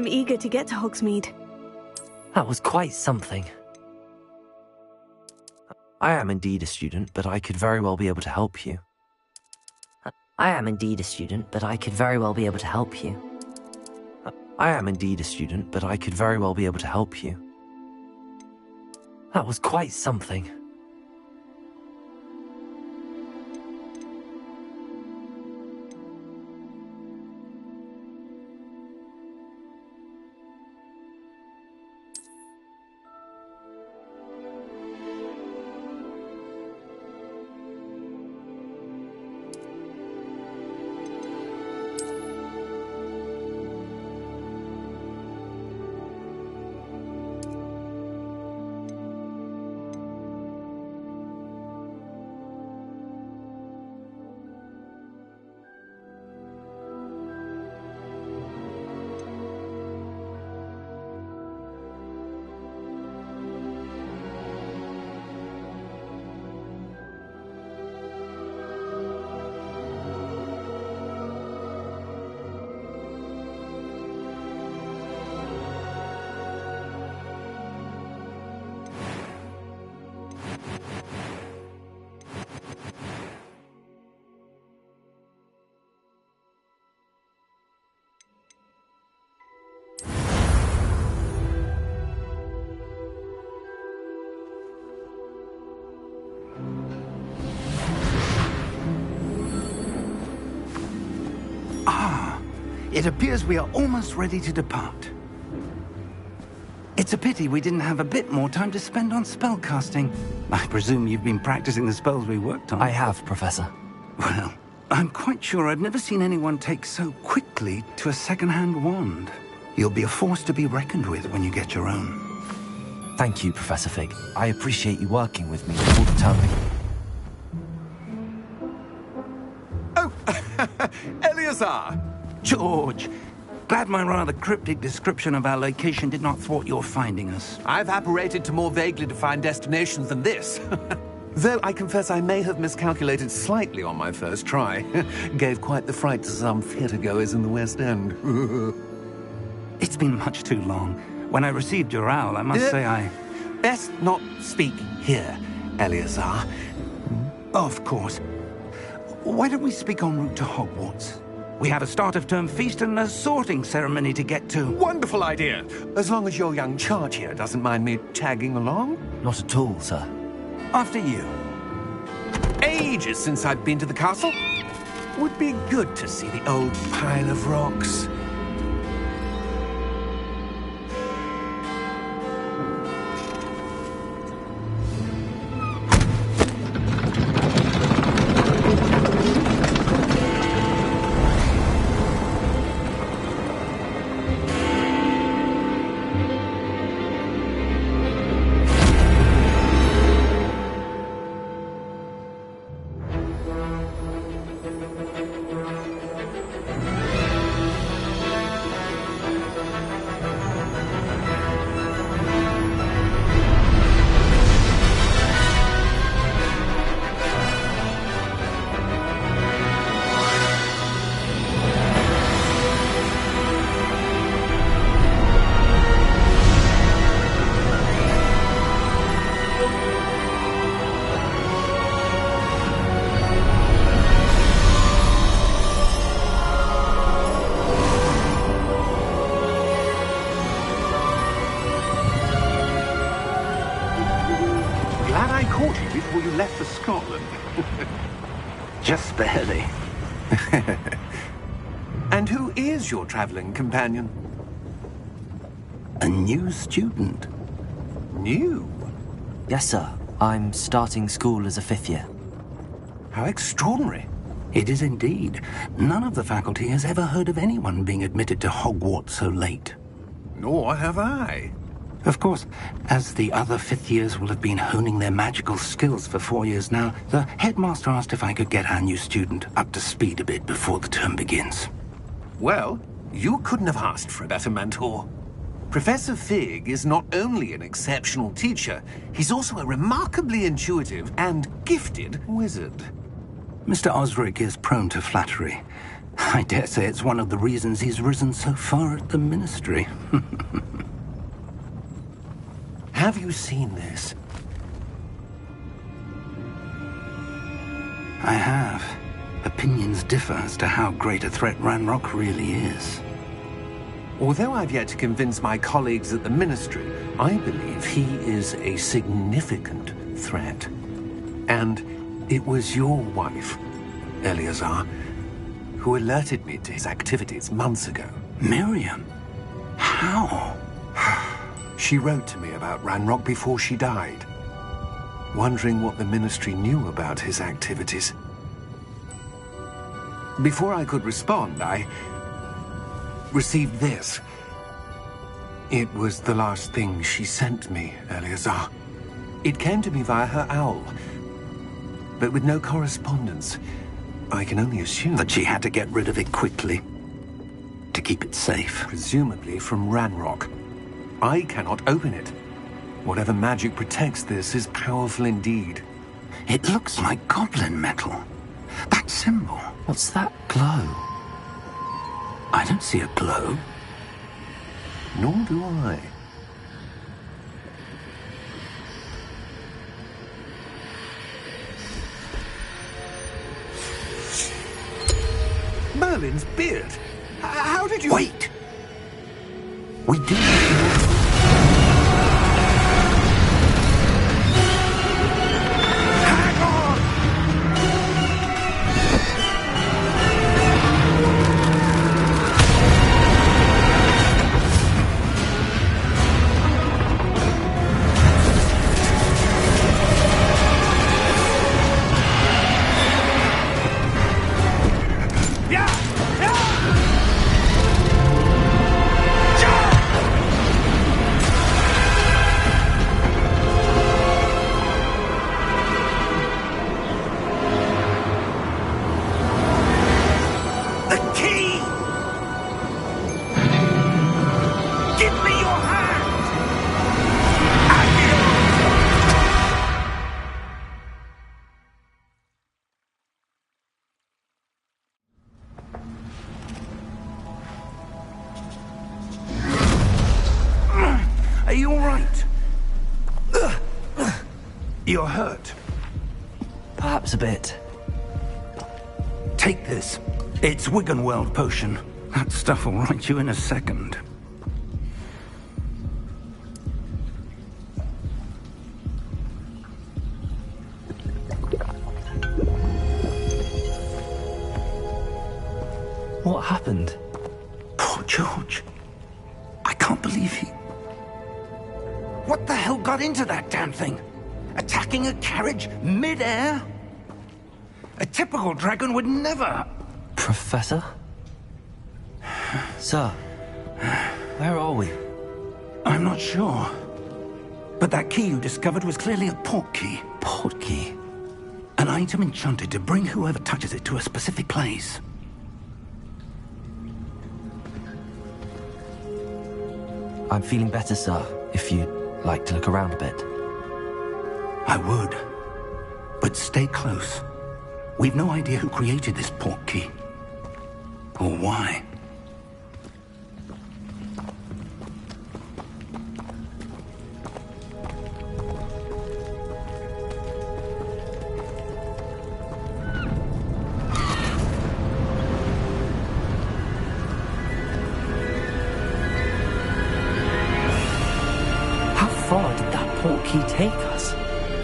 I'm eager to get to Hogsmeade. That was quite something. I am indeed a student, but I could very well be able to help you. I am indeed a student, but I could very well be able to help you. I am indeed a student, but I could very well be able to help you. That was quite something. It appears we are almost ready to depart. It's a pity we didn't have a bit more time to spend on spellcasting. I presume you've been practicing the spells we worked on. I have, Professor. Well, I'm quite sure I've never seen anyone take so quickly to a second-hand wand. You'll be a force to be reckoned with when you get your own. Thank you, Professor Fig. I appreciate you working with me all the time. Oh, Eleazar! George, glad my rather cryptic description of our location did not thwart your finding us. I've apparated to more vaguely defined destinations than this. Though I confess I may have miscalculated slightly on my first try. Gave quite the fright to some theatre-goers in the West End. It's been much too long. When I received your owl, I must say I... Best not speak here, Eleazar. Of course. Why don't we speak en route to Hogwarts? We have a start-of-term feast and a sorting ceremony to get to. Wonderful idea! As long as your young charge here doesn't mind me tagging along. Not at all, sir. After you. Ages since I've been to the castle. Would be good to see the old pile of rocks. Before you left for Scotland. Just barely. And who is your traveling companion? A new student. New? Yes, sir. I'm starting school as a 5th year. How extraordinary. It is indeed. None of the faculty has ever heard of anyone being admitted to Hogwarts so late. Nor have I. Of course, as the other 5th years will have been honing their magical skills for 4 years now, the headmaster asked if I could get our new student up to speed a bit before the term begins. Well, you couldn't have asked for a better mentor. Professor Fig is not only an exceptional teacher, he's also a remarkably intuitive and gifted wizard. Mr. Osric is prone to flattery. I dare say it's one of the reasons he's risen so far at the Ministry. Have you seen this? I have. Opinions differ as to how great a threat Ranrock really is. Although I've yet to convince my colleagues at the Ministry, I believe he is a significant threat. And it was your wife, Eleazar, who alerted me to his activities months ago. Miriam? How? She wrote to me about Ranrock before she died, wondering what the Ministry knew about his activities. Before I could respond, I received this. It was the last thing she sent me, Eleazar. It came to me via her owl, but with no correspondence. I can only assume That she had to get rid of it quickly, to keep it safe. presumably from Ranrock. I cannot open it. Whatever magic protects this is powerful indeed. It looks like goblin metal. That symbol. What's that glow? I don't see a glow. Nor do I. Merlin's beard! How did you... Wait! We do... Hang on! Are you all right? You're hurt. Perhaps a bit. Take this. It's Wiggenweld potion. That stuff will right you in a second. What happened? Poor George. I can't believe he... What the hell got into that damn thing? Attacking a carriage mid-air? A typical dragon would never... Professor? Sir, where are we? I'm not sure. But that key you discovered was clearly a port key. Port key? An item enchanted to bring whoever touches it to a specific place. I'm feeling better, sir, if you'd like to look around a bit. I would. But stay close. We've no idea who created this port key. Or why. How far did that port key take us?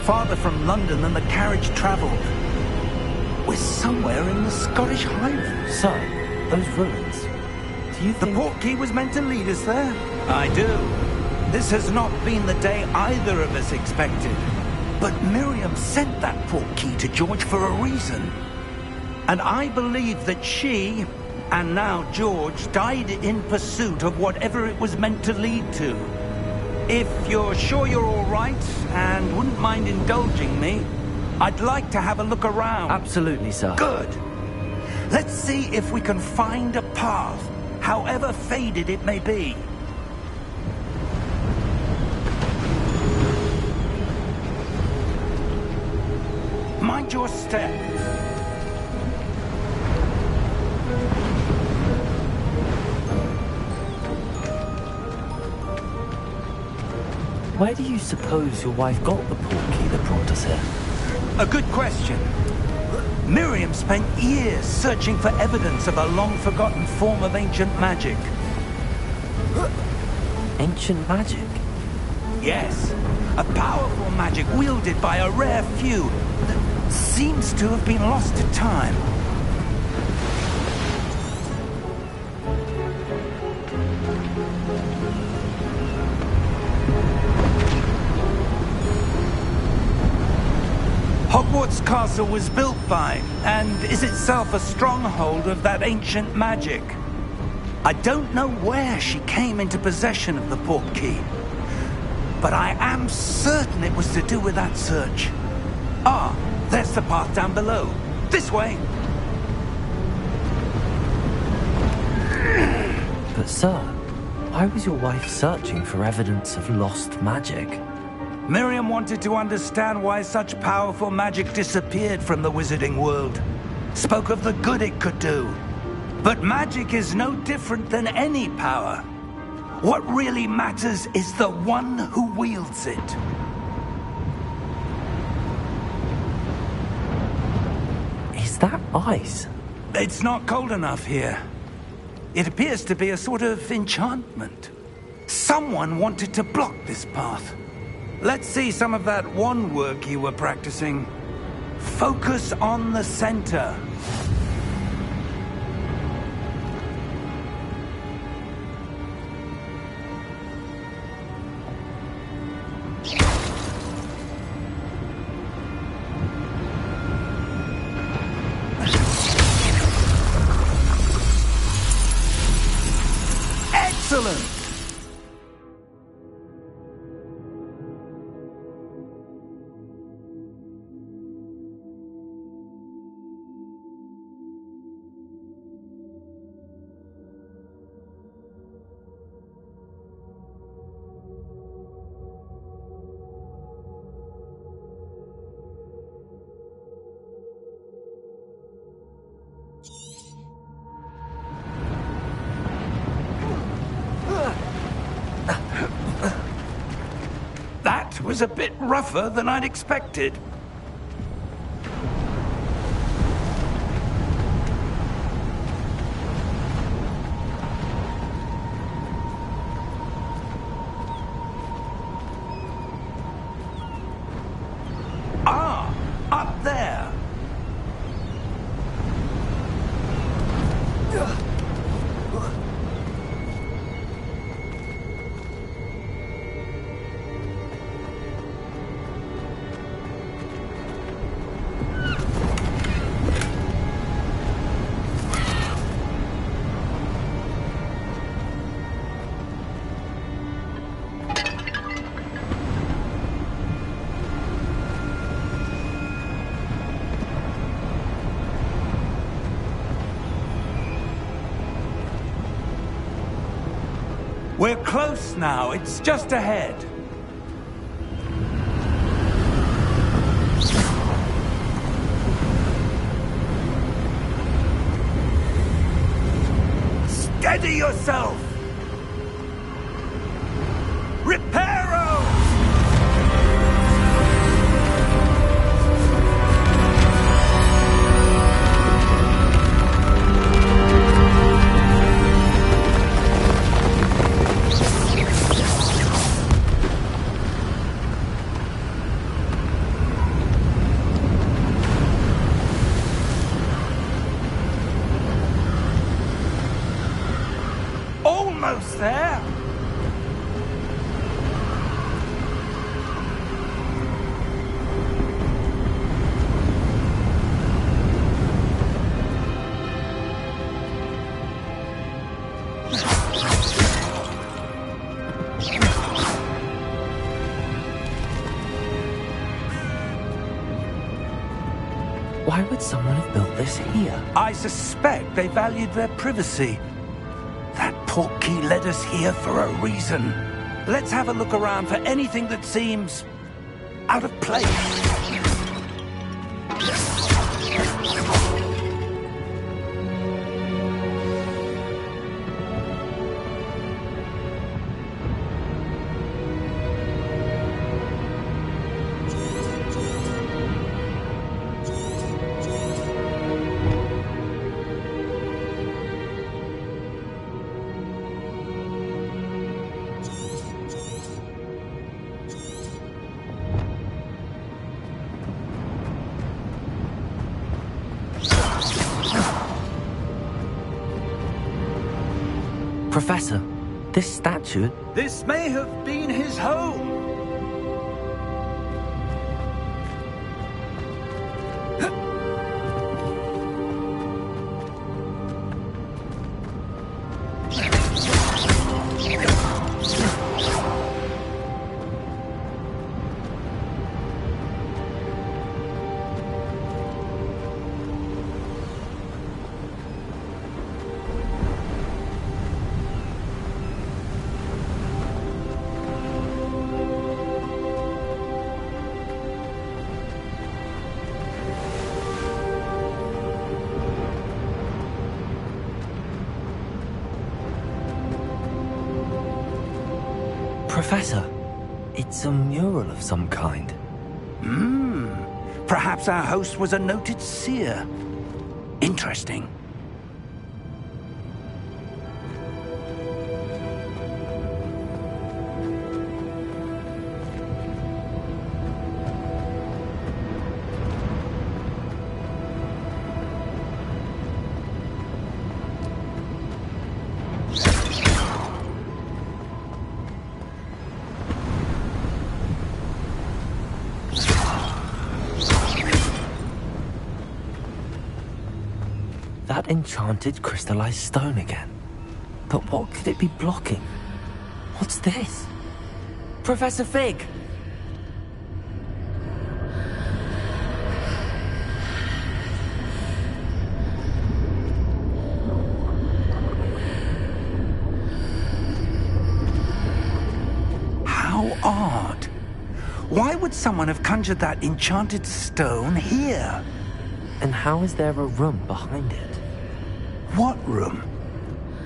Farther from London than the carriage traveled. We're somewhere in the Scottish Highlands. Sir, those ruins. Do you The think... port key was meant to lead us there? I do. This has not been the day either of us expected. But Miriam sent that port key to George for a reason. And I believe that she, and now George, died in pursuit of whatever it was meant to lead to. If you're sure you're all right, and wouldn't mind indulging me, I'd like to have a look around. Absolutely, sir. Good. Let's see if we can find a path, however faded it may be. Mind your step. Where do you suppose your wife got the portkey that brought us here? A good question. Miriam spent years searching for evidence of a long-forgotten form of ancient magic. Ancient magic? Yes, a powerful magic wielded by a rare few that seems to have been lost to time. Hogwarts Castle was built by, and is itself a stronghold of that ancient magic. I don't know where she came into possession of the portkey, but I am certain it was to do with that search. Ah, there's the path down below. This way! But sir, why was your wife searching for evidence of lost magic? Miriam wanted to understand why such powerful magic disappeared from the wizarding world. Spoke of the good it could do. But magic is no different than any power. What really matters is the one who wields it. Is that ice? It's not cold enough here. It appears to be a sort of enchantment. Someone wanted to block this path. Let's see some of that wand work you were practicing. Focus on the center. Excellent! That was a bit rougher than I'd expected. Ah, up there. We're close now. It's just ahead. Steady yourself! Reparo! Almost there. Why would someone have built this here? I suspect they valued their privacy. That portkey led us here for a reason. Let's have a look around for anything that seems out of place. Professor, this statue... This may have been his home. Professor, it's a mural of some kind. Perhaps our host was a noted seer. Interesting. That enchanted crystallized stone again. But what could it be blocking? What's this? Professor Fig! How odd. Why would someone have conjured that enchanted stone here? And how is there a room behind it? What room?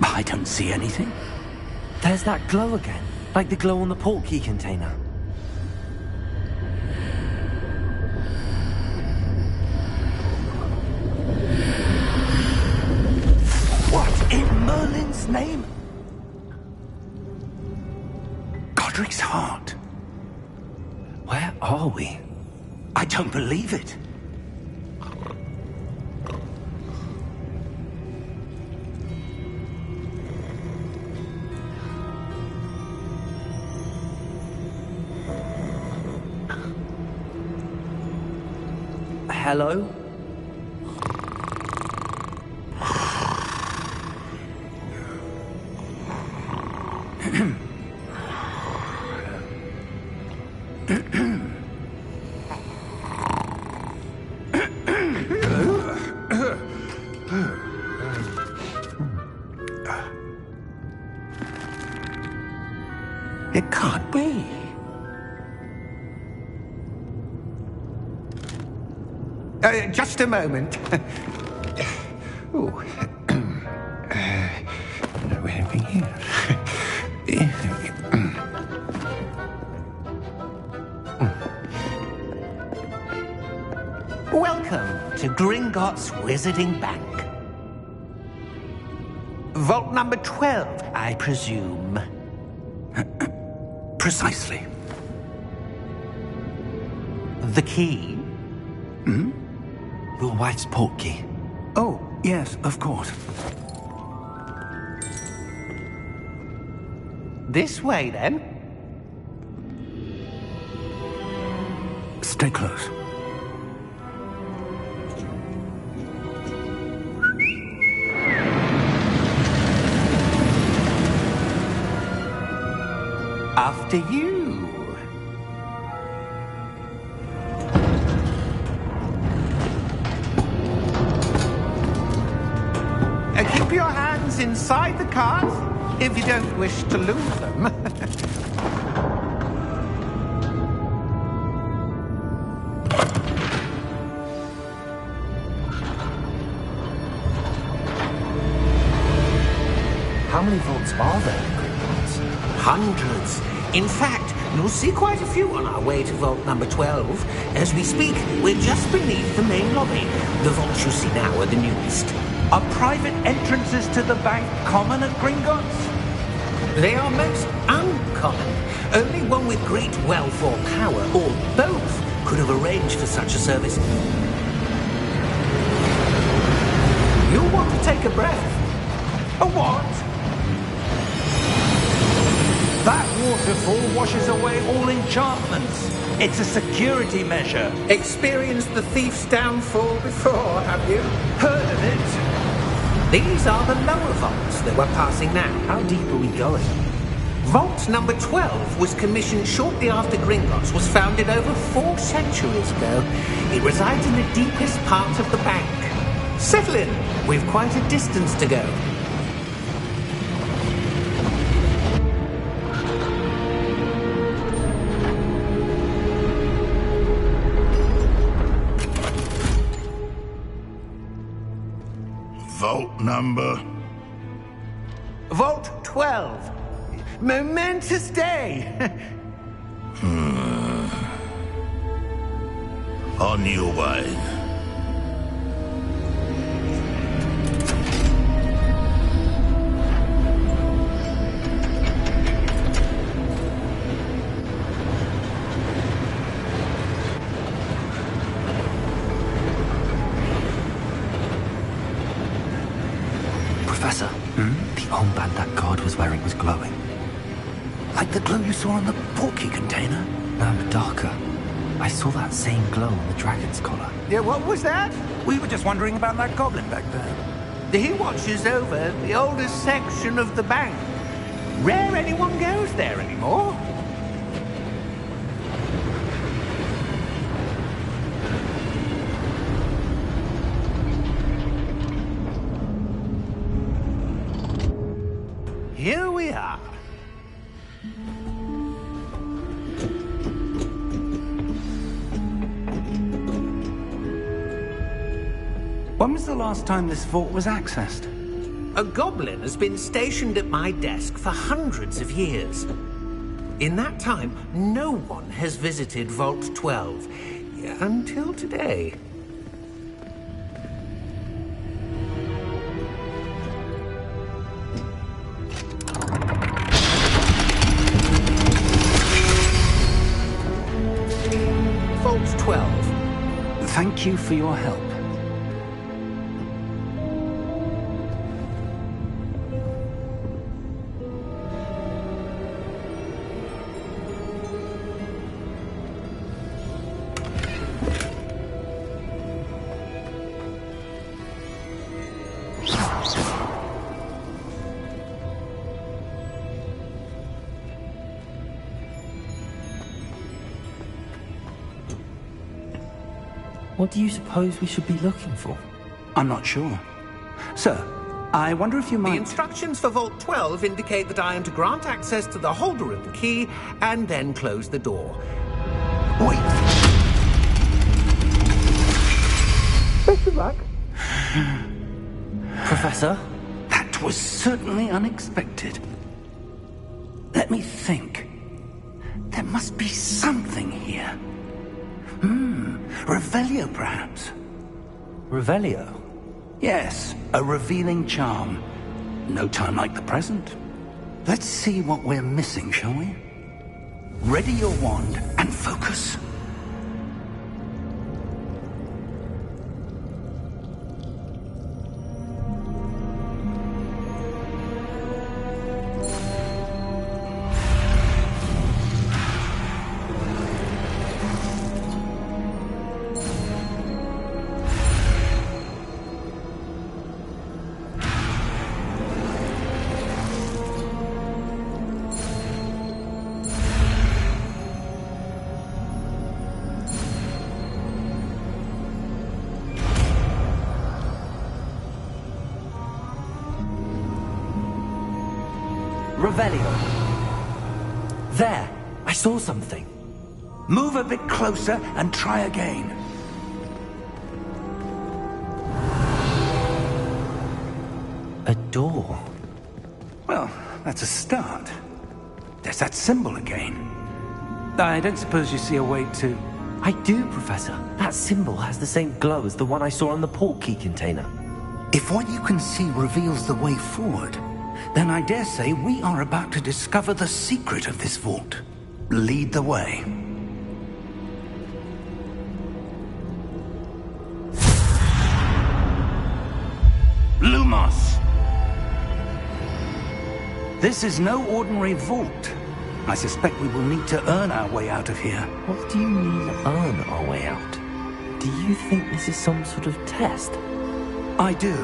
I don't see anything. There's that glow again, like the glow on the portkey container. What in Merlin's name? Godric's heart. Where are we? I don't believe it. Hello? It can't be. Just a moment. Oh. No anything here. Welcome to Gringotts Wizarding Bank. Vault number 12, I presume. Precisely. The key? Your wife's portkey. Oh, yes, of course. This way, then. Stay close. After you. Keep your hands inside the cart if you don't wish to lose them. How many vaults are there in Gringotts? Hundreds. In fact, you'll see quite a few on our way to vault number 12. As we speak, we're just beneath the main lobby. The vaults you see now are the newest. Are private entrances to the bank common at Gringotts? They are most uncommon. Only one with great wealth or power, or both, could have arranged for such a service. You'll want to take a breath. A what? waterfall washes away all enchantments. It's a security measure. Experienced the thief's downfall before, have you? Heard of it? These are the lower vaults that we're passing now. How deep are we going? Vault number 12 was commissioned shortly after Gringotts was founded over 4 centuries ago. It resides in the deepest part of the bank. Settle in. We've quite a distance to go. Vault number? Vault 12. Momentous day. On your way. Professor, the armband that guard was wearing was glowing. Like the glow you saw on the portkey container? No, darker. I saw that same glow on the dragon's collar. Yeah, what was that? We were just wondering about that goblin back there. He watches over the oldest section of the bank. Rare anyone goes there anymore. Here we are. When was the last time this vault was accessed? A goblin has been stationed at my desk for hundreds of years. In that time, no one has visited Vault 12 until today. Vault 12. Thank you for your help. What do you suppose we should be looking for? I'm not sure. Sir, I wonder if you The might... instructions for Vault 12 indicate that I am to grant access to the holder of the key and then close the door. Wait. Best of luck. Professor? That was certainly unexpected. Let me think. There must be something here. Revelio, perhaps? Revelio? Yes, a revealing charm. No time like the present. Let's see what we're missing, shall we? Ready your wand and focus. Revelio. There! I saw something. Move a bit closer and try again. A door. Well, that's a start. There's that symbol again. I don't suppose you see a way to... I do, Professor. That symbol has the same glow as the one I saw on the portkey container. If what you can see reveals the way forward, then I dare say we are about to discover the secret of this vault. Lead the way. Lumos! This is no ordinary vault. I suspect we will need to earn our way out of here. What do you mean, earn our way out? Do you think this is some sort of test? I do.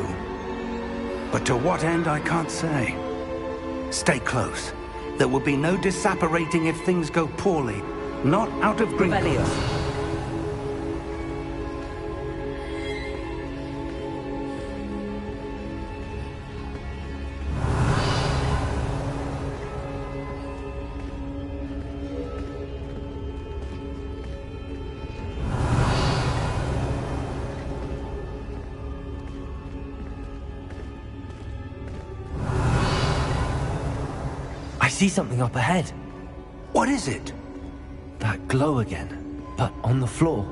But to what end, I can't say. Stay close. There will be no disapparating if things go poorly. Not out of Gringotts. I see something up ahead. What is it? That glow again, but on the floor.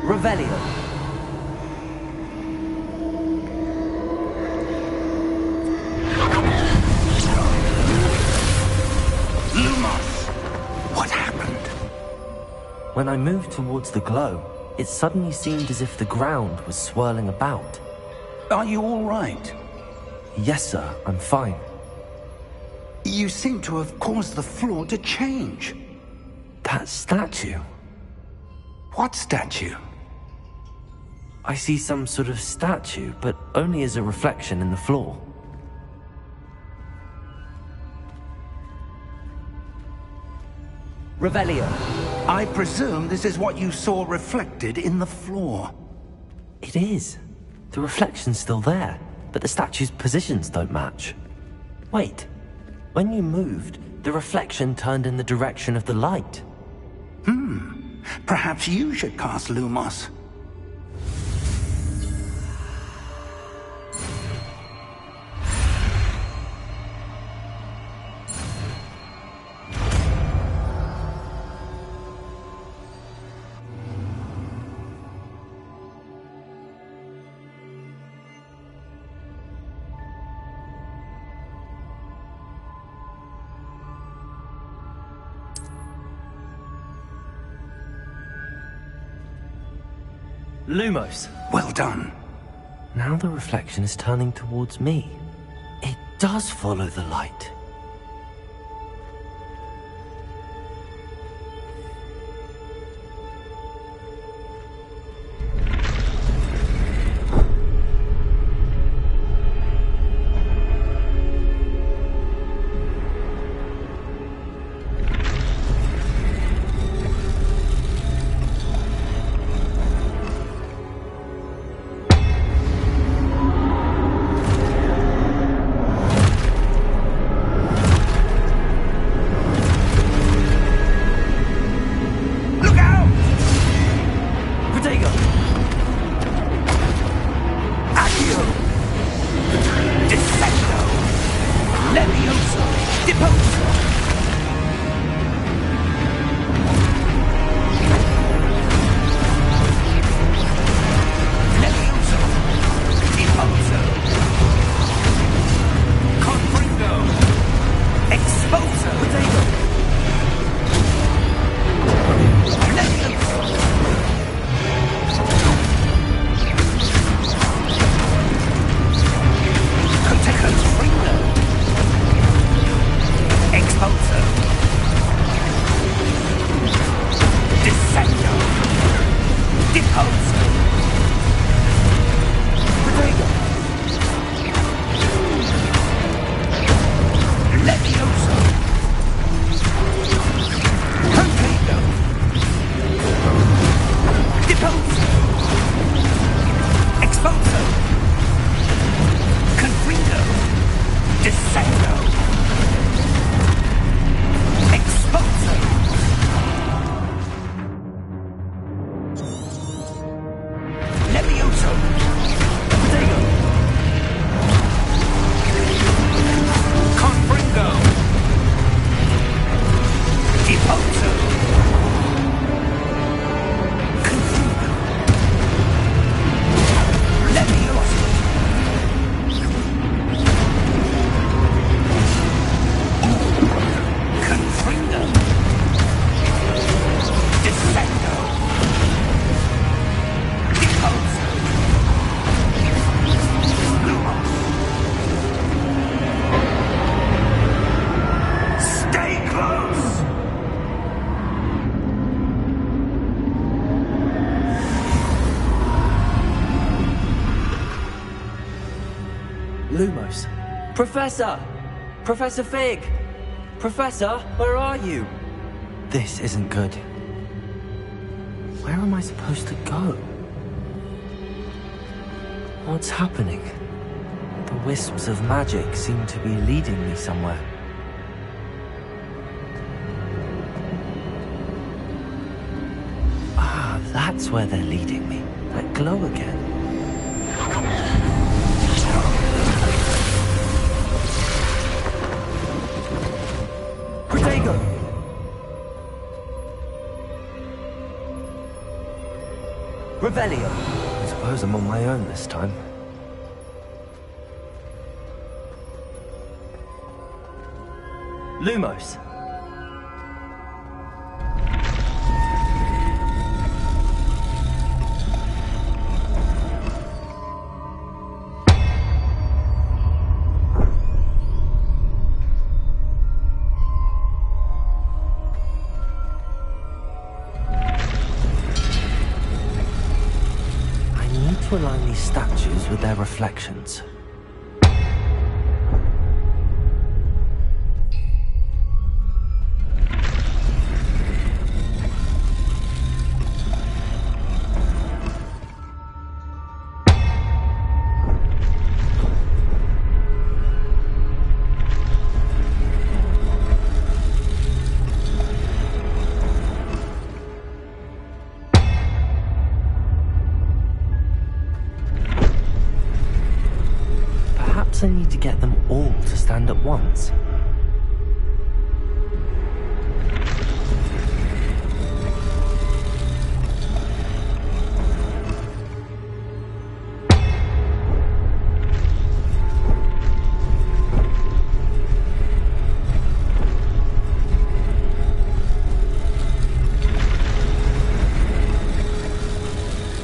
Revelio. Lumos! What happened? When I moved towards the glow, it suddenly seemed as if the ground was swirling about. Are you all right? Yes, sir, I'm fine. You seem to have caused the floor to change. That statue. What statue? I see some sort of statue, but only as a reflection in the floor. Revelio. I presume this is what you saw reflected in the floor. It is. The reflection's still there, but the statue's positions don't match. Wait. When you moved, the reflection turned in the direction of the light. Perhaps you should cast Lumos. Lumos. Well done. Now the reflection is turning towards me. It does follow the light. Professor! Professor Fig! Professor, where are you? This isn't good. Where am I supposed to go? What's happening? The wisps of magic seem to be leading me somewhere. Ah, that's where they're leading me. That glow again. Protego! Revelio! I suppose I'm on my own this time. Lumos! To align these statues with their reflections. I need to get them all to stand at once.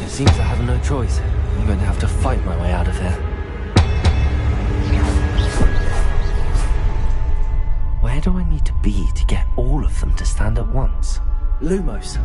It seems I have no choice. I'm going to have to fight my way out of here. Where do I need to be to get all of them to stand at once? Lumos.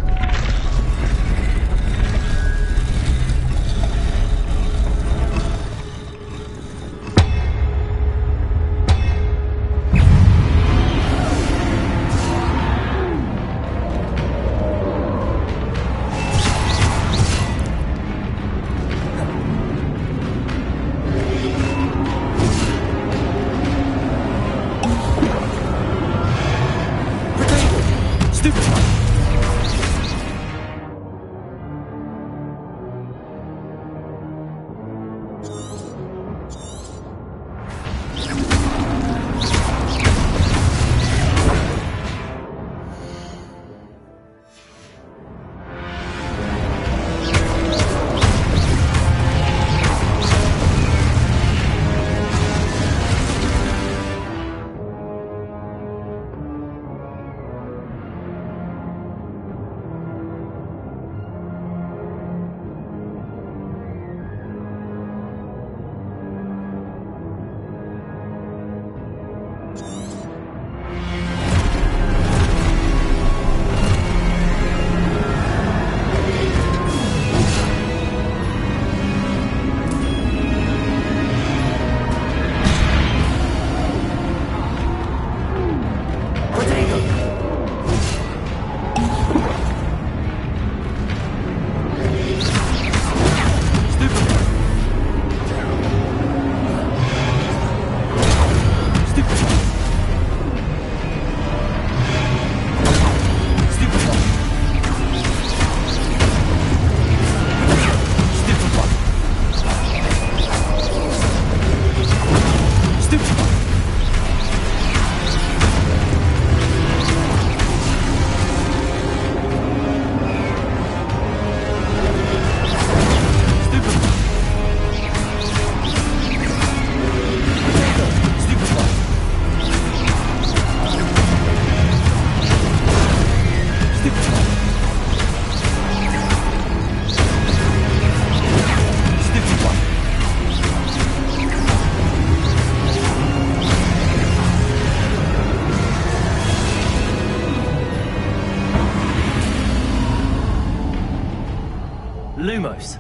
Lumos.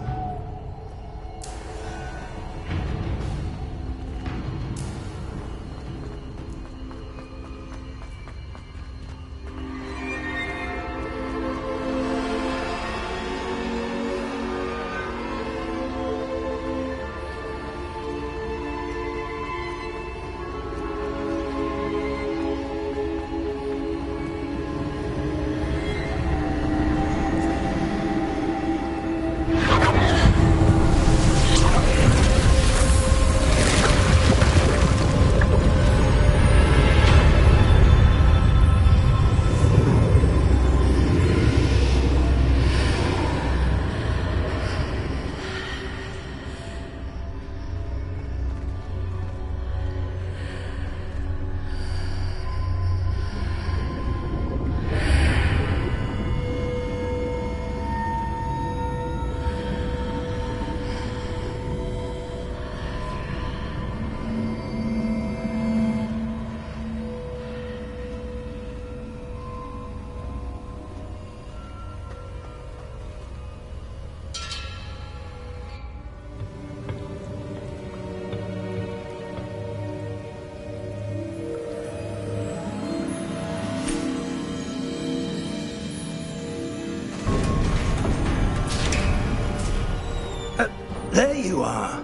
you are.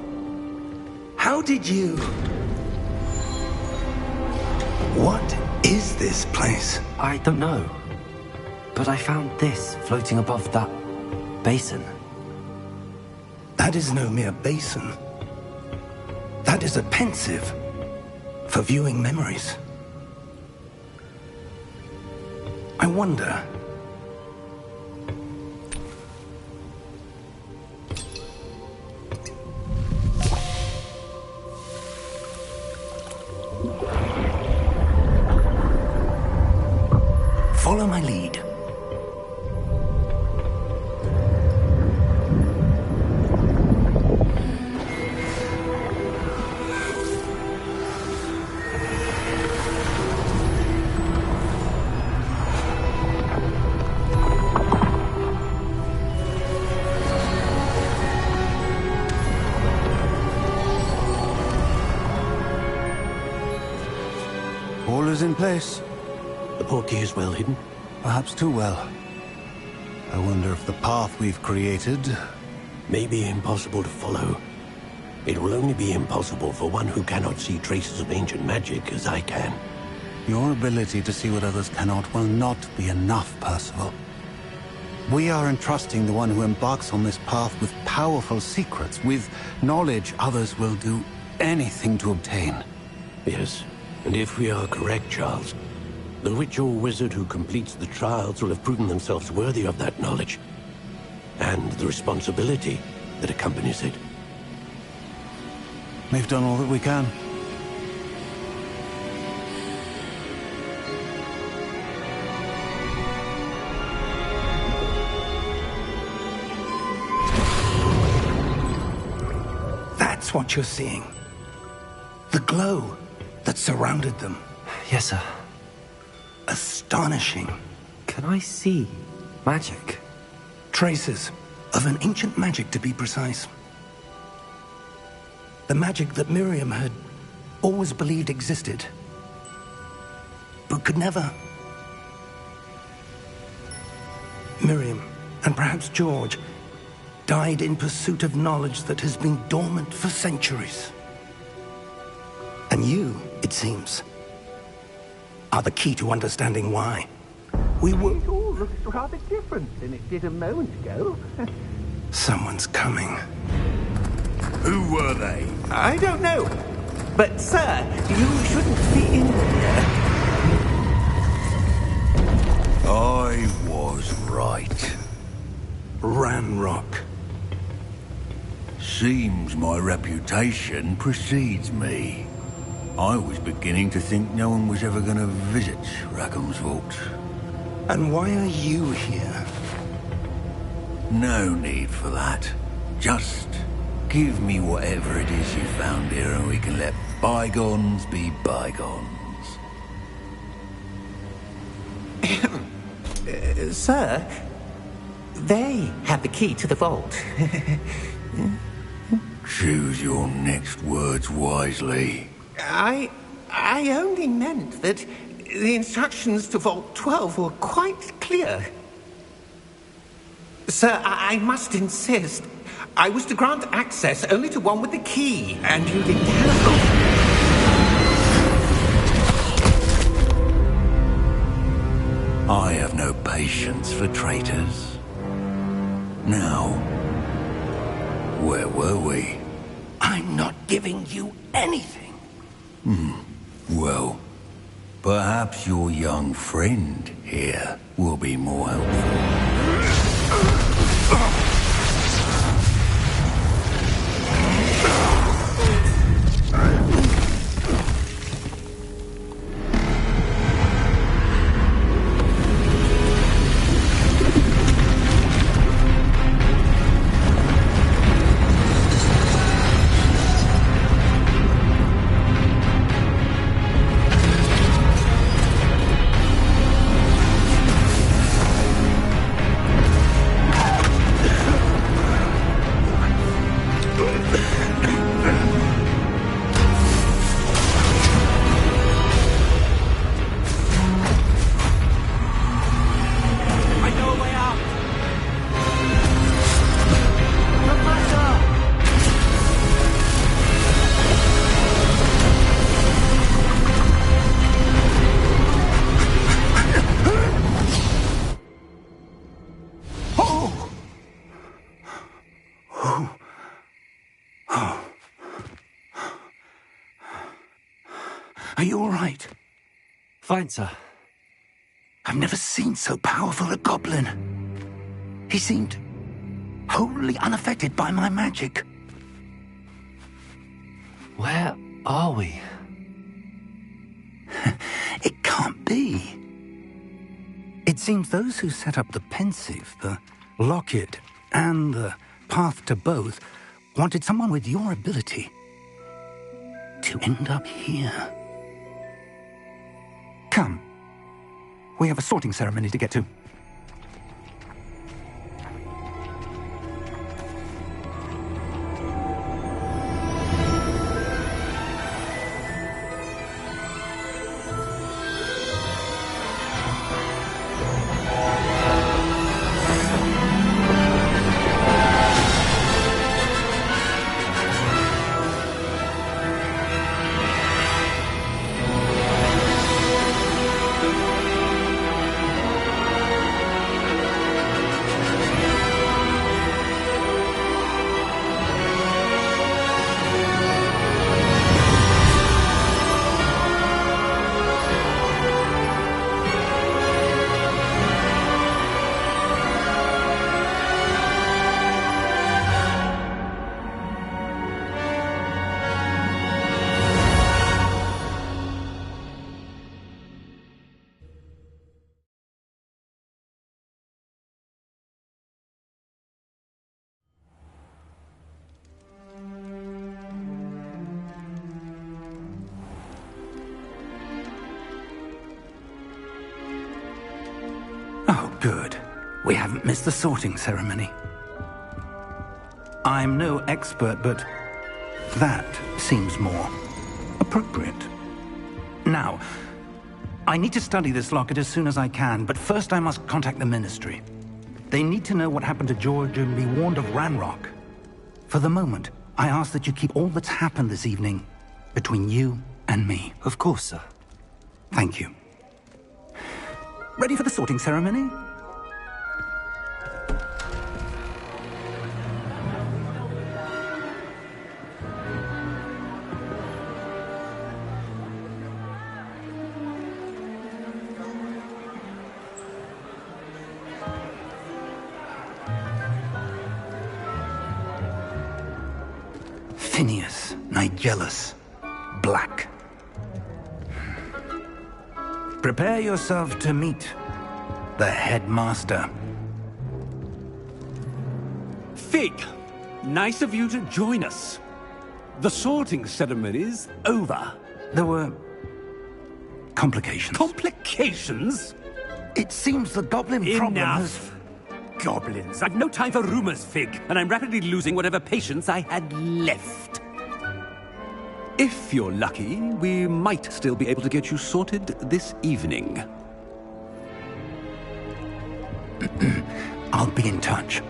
How did you... What is this place? I don't know. But I found this floating above that basin. That is no mere basin. That is a pensive for viewing memories. I wonder... Follow my lead. All is in place. The portkey is well hidden. Perhaps too well. I wonder if the path we've created... May be impossible to follow. It will only be impossible for one who cannot see traces of ancient magic as I can. Your ability to see what others cannot will not be enough, Percival. We are entrusting the one who embarks on this path with powerful secrets, with knowledge others will do anything to obtain. Yes, and if we are correct, Charles, the witch or wizard who completes the trials will have proven themselves worthy of that knowledge, and the responsibility that accompanies it. We've done all that we can. That's what you're seeing. The glow that surrounded them. Yes, sir. Astonishing. Can I see magic? Traces of an ancient magic, to be precise. The magic that Miriam had always believed existed, but could never. Miriam, and perhaps George, died in pursuit of knowledge that has been dormant for centuries. And you, it seems, are the key to understanding why. It all looks rather different than it did a moment ago. Someone's coming. Who were they? I don't know. But, sir, you shouldn't be in here. I was right. Ranrock. Seems my reputation precedes me. I was beginning to think no one was ever going to visit Rackham's vault. And why are you here? No need for that. Just give me whatever it is you found here and we can let bygones be bygones. Sir, they have the key to the vault. Choose your next words wisely. I only meant that the instructions to Vault 12 were quite clear. Sir, I must insist. I was to grant access only to one with the key, and you didn't have... I have no patience for traitors. Now, where were we? I'm not giving you anything. Well, perhaps your young friend here will be more helpful. Are you all right? Fine, sir. I've never seen so powerful a goblin. He seemed wholly unaffected by my magic. Where are we? It can't be. It seems those who set up the pensive, the locket, and the path to both wanted someone with your ability to end up here. Come. We have a sorting ceremony to get to. Oh, good. We haven't missed the sorting ceremony. I'm no expert, but that seems more appropriate. Now, I need to study this locket as soon as I can, but first I must contact the Ministry. They need to know what happened to George and be warned of Ranrock. For the moment, I ask that you keep all that's happened this evening between you and me. Of course, sir. Thank you. Ready for the sorting ceremony? Phineas, Nigellus, Black. Prepare yourself to meet the headmaster. Fig, nice of you to join us. The sorting ceremony's over. There were complications. Complications? It seems the goblin problem has... Enough. Goblins. I've no time for rumors, Fig, and I'm rapidly losing whatever patience I had left. If you're lucky, we might still be able to get you sorted this evening. I'll be in touch.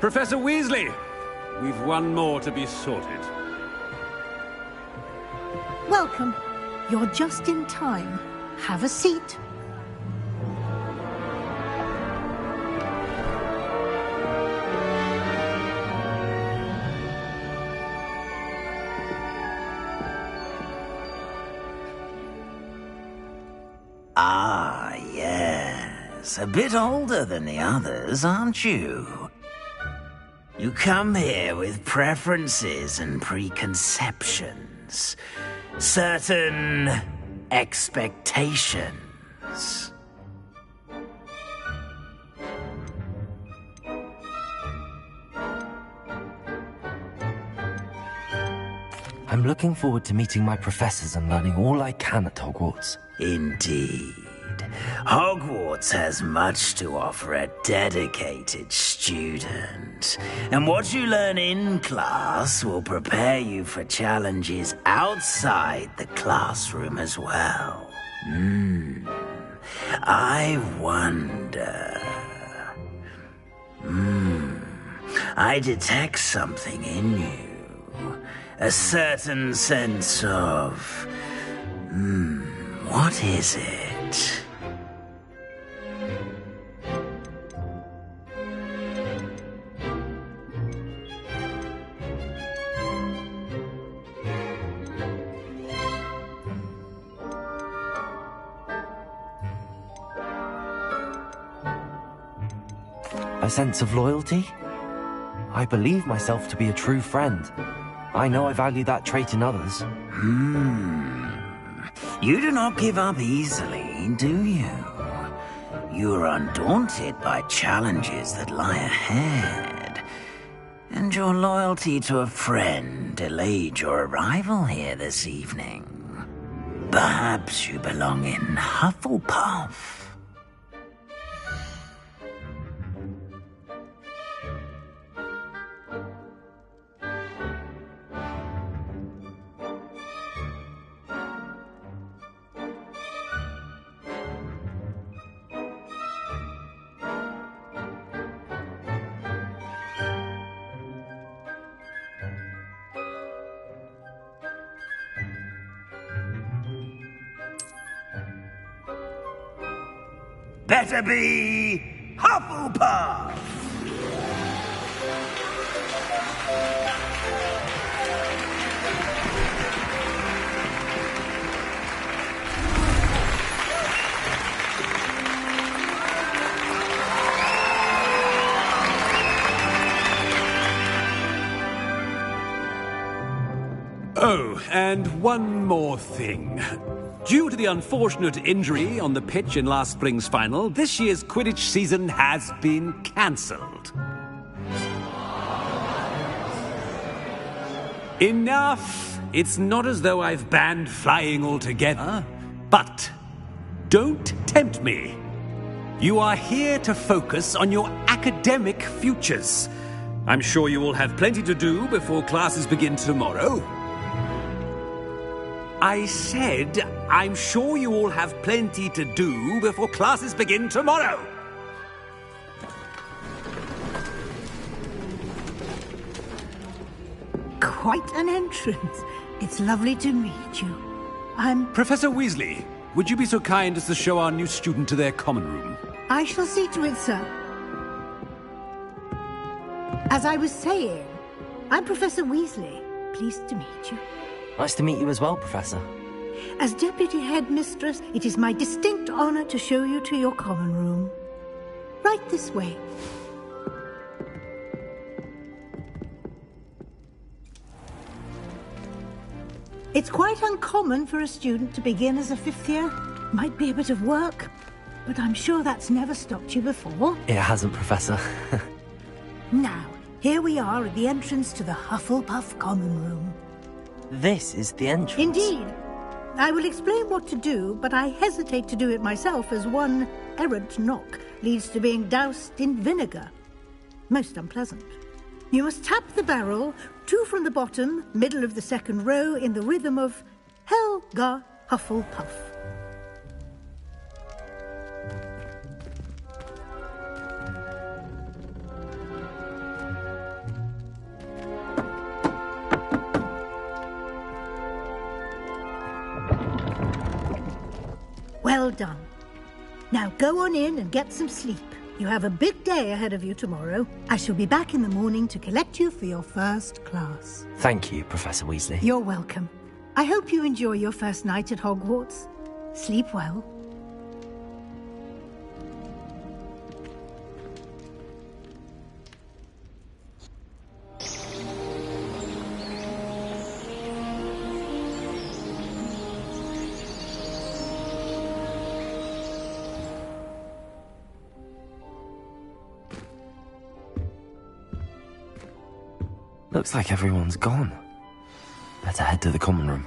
Professor Weasley, we've one more to be sorted. Welcome. You're just in time. Have a seat. Ah, yes. A bit older than the others, aren't you? You come here with preferences and preconceptions. Certain expectations. I'm looking forward to meeting my professors and learning all I can at Hogwarts. Indeed. Hogwarts has much to offer a dedicated student. And what you learn in class will prepare you for challenges outside the classroom as well. I wonder... I detect something in you. A certain sense of What is it? A sense of loyalty? I believe myself to be a true friend. I know I value that trait in others. You do not give up easily, do you? You are undaunted by challenges that lie ahead. And your loyalty to a friend delayed your arrival here this evening. Perhaps you belong in Hufflepuff. Better be Hufflepuff! Oh, and one more thing. Due to the unfortunate injury on the pitch in last spring's final, this year's Quidditch season has been cancelled. Enough! It's not as though I've banned flying altogether, but don't tempt me. You are here to focus on your academic futures. I'm sure you will have plenty to do before classes begin tomorrow. I said, I'm sure you all have plenty to do before classes begin tomorrow. Quite an entrance. It's lovely to meet you. I'm... Professor Weasley, would you be so kind as to show our new student to their common room? I shall see to it, sir. As I was saying, I'm Professor Weasley. Pleased to meet you. Nice to meet you as well, Professor. As Deputy Headmistress, it is my distinct honor to show you to your common room. Right this way. It's quite uncommon for a student to begin as a fifth year. Might be a bit of work, but I'm sure that's never stopped you before. It hasn't, Professor. Now, here we are at the entrance to the Hufflepuff common room. This is the entrance. Indeed. I will explain what to do, but I hesitate to do it myself as one errant knock leads to being doused in vinegar. Most unpleasant. You must tap the barrel, 2 from the bottom, middle of the second row, in the rhythm of Helga Hufflepuff. Well done. Now go on in and get some sleep. You have a big day ahead of you tomorrow. I shall be back in the morning to collect you for your first class. Thank you, Professor Weasley. You're welcome. I hope you enjoy your first night at Hogwarts. Sleep well. Looks like everyone's gone. Better head to the common room.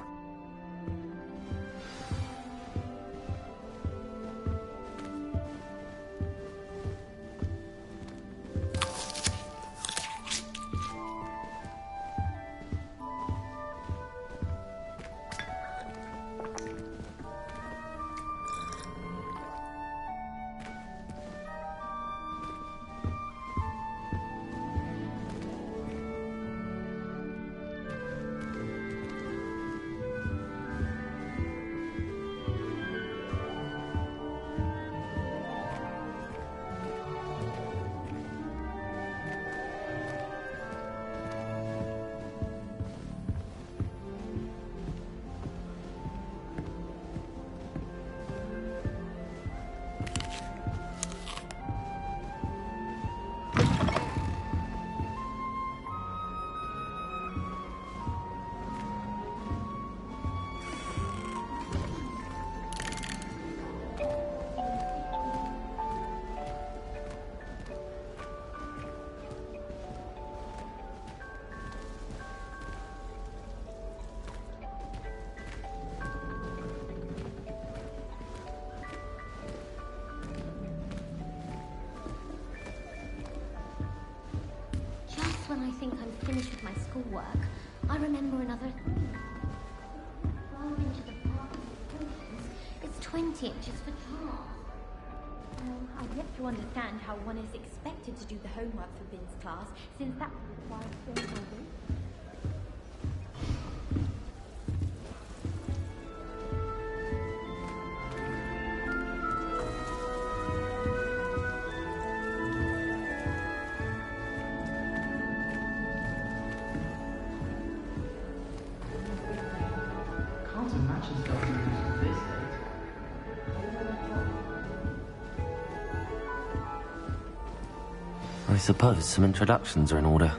time I think I'm finished with my schoolwork, I remember another... It's 20 inches for Charles. I've yet to understand how one is expected to do the homework for Vin's class, since that would require all my work. Can't imagine stuff you use this date. I suppose some introductions are in order.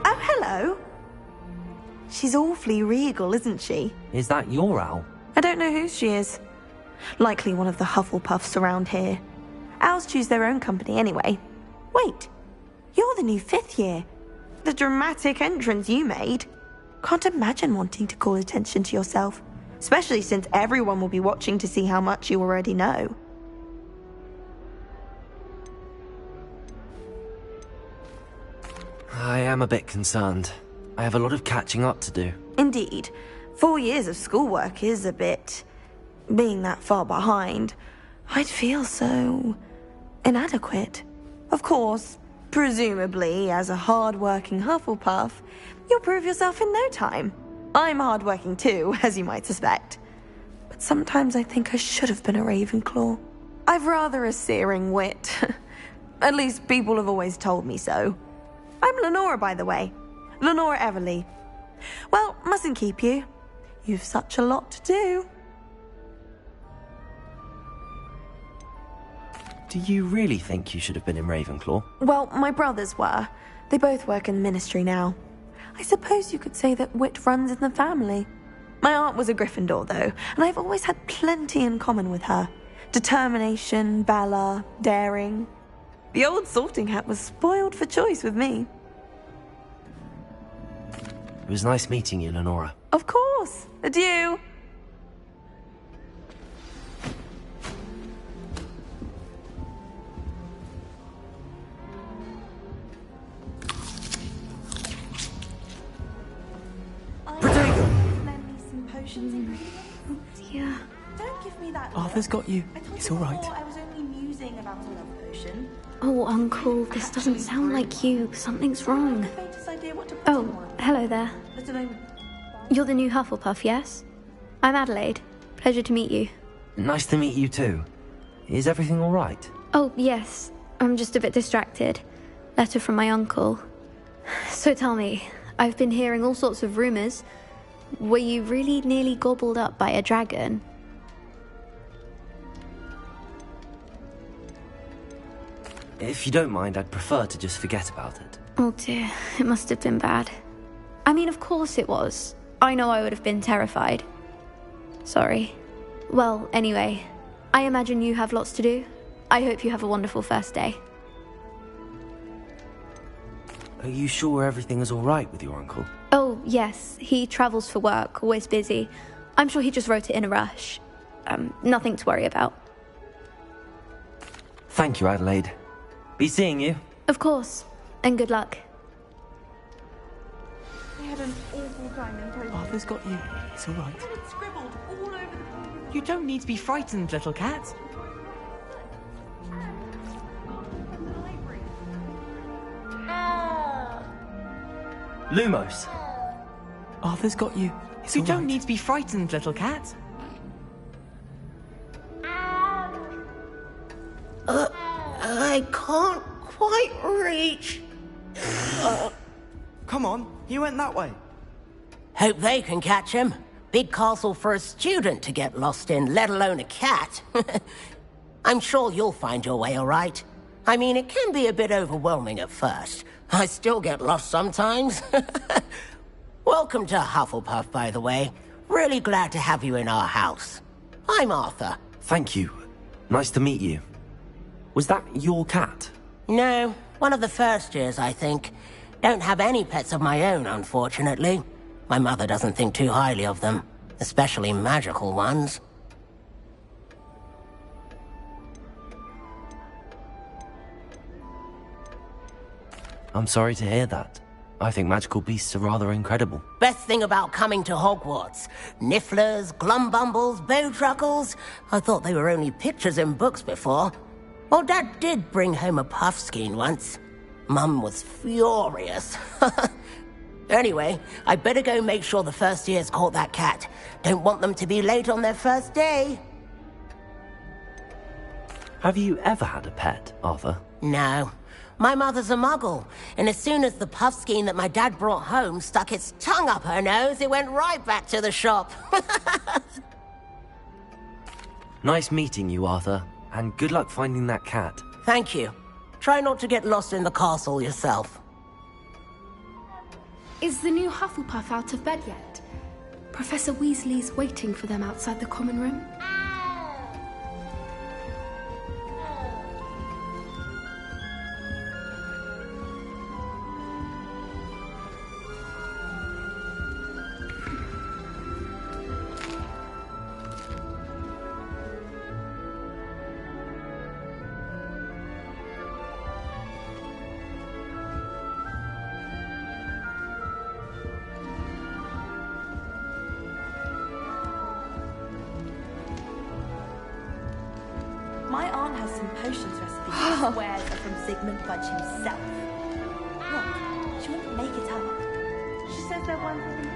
Oh, hello. She's awfully regal, isn't she? Is that your owl? I don't know who she is. Likely one of the Hufflepuffs around here. Owls choose their own company anyway. Wait, you're the new 5th year. The dramatic entrance you made. Can't imagine wanting to call attention to yourself, especially since everyone will be watching to see how much you already know. I am a bit concerned. I have a lot of catching up to do. Indeed. 4 years of schoolwork is a bit... being that far behind. I'd feel so... inadequate. Of course, presumably, as a hard-working Hufflepuff, you'll prove yourself in no time. I'm hard-working too, as you might suspect. But sometimes I think I should have been a Ravenclaw. I've rather a searing wit. At least people have always told me so. I'm Lenora, by the way. Lenora Everly. Well, mustn't keep you. You've such a lot to do. Do you really think you should have been in Ravenclaw? Well, my brothers were. They both work in ministry now. I suppose you could say that wit runs in the family. My aunt was a Gryffindor, though, and I've always had plenty in common with her. Determination, valor, daring. The old sorting hat was spoiled for choice with me. It was nice meeting you, Lenora. Of course. Adieu. Yeah. Don't give me that. Arthur's got you. It's all right. I was only musing about a love potion. Oh, Uncle, this doesn't sound like you. Something's wrong. Oh, hello there. You're the new Hufflepuff, yes? I'm Adelaide. Pleasure to meet you. Nice to meet you too. Is everything all right? Oh, yes. I'm just a bit distracted. Letter from my uncle. So tell me, I've been hearing all sorts of rumours. Were you really nearly gobbled up by a dragon? If you don't mind, I'd prefer to just forget about it. Oh dear, it must have been bad. I mean, of course it was. I know I would have been terrified. Sorry. Well, anyway, I imagine you have lots to do. I hope you have a wonderful first day. Are you sure everything is all right with your uncle? Oh, yes. He travels for work, always busy. I'm sure he just wrote it in a rush. Nothing to worry about. Thank you, Adelaide. Be seeing you. Of course. And good luck. I had an awful time in Poland. Arthur's got you. It's all right. And it's scribbled all over the... You don't need to be frightened, little cat. Lumos. Arthur's got you. You don't need to be frightened, little cat. I can't quite reach. Come on, he went that way. Hope they can catch him. Big castle for a student to get lost in, let alone a cat. I'm sure you'll find your way all right. I mean, it can be a bit overwhelming at first. I still get lost sometimes. Welcome to Hufflepuff, by the way. Really glad to have you in our house. I'm Arthur. Thank you. Nice to meet you. Was that your cat? No, one of the first years, I think. Don't have any pets of my own, unfortunately. My mother doesn't think too highly of them, especially magical ones. I'm sorry to hear that. I think magical beasts are rather incredible. Best thing about coming to Hogwarts. Nifflers, glumbumbles, bowtruckles. I thought they were only pictures in books before. Well, Dad did bring home a puffskein once. Mum was furious. Anyway, I better go make sure the first years caught that cat. Don't want them to be late on their first day. Have you ever had a pet, Arthur? No. My mother's a muggle, and as soon as the puffskein that my dad brought home stuck its tongue up her nose, it went right back to the shop. Nice meeting you, Arthur, and good luck finding that cat. Thank you. Try not to get lost in the castle yourself. Is the new Hufflepuff out of bed yet? Professor Weasley's waiting for them outside the common room. My aunt has some potions recipes. She swears are from Sigmund Budge himself. What? She wouldn't make it up. She says they're one for the...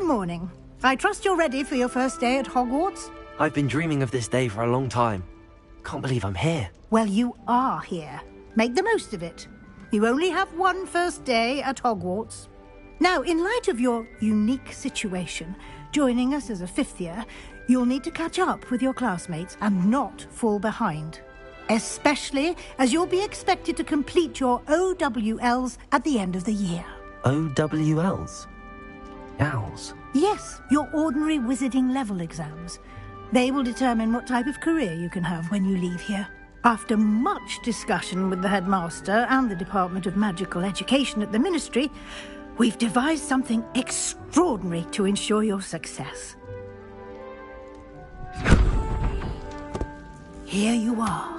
Morning. I trust you're ready for your first day at Hogwarts? I've been dreaming of this day for a long time. Can't believe I'm here. Well, you are here. Make the most of it. You only have one first day at Hogwarts. Now, in light of your unique situation, joining us as a fifth year, you'll need to catch up with your classmates and not fall behind. Especially as you'll be expected to complete your OWLs at the end of the year. OWLs? Owls? Yes, your ordinary wizarding level exams. They will determine what type of career you can have when you leave here. After much discussion with the headmaster and the Department of Magical Education at the Ministry, we've devised something extraordinary to ensure your success. Here you are.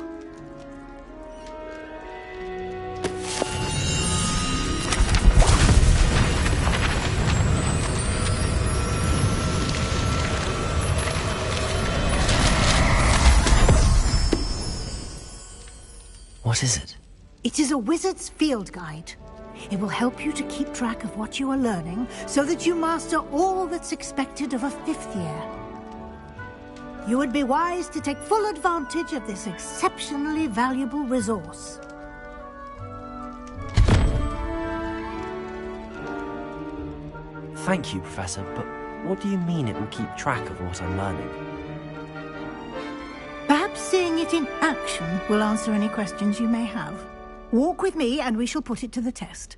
What is it? It is a wizard's field guide. It will help you to keep track of what you are learning so that you master all that's expected of a fifth year. You would be wise to take full advantage of this exceptionally valuable resource. Thank you, Professor, but what do you mean it will keep track of what I'm learning? Perhaps seeing it in action will answer any questions you may have. Walk with me and we shall put it to the test.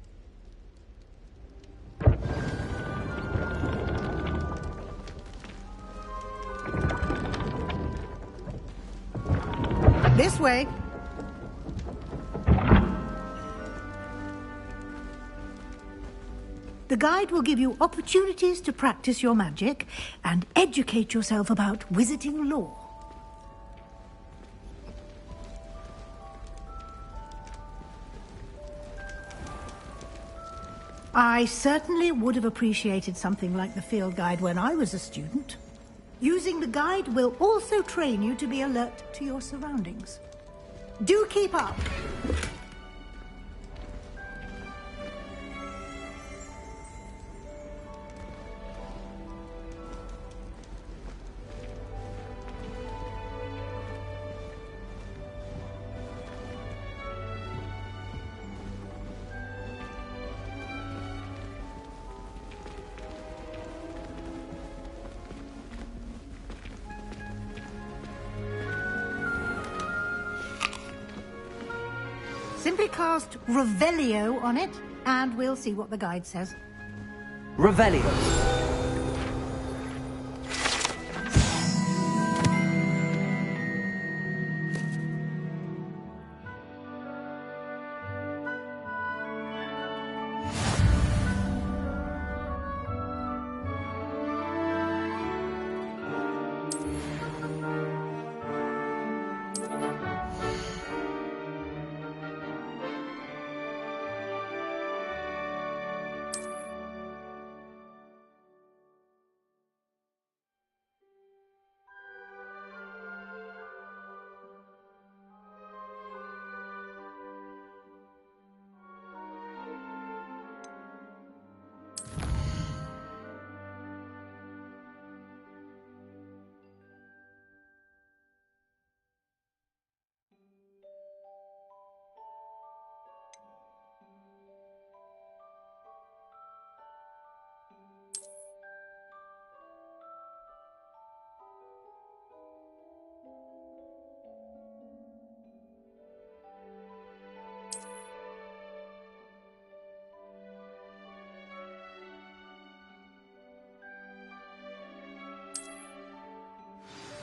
This way. The guide will give you opportunities to practice your magic and educate yourself about wizarding lore. I certainly would have appreciated something like the field guide when I was a student. Using the guide will also train you to be alert to your surroundings. Do keep up! Simply cast Revelio on it, and we'll see what the guide says. Revelio.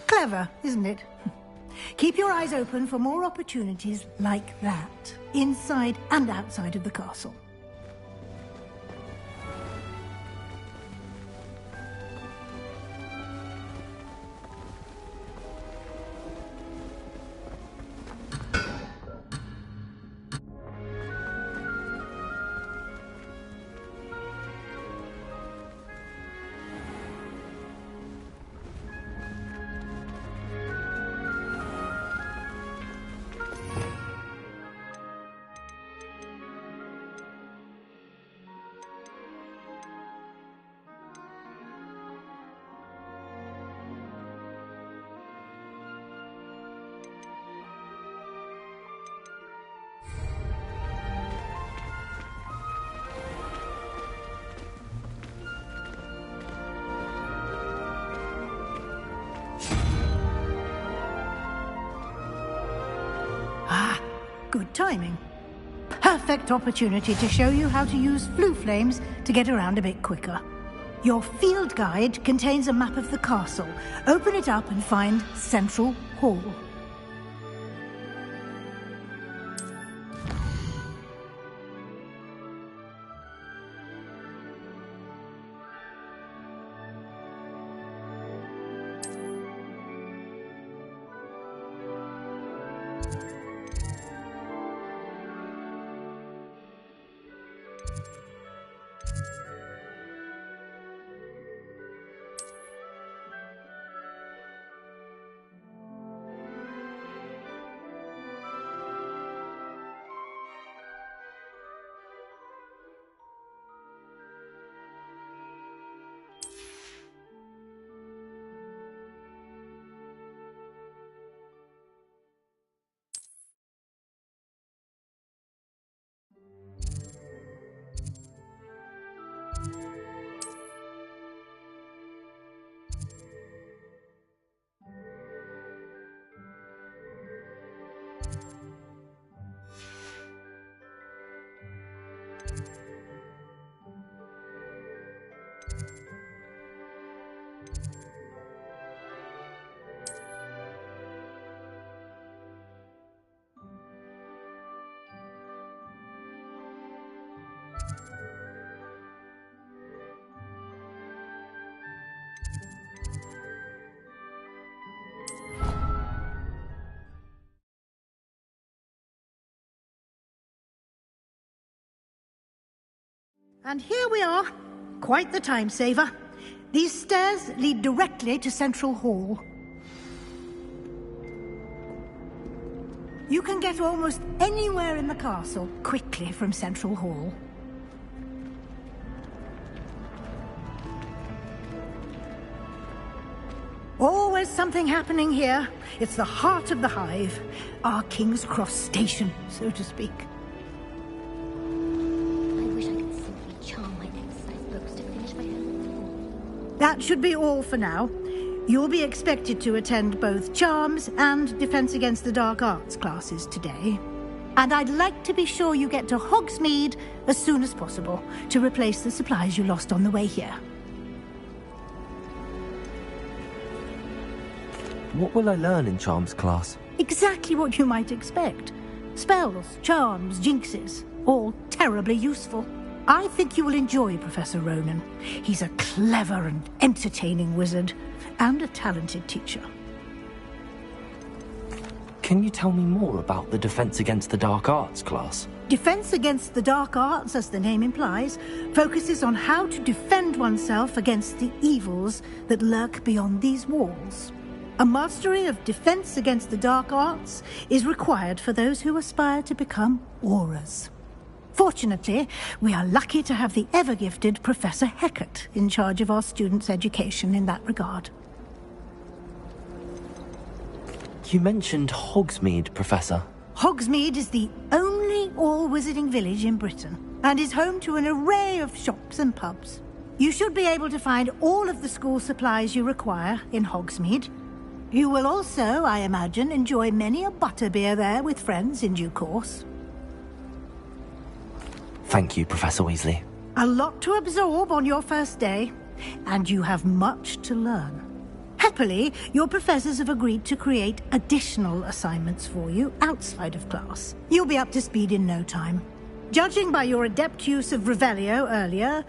Clever, isn't it? Keep your eyes open for more opportunities like that, inside and outside of the castle. Good timing. Perfect opportunity to show you how to use flue flames to get around a bit quicker. Your field guide contains a map of the castle. Open it up and find Central Hall. And here we are. Quite the time saver. These stairs lead directly to Central Hall. You can get almost anywhere in the castle quickly from Central Hall. Always something happening here. It's the heart of the hive. Our King's Cross station, so to speak. That should be all for now. You'll be expected to attend both Charms and Defense Against the Dark Arts classes today. And I'd like to be sure you get to Hogsmeade as soon as possible to replace the supplies you lost on the way here. What will I learn in Charms class? Exactly what you might expect. Spells, charms, jinxes, all terribly useful. I think you will enjoy Professor Ronan. He's a clever and entertaining wizard, and a talented teacher. Can you tell me more about the Defense Against the Dark Arts class? Defense Against the Dark Arts, as the name implies, focuses on how to defend oneself against the evils that lurk beyond these walls. A mastery of Defense Against the Dark Arts is required for those who aspire to become Aurors. Fortunately, we are lucky to have the ever-gifted Professor Hecat in charge of our students' education in that regard. You mentioned Hogsmeade, Professor. Hogsmeade is the only all-wizarding village in Britain, and is home to an array of shops and pubs. You should be able to find all of the school supplies you require in Hogsmeade. You will also, I imagine, enjoy many a butterbeer there with friends in due course. Thank you, Professor Weasley. A lot to absorb on your first day, and you have much to learn. Happily, your professors have agreed to create additional assignments for you outside of class. You'll be up to speed in no time. Judging by your adept use of Revelio earlier,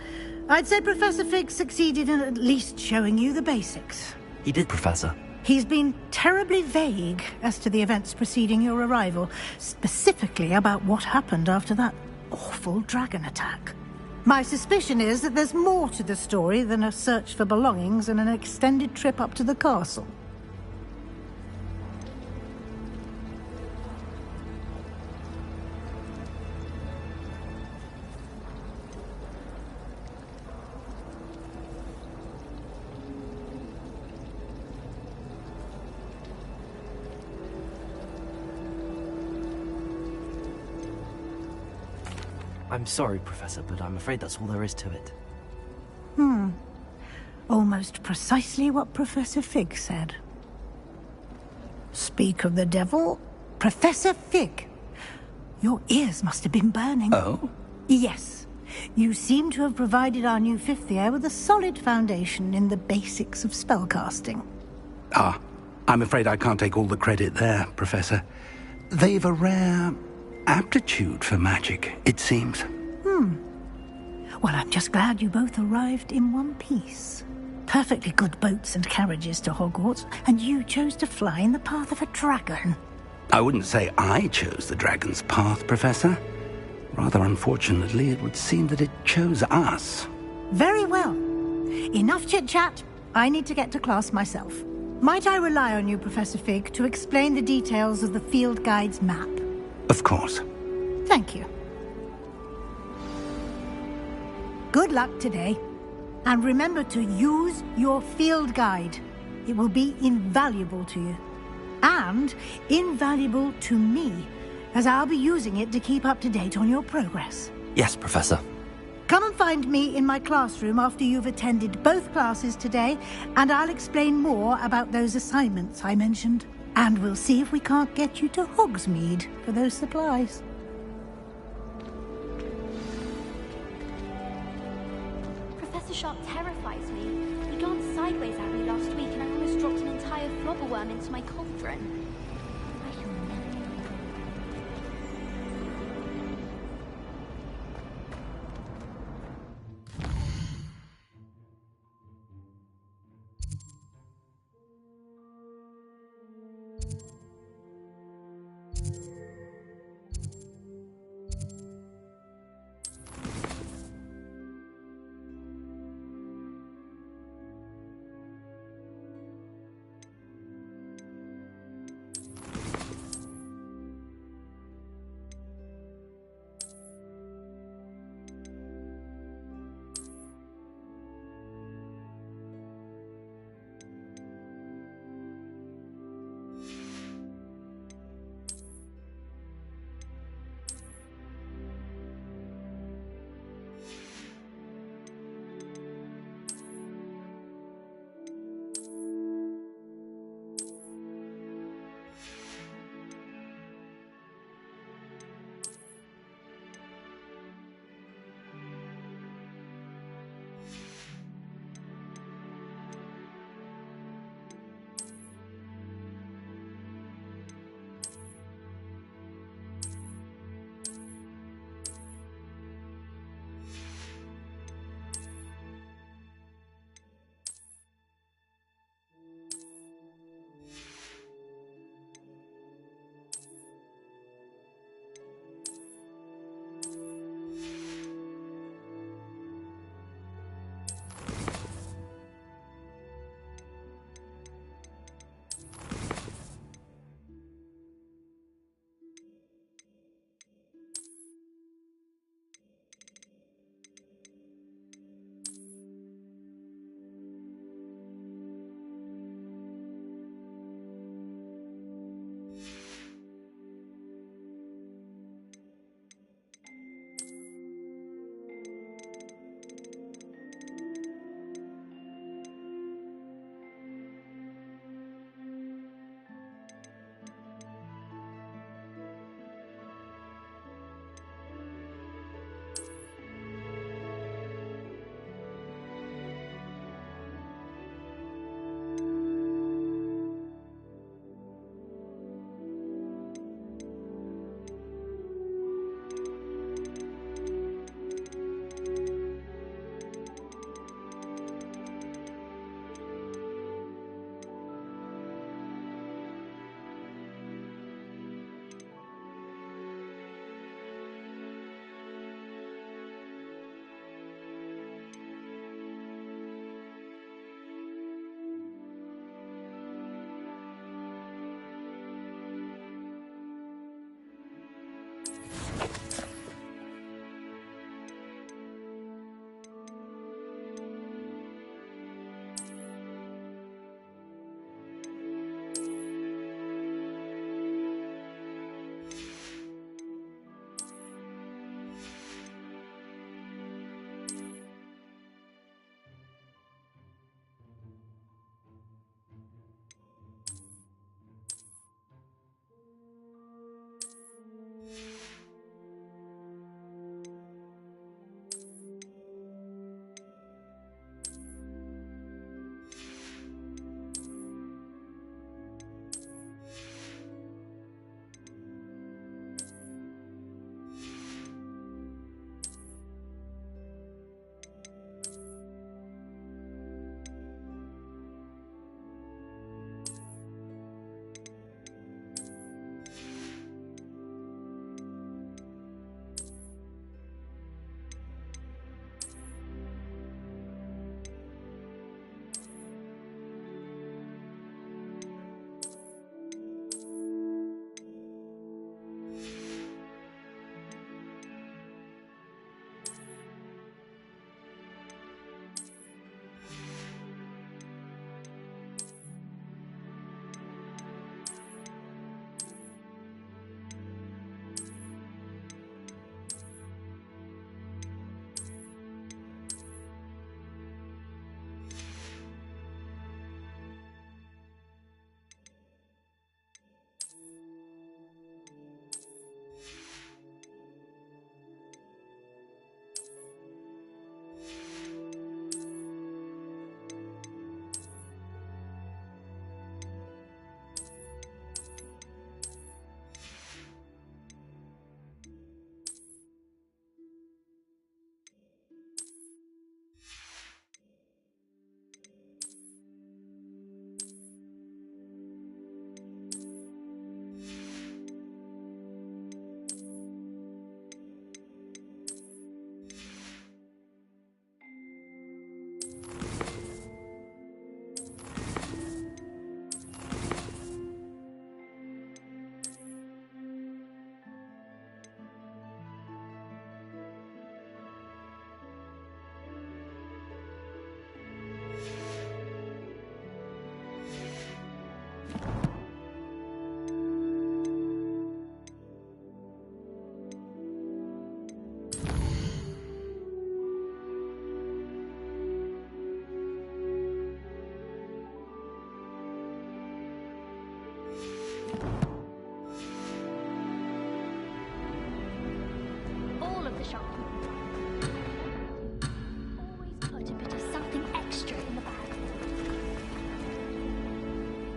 I'd say Professor Fig succeeded in at least showing you the basics. He did, Professor. He's been terribly vague as to the events preceding your arrival, specifically about what happened after that awful dragon attack. My suspicion is that there's more to the story than a search for belongings and an extended trip up to the castle. I'm sorry, Professor, but I'm afraid that's all there is to it. Almost precisely what Professor Fig said. Speak of the devil, Professor Fig. Your ears must have been burning. Oh? Yes. You seem to have provided our new fifth year with a solid foundation in the basics of spellcasting. Ah, I'm afraid I can't take all the credit there, Professor. They've a rare aptitude for magic, it seems. Well, I'm just glad you both arrived in one piece. Perfectly good boats and carriages to Hogwarts, and you chose to fly in the path of a dragon. I wouldn't say I chose the dragon's path, Professor. Rather unfortunately, it would seem that it chose us. Very well. Enough chit-chat. I need to get to class myself. Might I rely on you, Professor Fig, to explain the details of the field guide's map? Of course. Thank you. Good luck today. And remember to use your field guide. It will be invaluable to you. And invaluable to me, as I'll be using it to keep up to date on your progress. Yes, Professor. Come and find me in my classroom after you've attended both classes today, and I'll explain more about those assignments I mentioned. And we'll see if we can't get you to Hogsmeade for those supplies. Professor Sharp terrifies me. He glanced sideways at me last week and I almost dropped an entire flobberworm into my cauldron.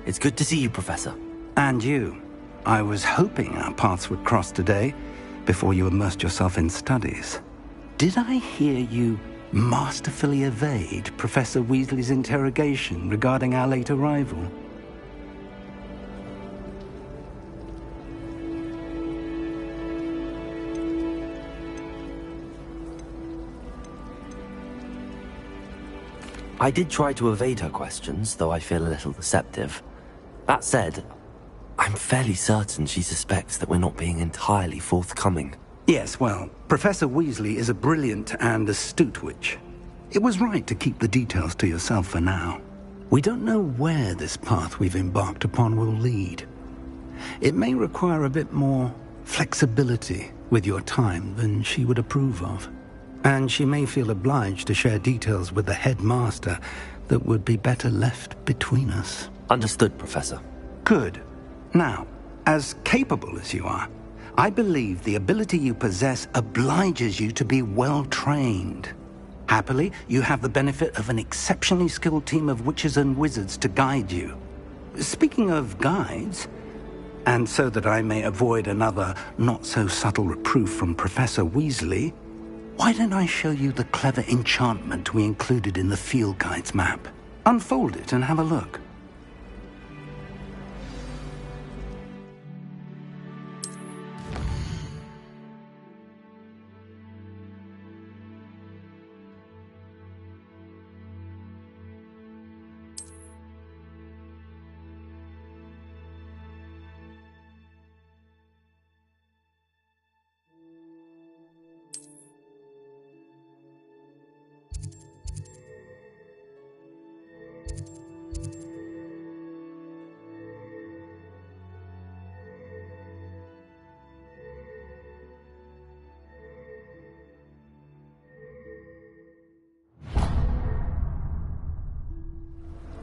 It's good to see you, Professor. And you. I was hoping our paths would cross today, before you immersed yourself in studies. Did I hear you masterfully evade Professor Weasley's interrogation regarding our late arrival? I did try to evade her questions, though I feel a little deceptive. That said, I'm fairly certain she suspects that we're not being entirely forthcoming. Yes, well, Professor Weasley is a brilliant and astute witch. It was right to keep the details to yourself for now. We don't know where this path we've embarked upon will lead. It may require a bit more flexibility with your time than she would approve of. And she may feel obliged to share details with the headmaster that would be better left between us. Understood, Professor. Good. Now, as capable as you are, I believe the ability you possess obliges you to be well-trained. Happily, you have the benefit of an exceptionally skilled team of witches and wizards to guide you. Speaking of guides, and so that I may avoid another not-so-subtle reproof from Professor Weasley, why don't I show you the clever enchantment we included in the field guide's map? Unfold it and have a look.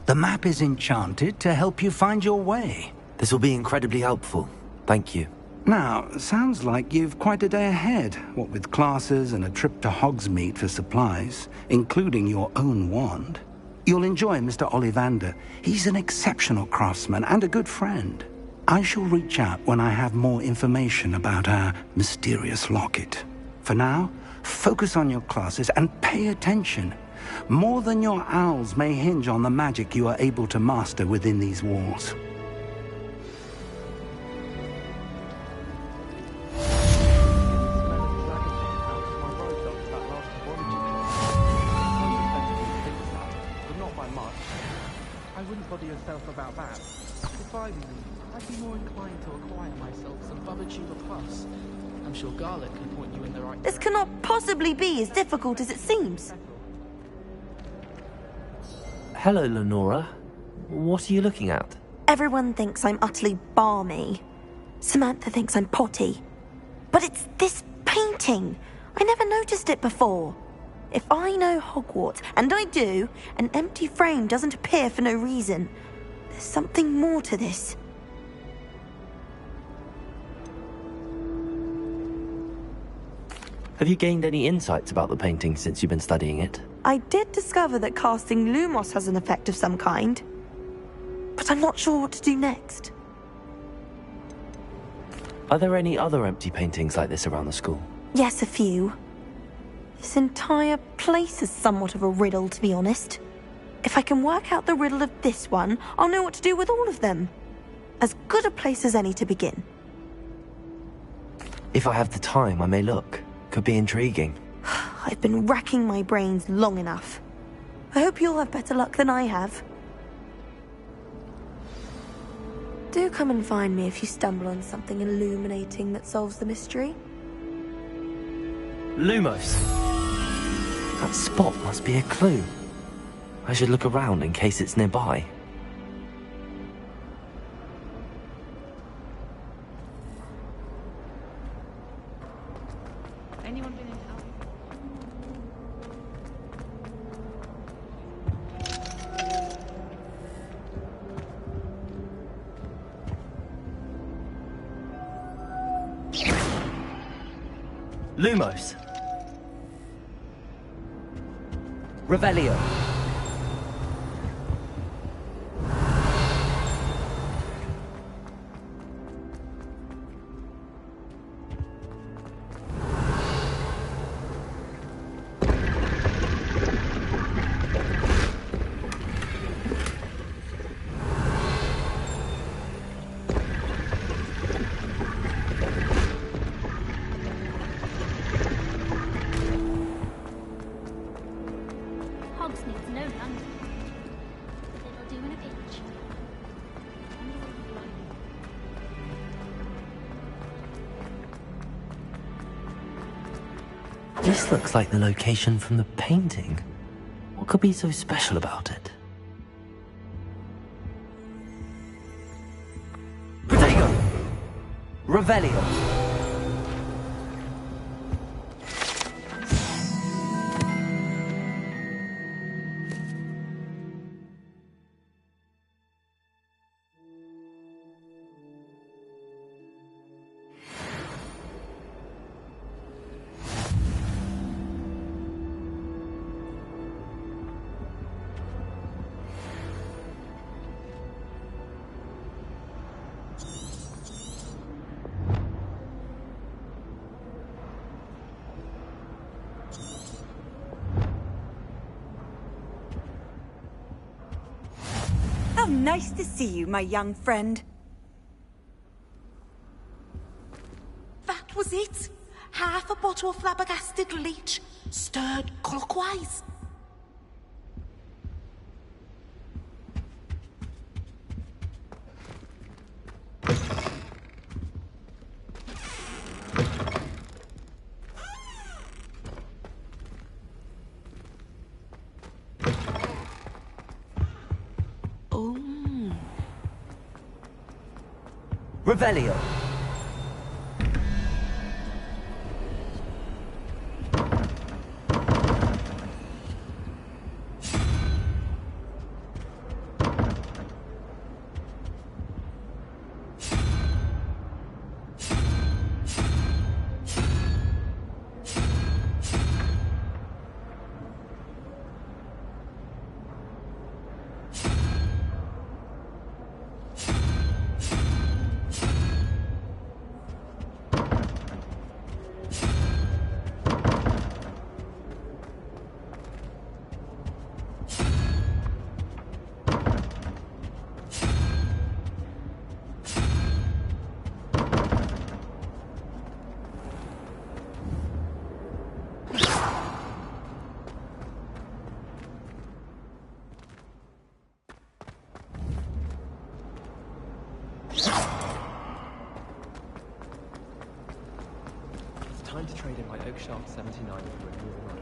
The map is enchanted to help you find your way. This will be incredibly helpful. Thank you. Now, sounds like you've quite a day ahead, what with classes and a trip to Hogsmeade for supplies, including your own wand. You'll enjoy Mr. Ollivander. He's an exceptional craftsman and a good friend. I shall reach out when I have more information about our mysterious locket. For now, focus on your classes and pay attention. More than your owls may hinge on the magic you are able to master within these walls. But not by much. I wouldn't bother yourself about that. If I were you, I'd be more inclined to acquire myself some Bubba Plus. I'm sure Garlic can point you in the right direction. This cannot possibly be as difficult as it seems. Hello, Lenora. What are you looking at? Everyone thinks I'm utterly balmy. Samantha thinks I'm potty. But it's this painting. I never noticed it before. If I know Hogwarts, and I do, an empty frame doesn't appear for no reason. There's something more to this. Have you gained any insights about the painting since you've been studying it? I did discover that casting Lumos has an effect of some kind, but I'm not sure what to do next. Are there any other empty paintings like this around the school? Yes, a few. This entire place is somewhat of a riddle, to be honest. If I can work out the riddle of this one, I'll know what to do with all of them. As good a place as any to begin. If I have the time, I may look. Could be intriguing. I've been racking my brains long enough. I hope you'll have better luck than I have. Do come and find me if you stumble on something illuminating that solves the mystery. Lumos! That spot must be a clue. I should look around in case it's nearby. Anyone been in town? Lumos! Revelio. Hogs needs no London. But it'll do in a pinch. This looks like the location from the painting. What could be so special about it? Protego! Revelio! How nice to see you, my young friend. That was it. Half a bottle of flabbergasted leech, stirred clockwise. Revelio. Time to trade in my Oak Shaft 79 for a new ride.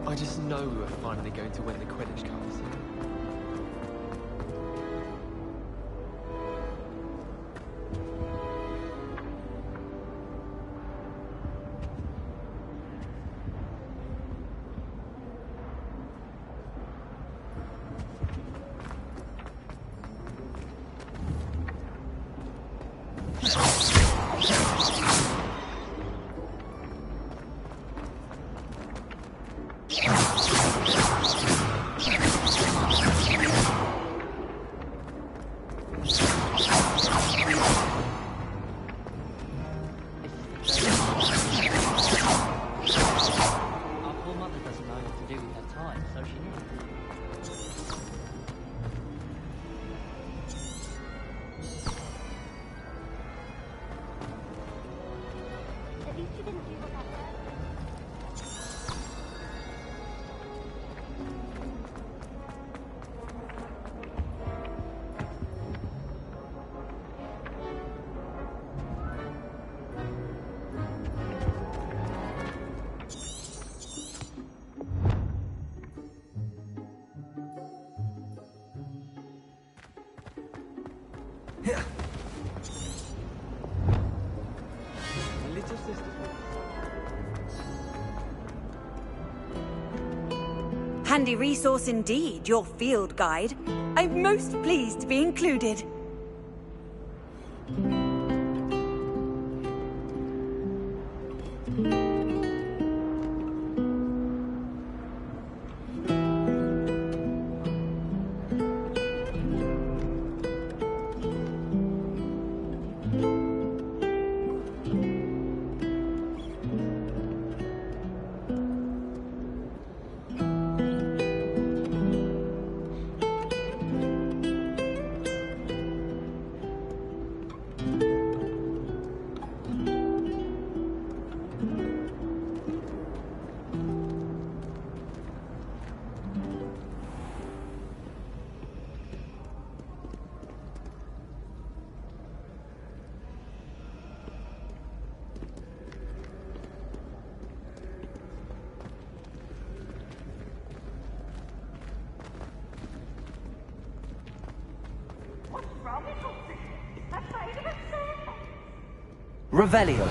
I just know we were finally going to win the Quidditch Cup this year. Handy resource indeed, your field guide. I'm most pleased to be included. Revelio.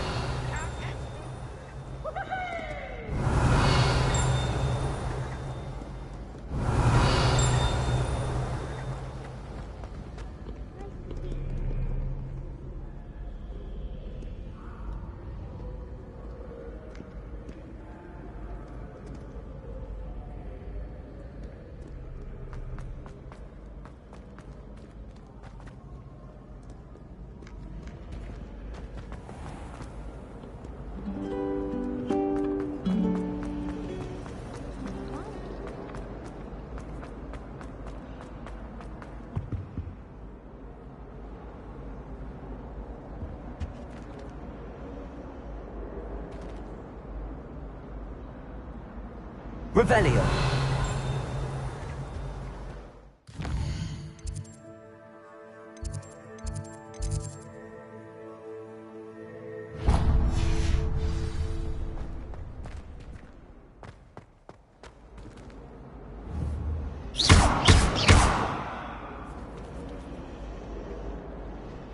Revelio.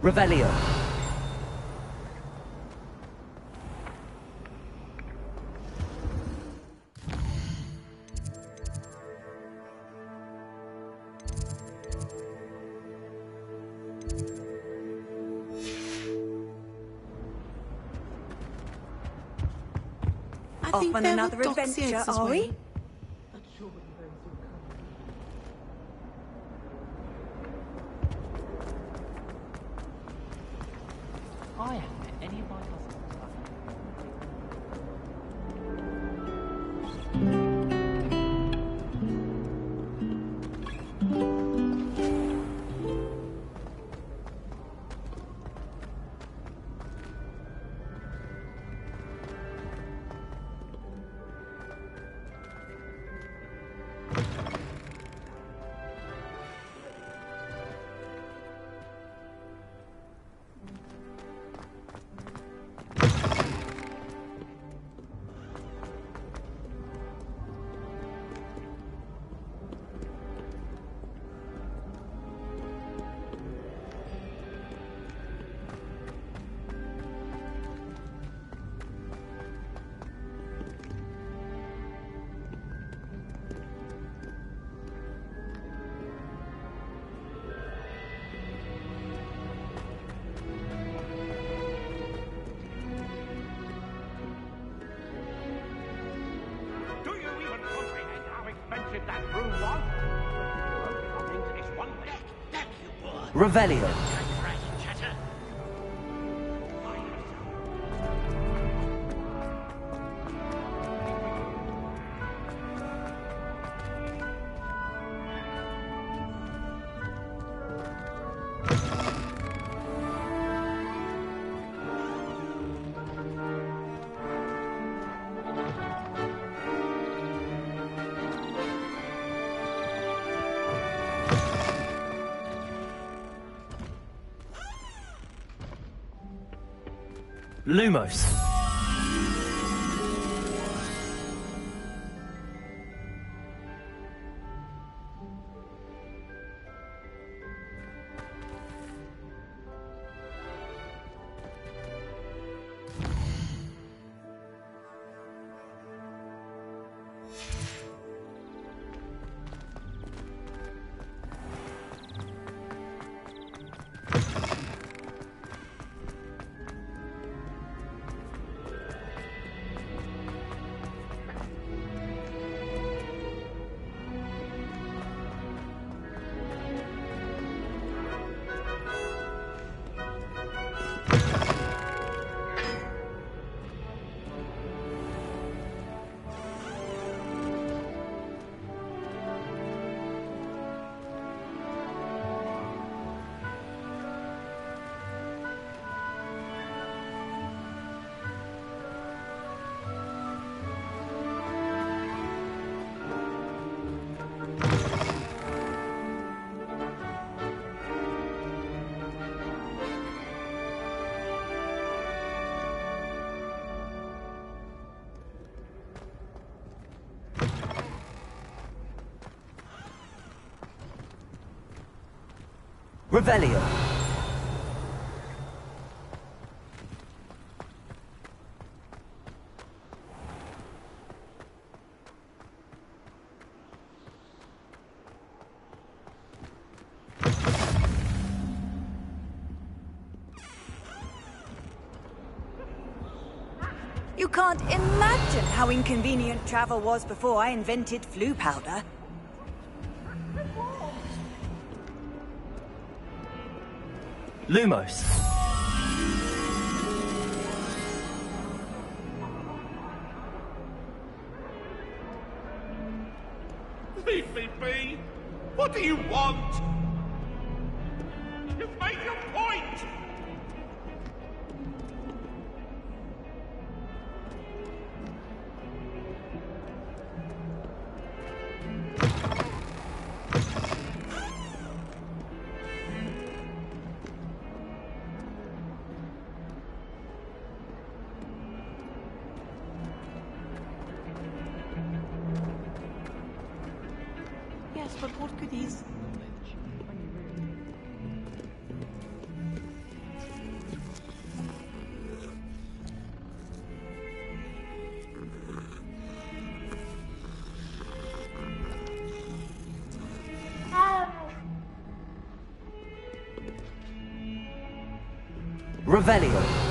Revelio. I think Off on there another were docks adventure, here, are we? I haven't met any of my cousins. Revelio. Lumos. Revelio. You can't imagine how inconvenient travel was before I invented flu powder. Lumos. Leave me be! What do you want? You've made your point! Yes, but what could these... Revelio.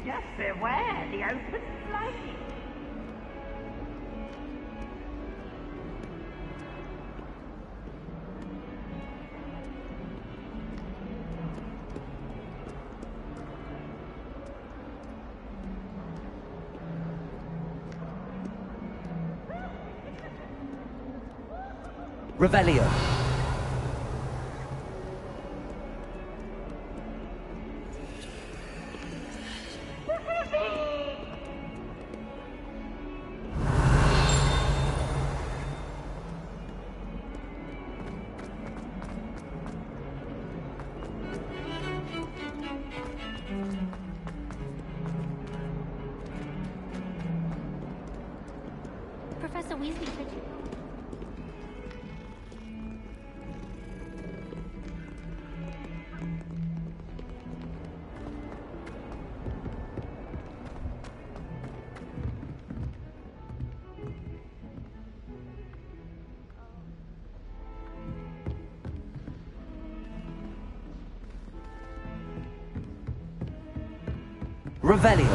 Just beware the open flame. Revelio. Professor Weasley said you... Revelio.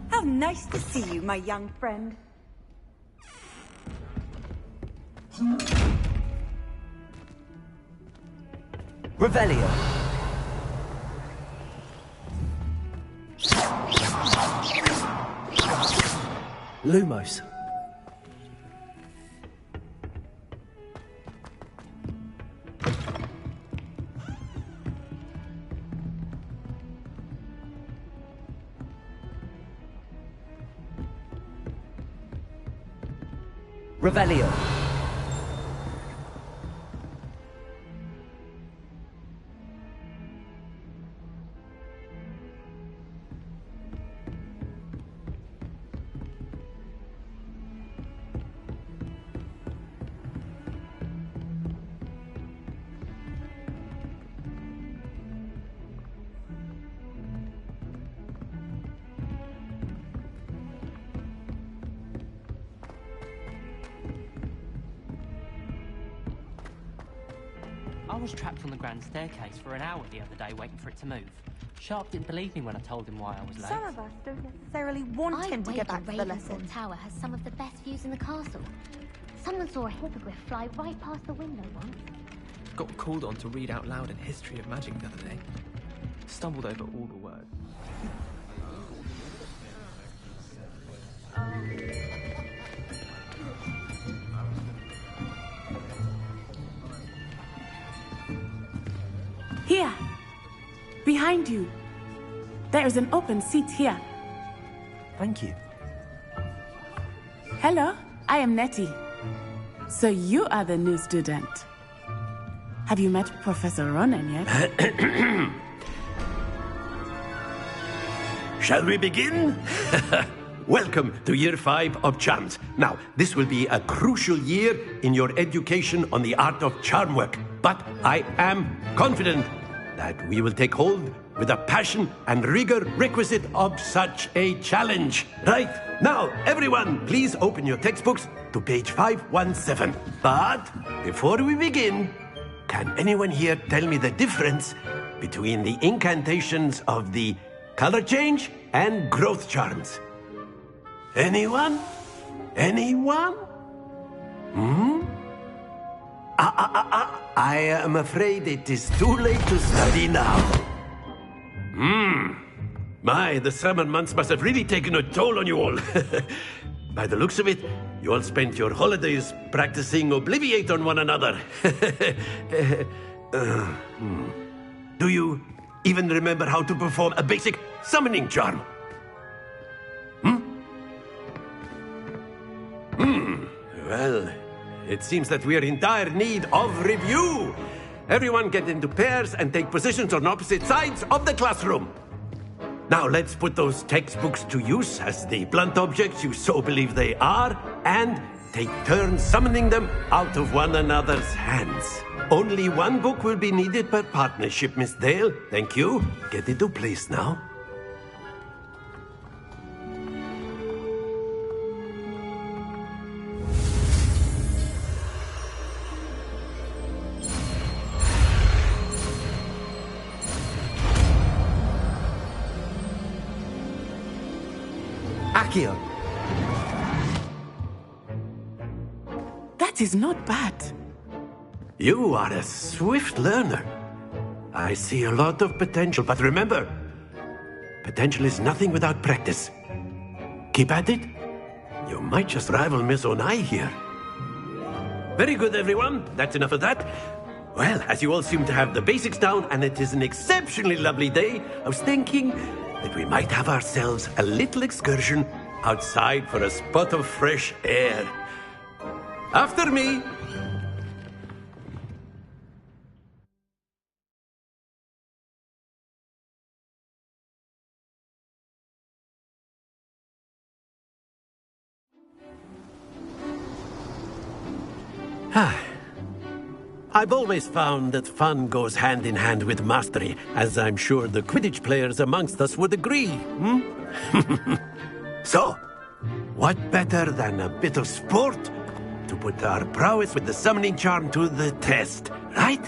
How nice to see you, my young friend. Revelio. Lumos. Revelio. I was trapped on the grand staircase for an hour the other day waiting for it to move. Sharp didn't believe me when I told him why I was late. Some of us don't necessarily want him to get back to the lesson. Tower has some of the best views in the castle. Someone saw a hippogriff fly right past the window once. Got called on to read out loud a history of magic the other day. Stumbled over all the words. Here! Behind you! There is an open seat here. Thank you. Hello, I am Nettie. So you are the new student. Have you met Professor Ronan yet? Shall we begin? Welcome to Year 5 of Charms. Now, this will be a crucial year in your education on the art of charm work. But I am confident that we will take hold with the passion and rigor requisite of such a challenge. Right, now, everyone, please open your textbooks to page 517. But before we begin, can anyone here tell me the difference between the incantations of the color change and growth charms? Anyone? Anyone? I am afraid it is too late to study now. My, the summer months must have really taken a toll on you all. By the looks of it, you all spent your holidays practicing Obliviate on one another. Do you even remember how to perform a basic summoning charm? Well, it seems that we are in dire need of review. Everyone get into pairs and take positions on opposite sides of the classroom. Now let's put those textbooks to use as the blunt objects you so believe they are, and take turns summoning them out of one another's hands. Only one book will be needed per partnership, Miss Dale. Thank you. Get into place now. Akio. That is not bad. You are a swift learner. I see a lot of potential, but remember, potential is nothing without practice. Keep at it. You might just rival Miss Onai here. Very good, everyone. That's enough of that. Well, as you all seem to have the basics down, and it is an exceptionally lovely day, I was thinking that we might have ourselves a little excursion outside for a spot of fresh air. After me. I've always found that fun goes hand in hand with mastery, as I'm sure the Quidditch players amongst us would agree. So, what better than a bit of sport to put our prowess with the summoning charm to the test, right?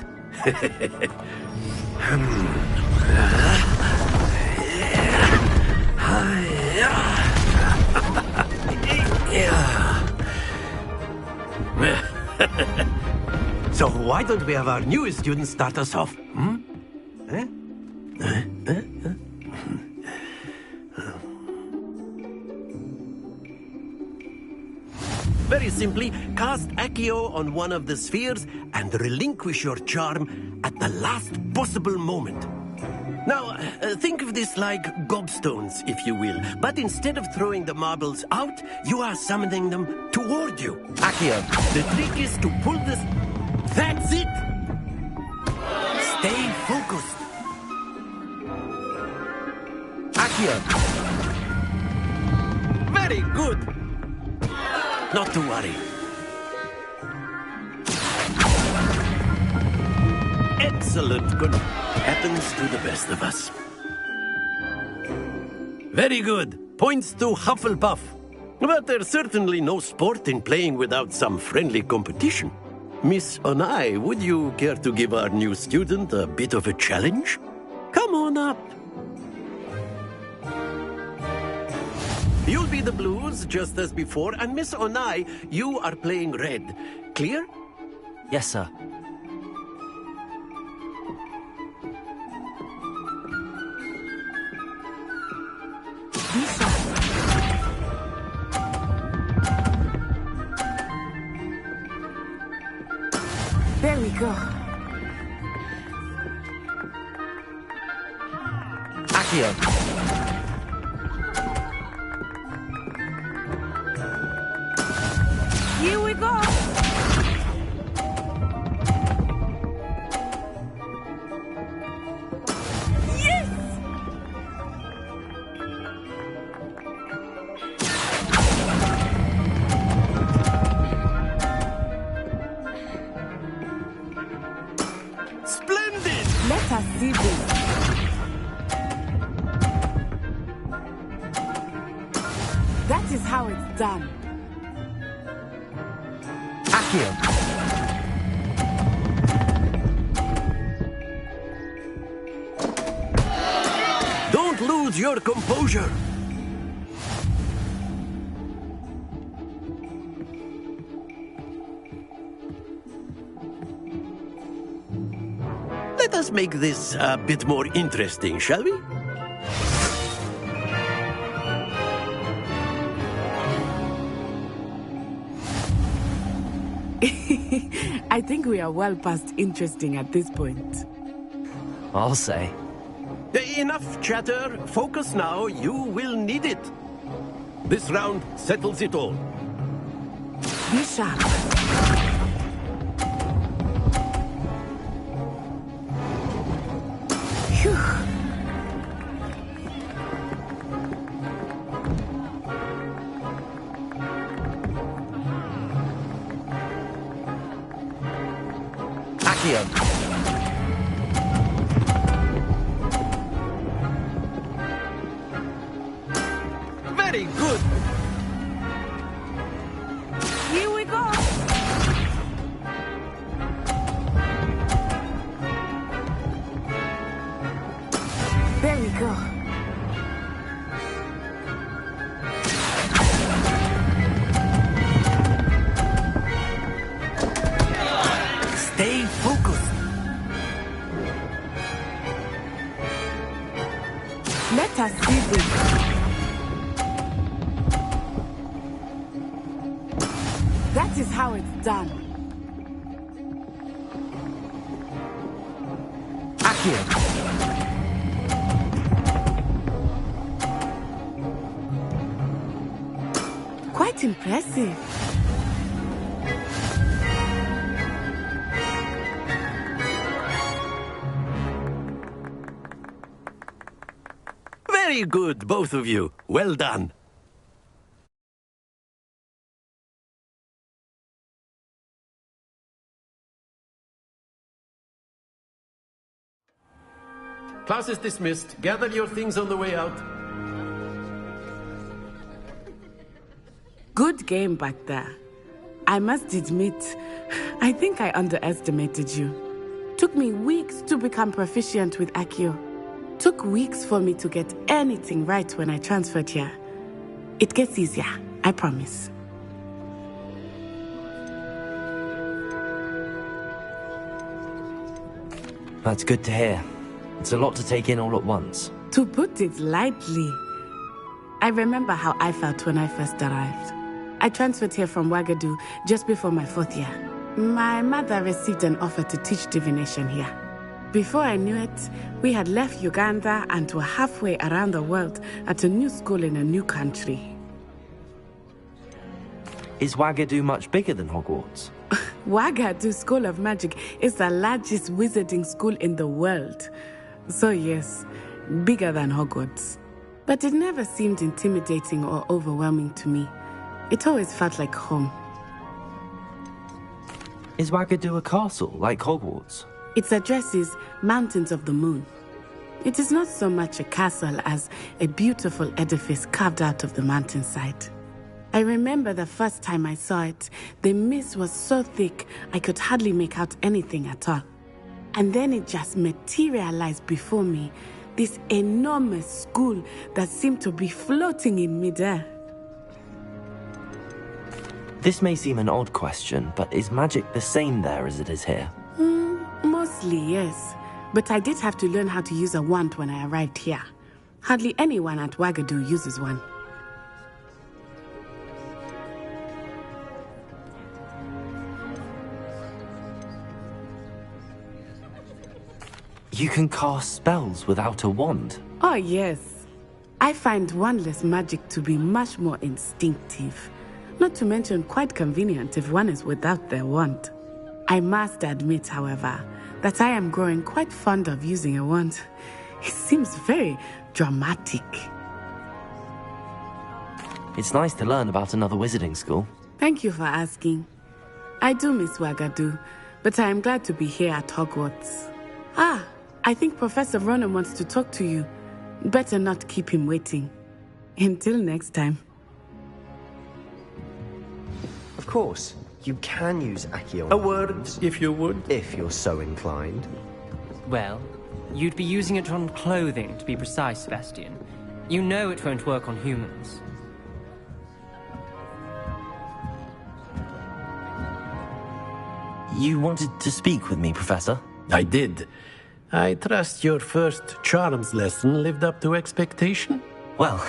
So why don't we have our newest student start us off? Very simply, cast Accio on one of the spheres and relinquish your charm at the last possible moment. Now, think of this like gobstones, if you will. But instead of throwing the marbles out, you are summoning them toward you. Accio, the trick is to pull this... That's it! Stay focused. Accio. Very good. Not to worry. Excellent. Good. Happens to the best of us. Very good. Points to Hufflepuff. But there's certainly no sport in playing without some friendly competition. Miss Onai, would you care to give our new student a bit of a challenge? Come on up. You'll be the blues, just as before, and Miss Onai, you are playing red. Clear? Yes, sir. There we go. Accio. Here we go. Yes! Splendid! Let us see this. That is how it's done. Accio. Don't lose your composure. Let us make this a bit more interesting, shall we? I think we are well past interesting at this point. I'll say. Enough chatter. Focus now. You will need it. This round settles it all. Be sharp. Phew. Accio. Very good. Here we go. There we go. Stay focused. Let us see this. That is how it's done. Accio. Quite impressive. Very good, both of you. Well done. Class is dismissed. Gather your things on the way out. Good game back there. I must admit, I think I underestimated you. Took me weeks to become proficient with Accio. Took weeks for me to get anything right when I transferred here. It gets easier, I promise. That's good to hear. It's a lot to take in all at once. To put it lightly, I remember how I felt when I first arrived. I transferred here from Wagadu just before my 4th year. My mother received an offer to teach divination here. Before I knew it, we had left Uganda and were halfway around the world at a new school in a new country. Is Wagadu much bigger than Hogwarts? Wagadu School of Magic is the largest wizarding school in the world. So yes, bigger than Hogwarts. But it never seemed intimidating or overwhelming to me. It always felt like home. Is Wagadu a castle, like Hogwarts? Its address is Mountains of the Moon. It is not so much a castle as a beautiful edifice carved out of the mountainside. I remember the first time I saw it, the mist was so thick I could hardly make out anything at all. And then it just materialized before me, this enormous school that seemed to be floating in midair. This may seem an odd question, but is magic the same there as it is here? Mostly, yes. But I did have to learn how to use a wand when I arrived here. Hardly anyone at Wagadu uses one. You can cast spells without a wand? Oh, yes. I find wandless magic to be much more instinctive. Not to mention quite convenient if one is without their wand. I must admit, however, that I am growing quite fond of using a wand. It seems very dramatic. It's nice to learn about another wizarding school. Thank you for asking. I do miss Wagadu, but I am glad to be here at Hogwarts. I think Professor Ronan wants to talk to you. Better not keep him waiting. Until next time. Of course, you can use Accio. A word, if you would. If you're so inclined. Well, you'd be using it on clothing, to be precise, Sebastian. You know it won't work on humans. You wanted to speak with me, Professor? I did. I trust your first charms lesson lived up to expectation? Well,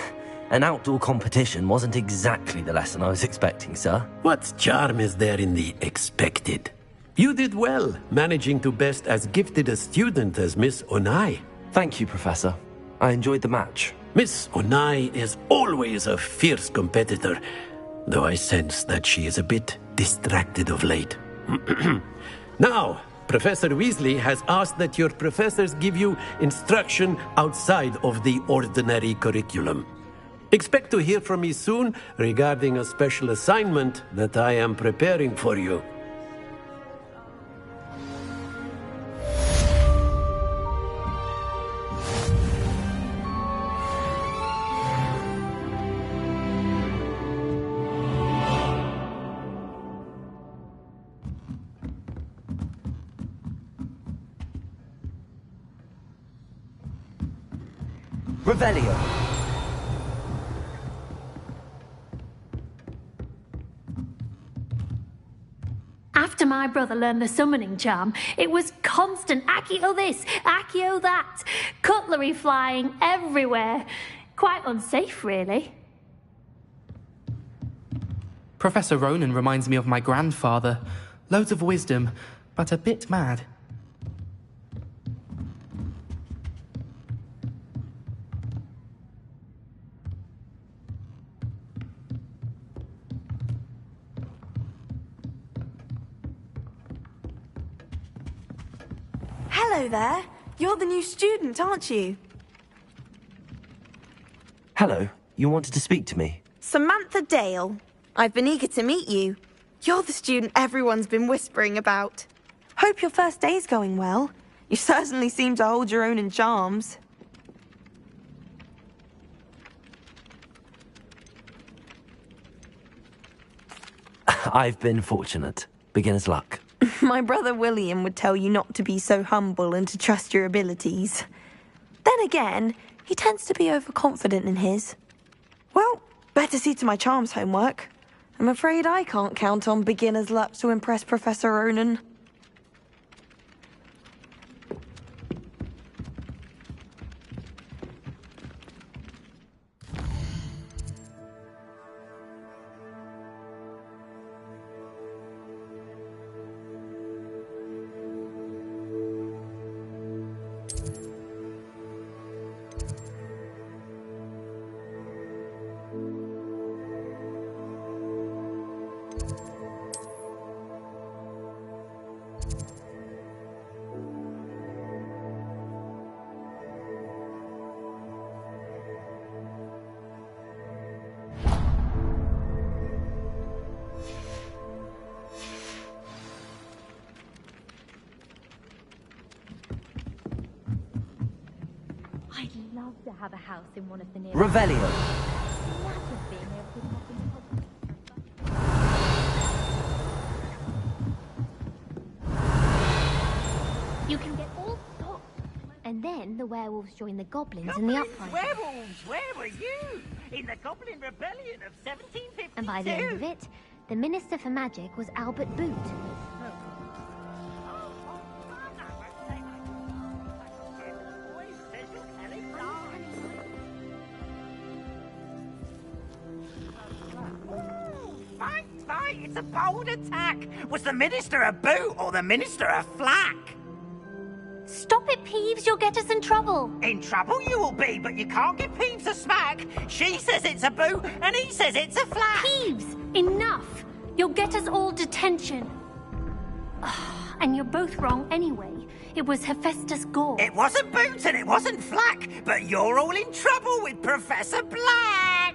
an outdoor competition wasn't exactly the lesson I was expecting, sir. What charm is there in the expected? You did well, managing to best as gifted a student as Miss Onai. Thank you, Professor. I enjoyed the match. Miss Onai is always a fierce competitor, though I sense that she is a bit distracted of late. Now, Professor Weasley has asked that your professors give you instruction outside of the ordinary curriculum. Expect to hear from me soon regarding a special assignment that I am preparing for you. Revelio. After my brother learned the summoning charm, it was constant Accio this, Accio that, cutlery flying everywhere. Quite unsafe, really. Professor Ronan reminds me of my grandfather. Loads of wisdom, but a bit mad. Hello there. You're the new student, aren't you? Hello. You wanted to speak to me? Samantha Dale. I've been eager to meet you. You're the student everyone's been whispering about. Hope your first day's going well. You certainly seem to hold your own in charms. I've been fortunate. Beginner's luck. My brother William would tell you not to be so humble and to trust your abilities. Then again, he tends to be overconfident in his. Well, better see to my charms homework. I'm afraid I can't count on beginner's luck to impress Professor Ronan. I'd love to have a house in one of the nearby... Revelio. Imagine being able to pop in Hogwarts. Then the werewolves joined the goblins in the uprising. Werewolves, where were you? In the Goblin Rebellion of 1752. And by the end of it, the Minister for Magic was Albert Boot. Fight! It's a bold attack! Was the Minister a boot or the Minister a flack? Stop it, Peeves, you'll get us in trouble. In trouble you will be, but you can't give Peeves a smack. She says it's a boot, and he says it's a flack. Peeves, enough! You'll get us all detention. And you're both wrong anyway. It was Hephaestus Gore. It wasn't boot and it wasn't flack, but you're all in trouble with Professor Black.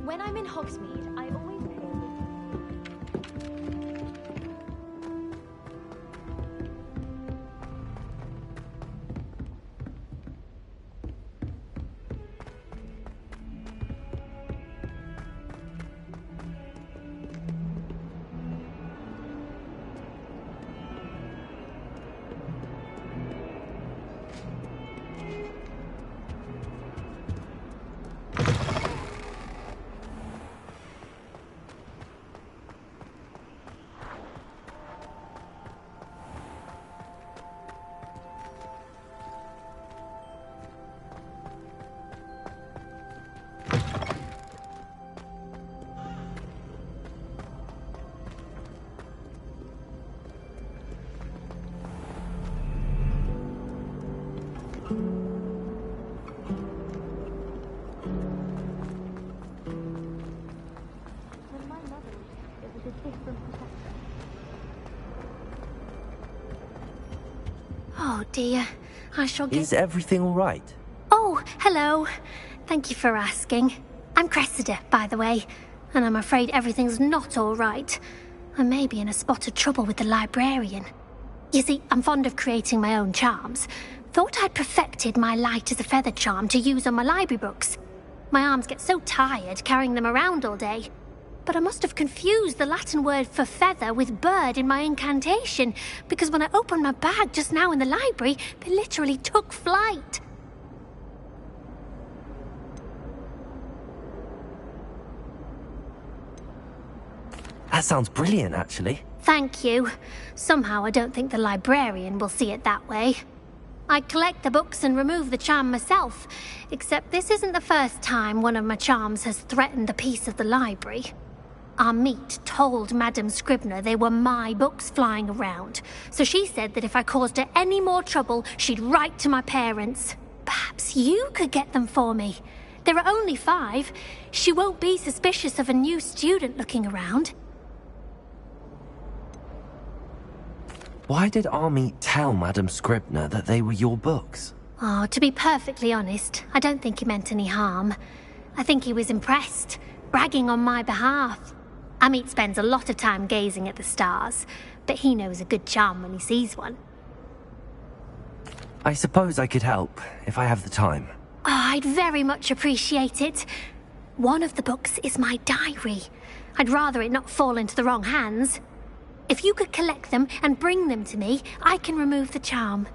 When I'm in Hogsmeade, I always pay. Oh dear, I shall get... Is everything all right? Oh, hello. Thank you for asking. I'm Cressida, by the way, and I'm afraid everything's not all right. I may be in a spot of trouble with the librarian. You see, I'm fond of creating my own charms. Thought I'd perfected my light as a feather charm to use on my library books. My arms get so tired carrying them around all day. But I must have confused the Latin word for feather with bird in my incantation, because when I opened my bag just now in the library, they literally took flight. That sounds brilliant, actually. Thank you. Somehow I don't think the librarian will see it that way. I collect the books and remove the charm myself, except this isn't the first time one of my charms has threatened the peace of the library. Our meet told Madame Scribner they were my books flying around, so she said that if I caused her any more trouble, she'd write to my parents. Perhaps you could get them for me. There are only 5. She won't be suspicious of a new student looking around. Why did Army tell Madame Scribner that they were your books? Oh, to be perfectly honest, I don't think he meant any harm. I think he was impressed, bragging on my behalf. Amit spends a lot of time gazing at the stars, but he knows a good charm when he sees one. I suppose I could help, if I have the time. Oh, I'd very much appreciate it. One of the books is my diary. I'd rather it not fall into the wrong hands. If you could collect them and bring them to me, I can remove the charm.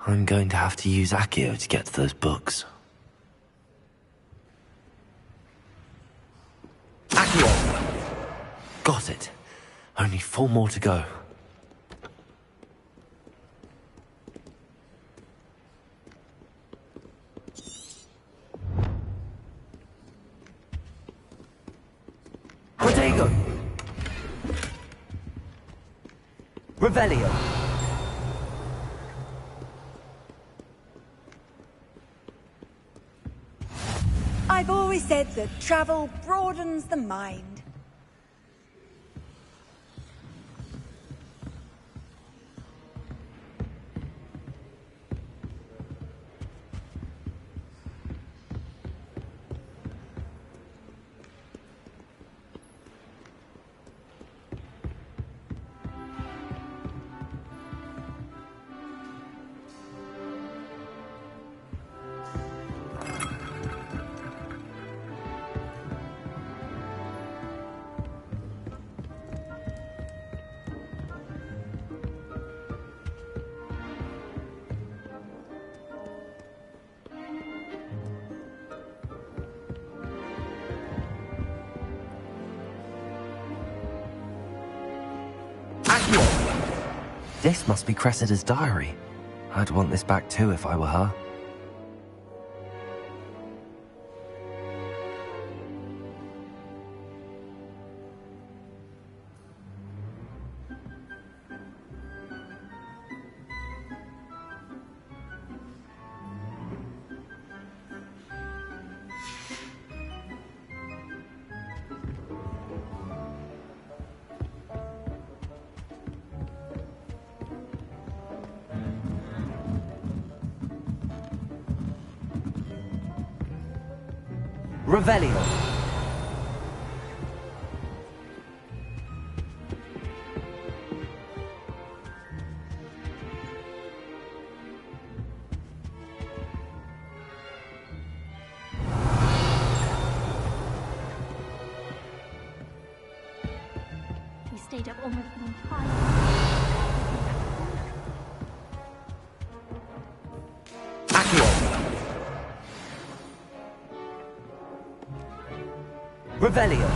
I'm going to have to use Accio to get to those books. Accio! Got it. Only 4 more to go. Protego! Revelio. I've always said that travel broadens the mind. This must be Cressida's diary. I'd want this back too if I were her. Revelio. We stayed up almost the entire Revelio.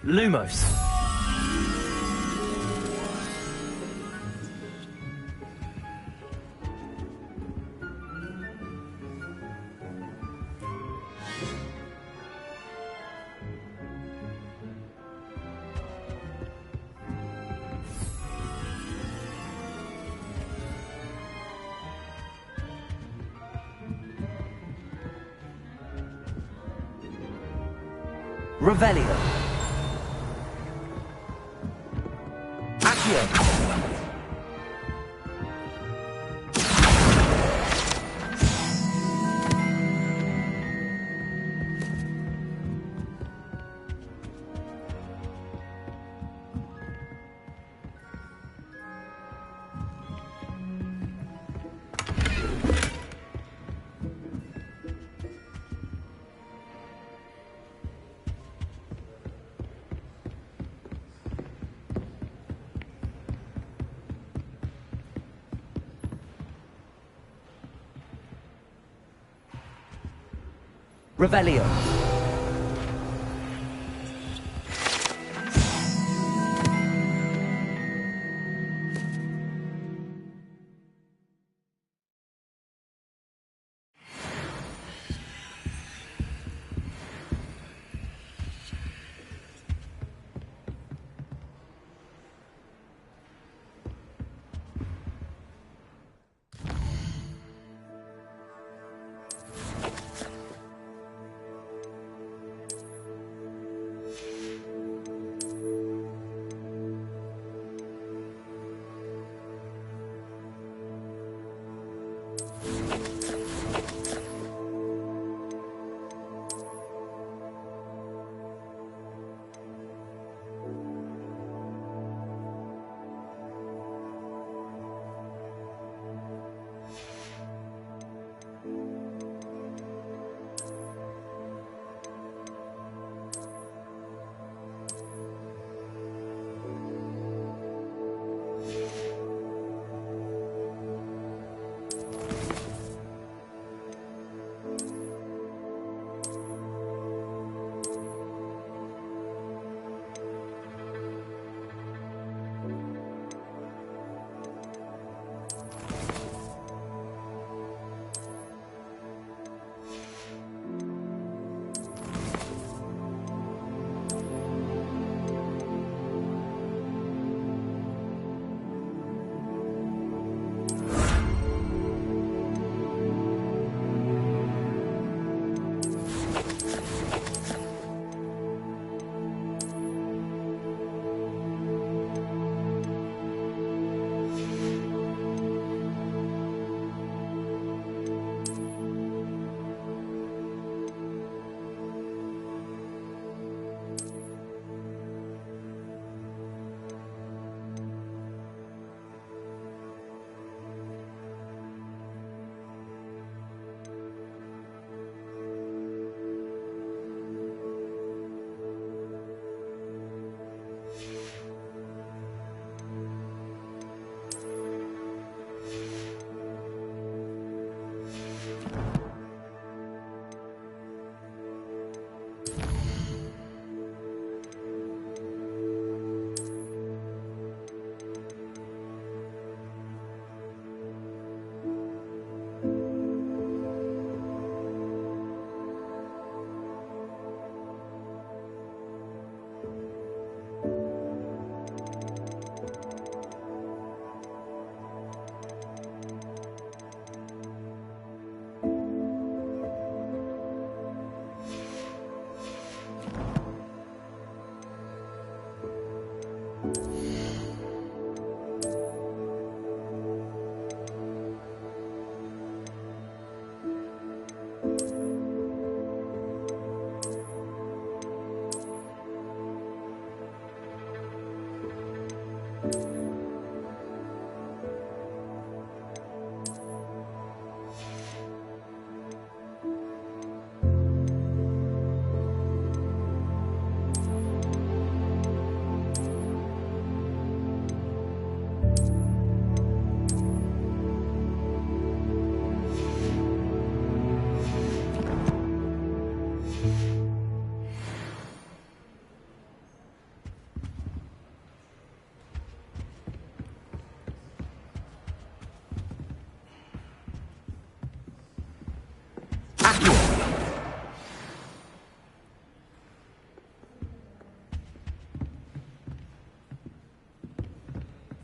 Lumos. Revelio. Accio. Revelio.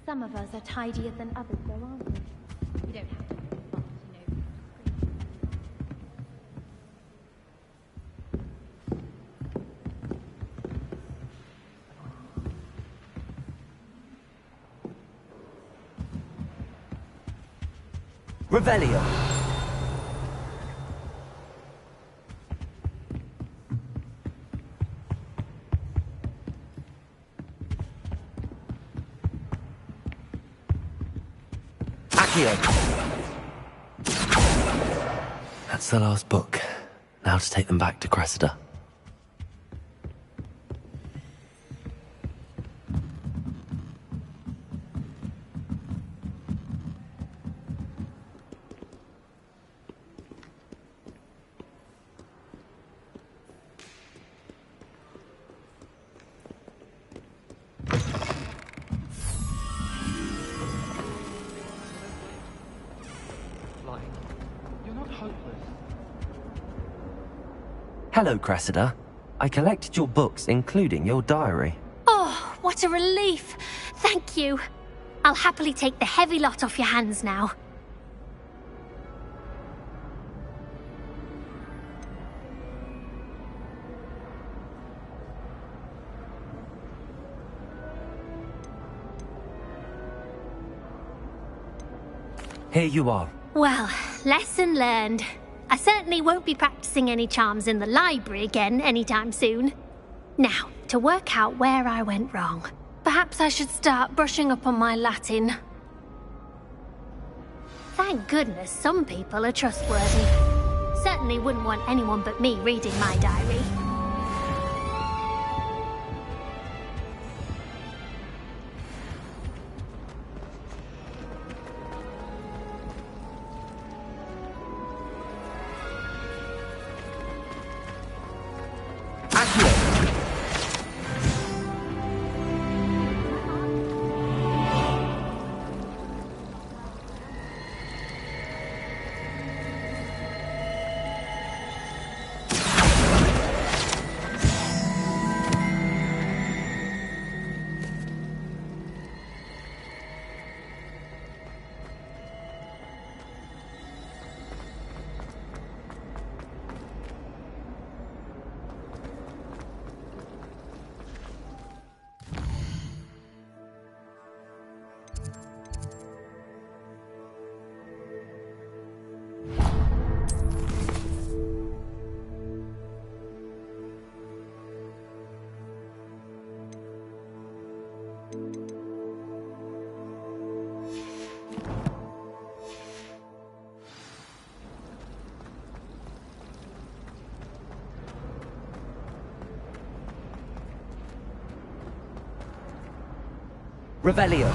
Some of us are tidier than others, though, aren't we? We don't have to be fast, Revelio. That's the last book. Now to take them back to Cressida. Hello, Cressida. I collected your books, including your diary. Oh, what a relief. Thank you. I'll happily take the heavy lot off your hands now. Here you are. Well, lesson learned. I certainly won't be practicing any charms in the library again anytime soon. Now, to work out where I went wrong. Perhaps I should start brushing up on my Latin. Thank goodness some people are trustworthy. Certainly wouldn't want anyone but me reading my diary. Revelio.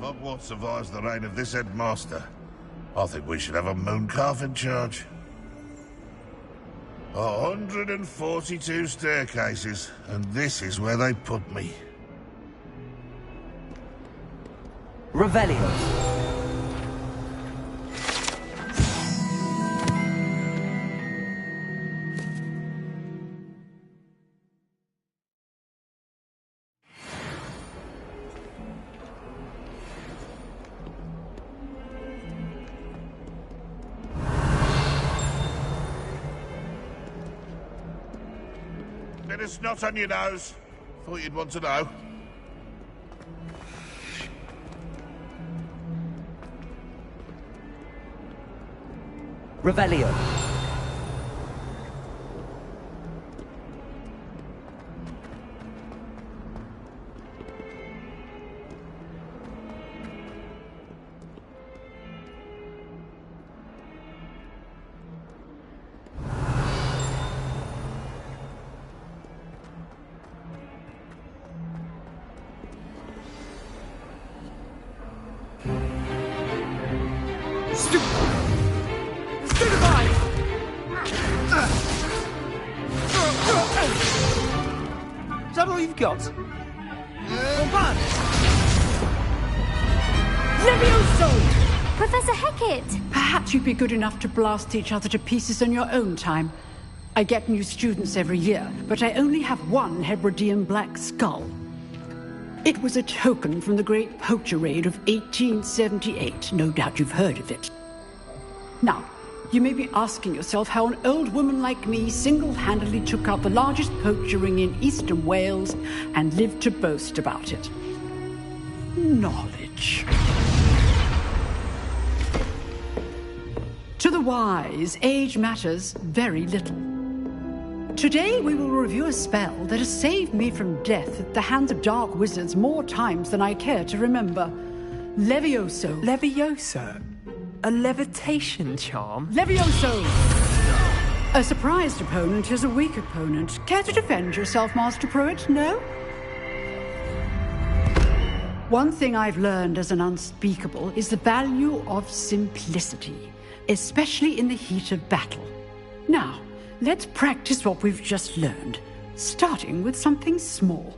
Hogwarts survives the reign of this headmaster. I think we should have a moon calf in charge. 142 staircases, and this is where they put me. Revelio. Bit of snot on your nose. Thought you'd want to know. Revelio. that all you've got? Levioso! Professor Hecat! Perhaps you'd be good enough to blast each other to pieces on your own time. I get new students every year, but I only have one Hebridean black skull. It was a token from the Great Poacher Raid of 1878. No doubt you've heard of it. Now, you may be asking yourself how an old woman like me single-handedly took out the largest poacher ring in eastern Wales and lived to boast about it. Knowledge. To the wise, age matters very little. Today we will review a spell that has saved me from death at the hands of dark wizards more times than I care to remember. Levioso. Levioso? A levitation charm? Levioso! A surprised opponent is a weak opponent. Care to defend yourself, Master Pruitt? No? One thing I've learned as an unspeakable is the value of simplicity, especially in the heat of battle. Now, let's practice what we've just learned, starting with something small.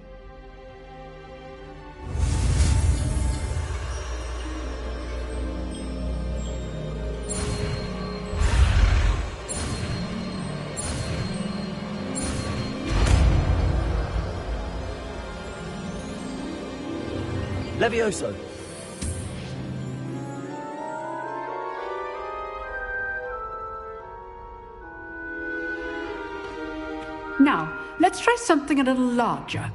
Levioso. Now, let's try something a little larger.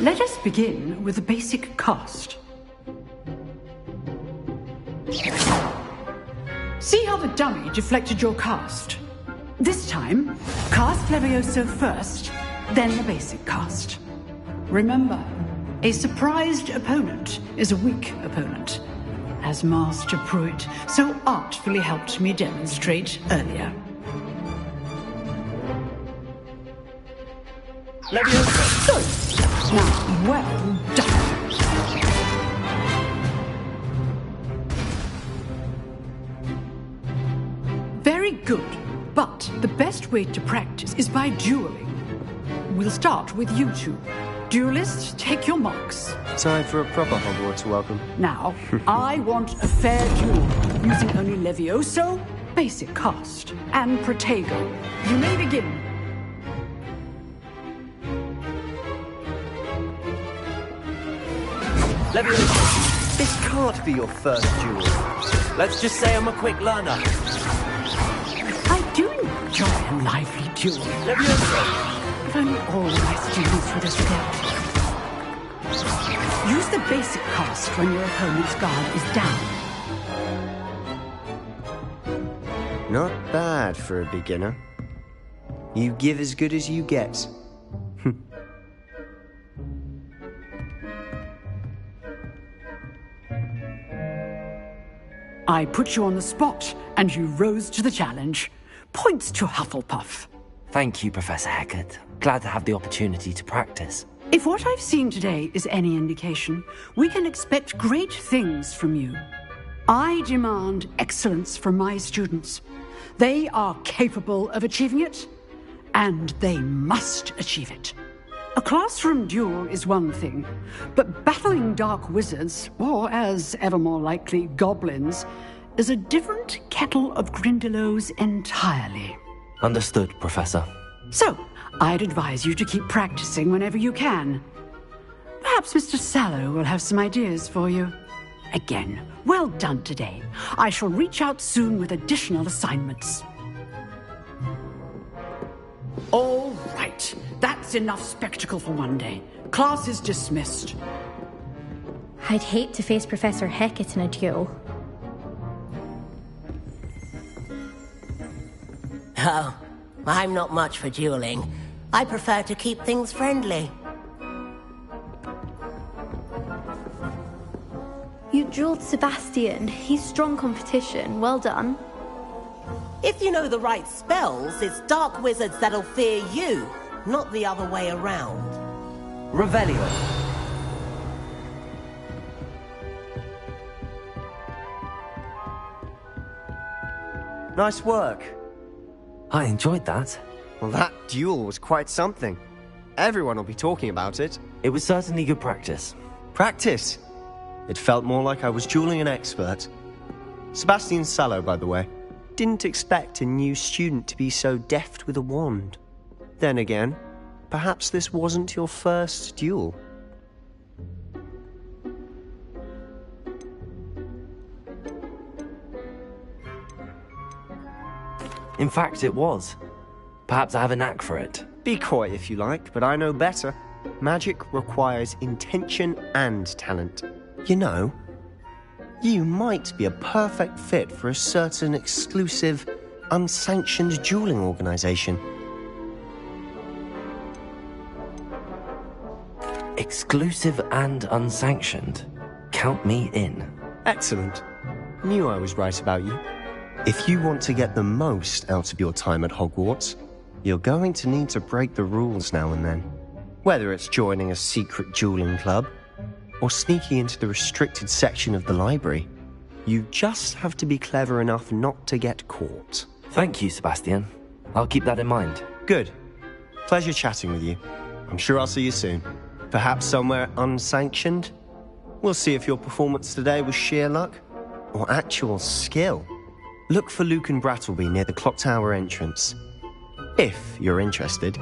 Let us begin with the basic cast. See how the dummy deflected your cast? This time, cast Levioso first, then the basic cast. Remember, a surprised opponent is a weak opponent, as Master Pruitt so artfully helped me demonstrate earlier. Levioso! Good! Now, well done! Very good, but the best way to practice is by dueling. We'll start with you two. Duelists, take your marks. Time for a proper Hogwarts welcome. Now, I want a fair duel, using only Levioso, basic cast, and Protego. You may begin. Levioso. This can't be your first duel. Let's just say I'm a quick learner. I do enjoy a lively duel. Levioso. If only all my students would as well. Use the basic cast when your opponent's guard is down. Not bad for a beginner. You give as good as you get. I put you on the spot, and you rose to the challenge. Points to Hufflepuff. Thank you, Professor Hecat. Glad to have the opportunity to practice. If what I've seen today is any indication, we can expect great things from you. I demand excellence from my students. They are capable of achieving it, and they must achieve it. A classroom duel is one thing, but battling dark wizards, or as ever more likely, goblins, is a different kettle of Grindylows entirely. Understood, Professor. So, I'd advise you to keep practicing whenever you can. Perhaps Mr. Sallow will have some ideas for you. Again, well done today. I shall reach out soon with additional assignments. All right. That's enough spectacle for one day. Class is dismissed. I'd hate to face Professor Hecat in a duel. Oh, I'm not much for dueling. I prefer to keep things friendly. You dueled Sebastian. He's strong competition. Well done. If you know the right spells, it's dark wizards that'll fear you, not the other way around. Revelio. Nice work. I enjoyed that. Well, that duel was quite something. Everyone will be talking about it. It was certainly good practice. Practice? It felt more like I was dueling an expert. Sebastian Sallow, by the way. Didn't expect a new student to be so deft with a wand. Then again, perhaps this wasn't your first duel. In fact, it was. Perhaps I have a knack for it. Be coy if you like, but I know better. Magic requires intention and talent. You know, you might be a perfect fit for a certain exclusive, unsanctioned dueling organization. Exclusive and unsanctioned. Count me in. Excellent. Knew I was right about you. If you want to get the most out of your time at Hogwarts, you're going to need to break the rules now and then. Whether it's joining a secret dueling club, or sneaking into the restricted section of the library, you just have to be clever enough not to get caught. Thank you, Sebastian. I'll keep that in mind. Good. Pleasure chatting with you. I'm sure I'll see you soon. Perhaps somewhere unsanctioned? We'll see if your performance today was sheer luck, or actual skill. Look for Lucan Brattleby near the clock tower entrance. If you're interested.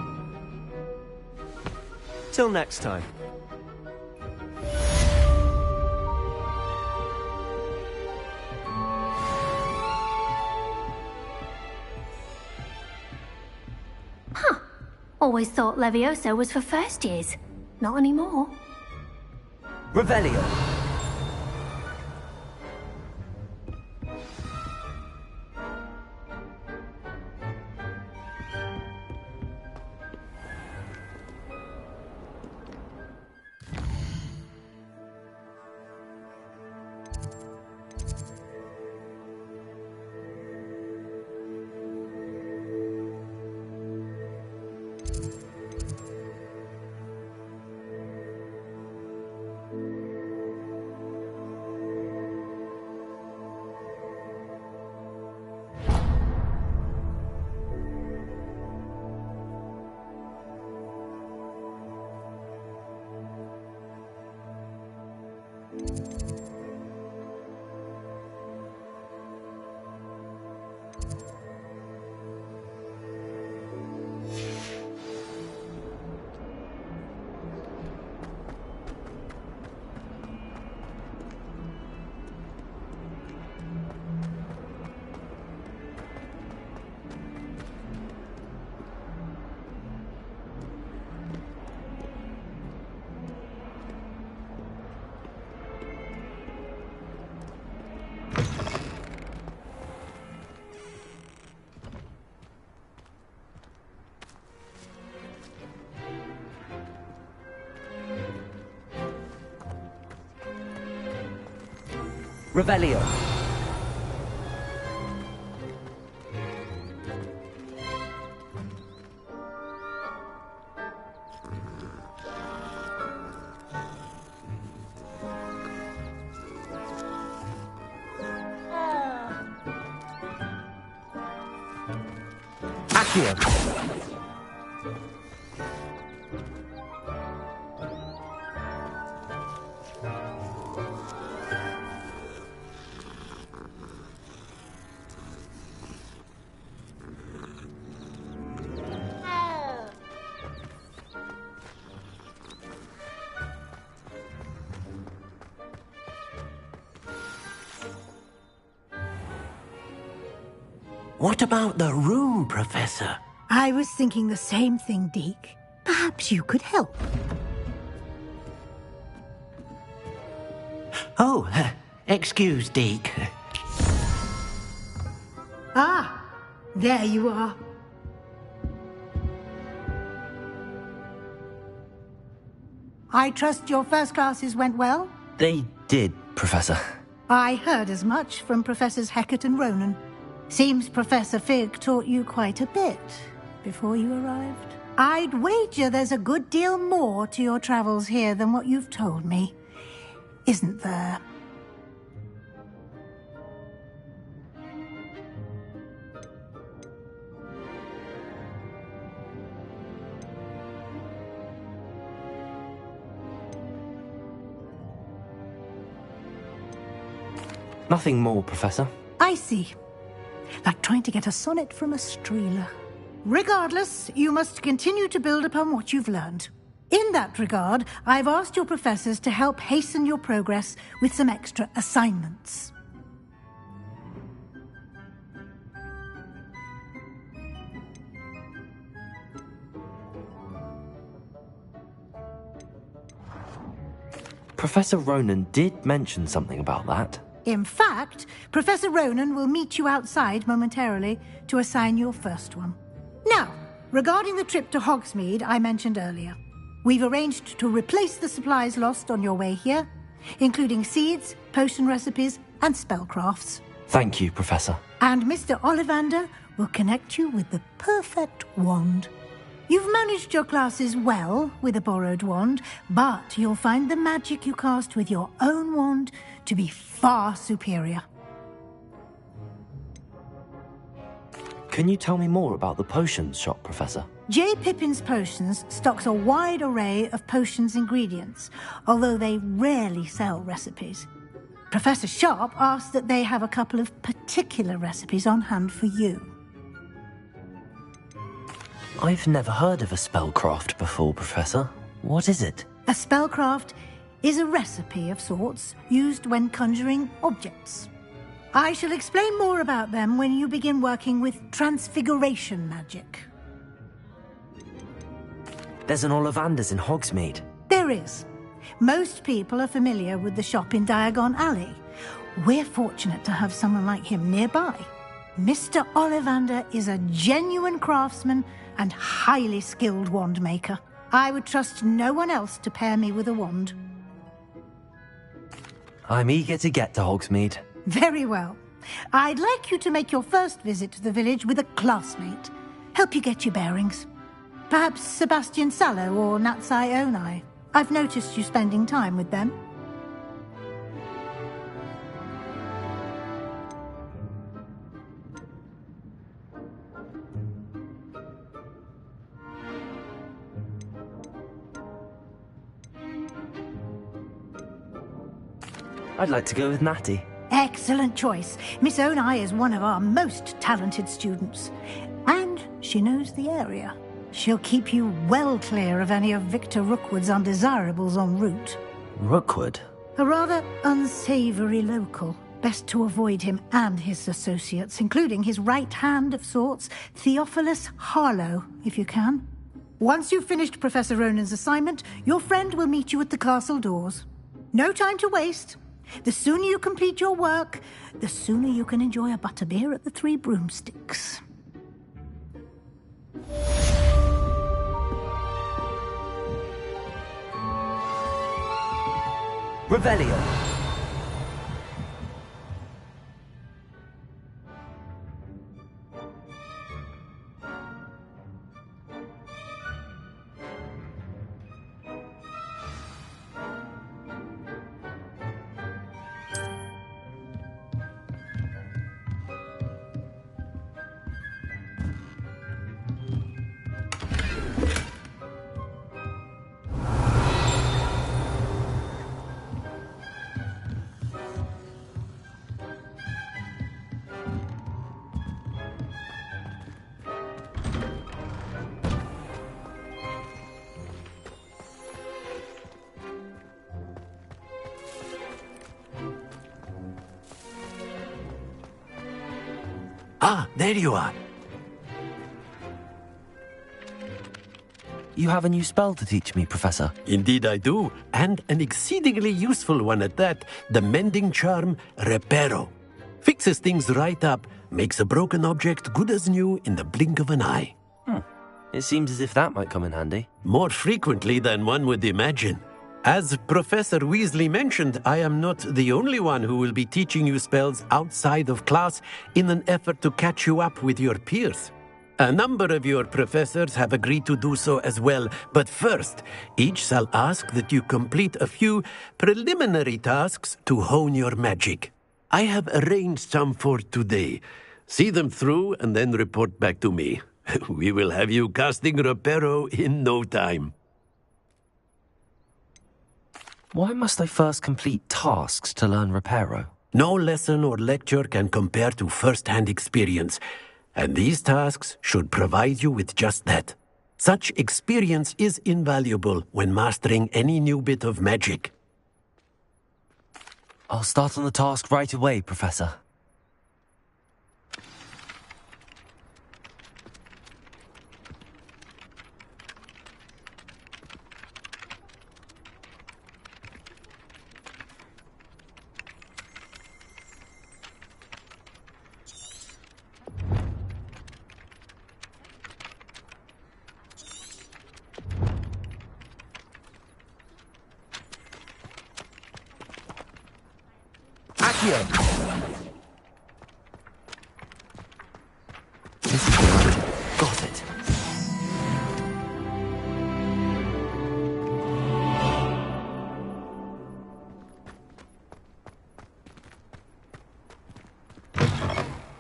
Till next time. Huh. Always thought Levioso was for first years. Not anymore. Revelio. Revelio. Accio. What about the room, Professor? I was thinking the same thing, Deke. Perhaps you could help. Oh, excuse, Deke. Ah, there you are. I trust your first classes went well? They did, Professor. I heard as much from Professors Hecat and Ronan. Seems Professor Fig taught you quite a bit before you arrived. I'd wager there's a good deal more to your travels here than what you've told me, isn't there? Nothing more, Professor. I see. Like trying to get a sonnet from a streeler. Regardless, you must continue to build upon what you've learned. In that regard, I've asked your professors to help hasten your progress with some extra assignments. Professor Ronan did mention something about that. In fact, Professor Ronan will meet you outside momentarily to assign your first one. Now, regarding the trip to Hogsmeade I mentioned earlier, we've arranged to replace the supplies lost on your way here, including seeds, potion recipes, and spellcrafts. Thank you, Professor. And Mr. Ollivander will connect you with the perfect wand. You've managed your classes well with a borrowed wand, but you'll find the magic you cast with your own wand to be far superior. Can you tell me more about the potions shop, Professor? J. Pippin's Potions stocks a wide array of potions ingredients, although they rarely sell recipes. Professor Sharp asked that they have a couple of particular recipes on hand for you. I've never heard of a spellcraft before, Professor. What is it? A spellcraft is a recipe of sorts used when conjuring objects. I shall explain more about them when you begin working with transfiguration magic. There's an Ollivander's in Hogsmeade. There is. Most people are familiar with the shop in Diagon Alley. We're fortunate to have someone like him nearby. Mr. Ollivander is a genuine craftsman and highly skilled wand maker. I would trust no one else to pair me with a wand. I'm eager to get to Hogsmeade. Very well. I'd like you to make your first visit to the village with a classmate. Help you get your bearings. Perhaps Sebastian Sallow or Natsai Onai. I've noticed you spending time with them. I'd like to go with Natty. Excellent choice. Miss Onai is one of our most talented students. And she knows the area. She'll keep you well clear of any of Victor Rookwood's undesirables en route. Rookwood? A rather unsavoury local. Best to avoid him and his associates, including his right hand of sorts, Theophilus Harlow, if you can. Once you've finished Professor Ronan's assignment, your friend will meet you at the castle doors. No time to waste. The sooner you complete your work, the sooner you can enjoy a butterbeer at the Three Broomsticks. Revelio. Ah, there you are. You have a new spell to teach me, Professor. Indeed I do, and an exceedingly useful one at that. The mending charm, Reparo. Fixes things right up, makes a broken object good as new in the blink of an eye. It seems as if that might come in handy. More frequently than one would imagine. As Professor Weasley mentioned, I am not the only one who will be teaching you spells outside of class in an effort to catch you up with your peers. A number of your professors have agreed to do so as well, but first, each shall ask that you complete a few preliminary tasks to hone your magic. I have arranged some for today. See them through and then report back to me. We will have you casting Reparo in no time. Why must I first complete tasks to learn Reparo? No lesson or lecture can compare to first-hand experience, and these tasks should provide you with just that. Such experience is invaluable when mastering any new bit of magic. I'll start on the task right away, Professor. Got it.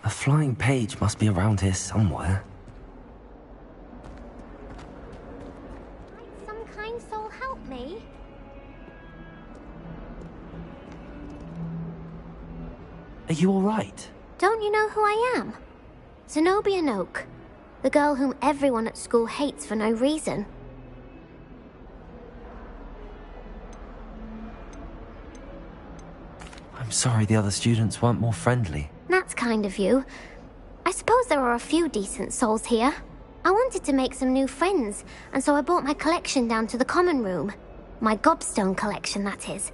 A flying page must be around here somewhere. Might some kind soul help me? Are you all right? Don't you know who I am? Zenobia Noak, the girl whom everyone at school hates for no reason. I'm sorry the other students weren't more friendly. That's kind of you. I suppose there are a few decent souls here. I wanted to make some new friends, and so I brought my collection down to the common room. My gobstone collection, that is.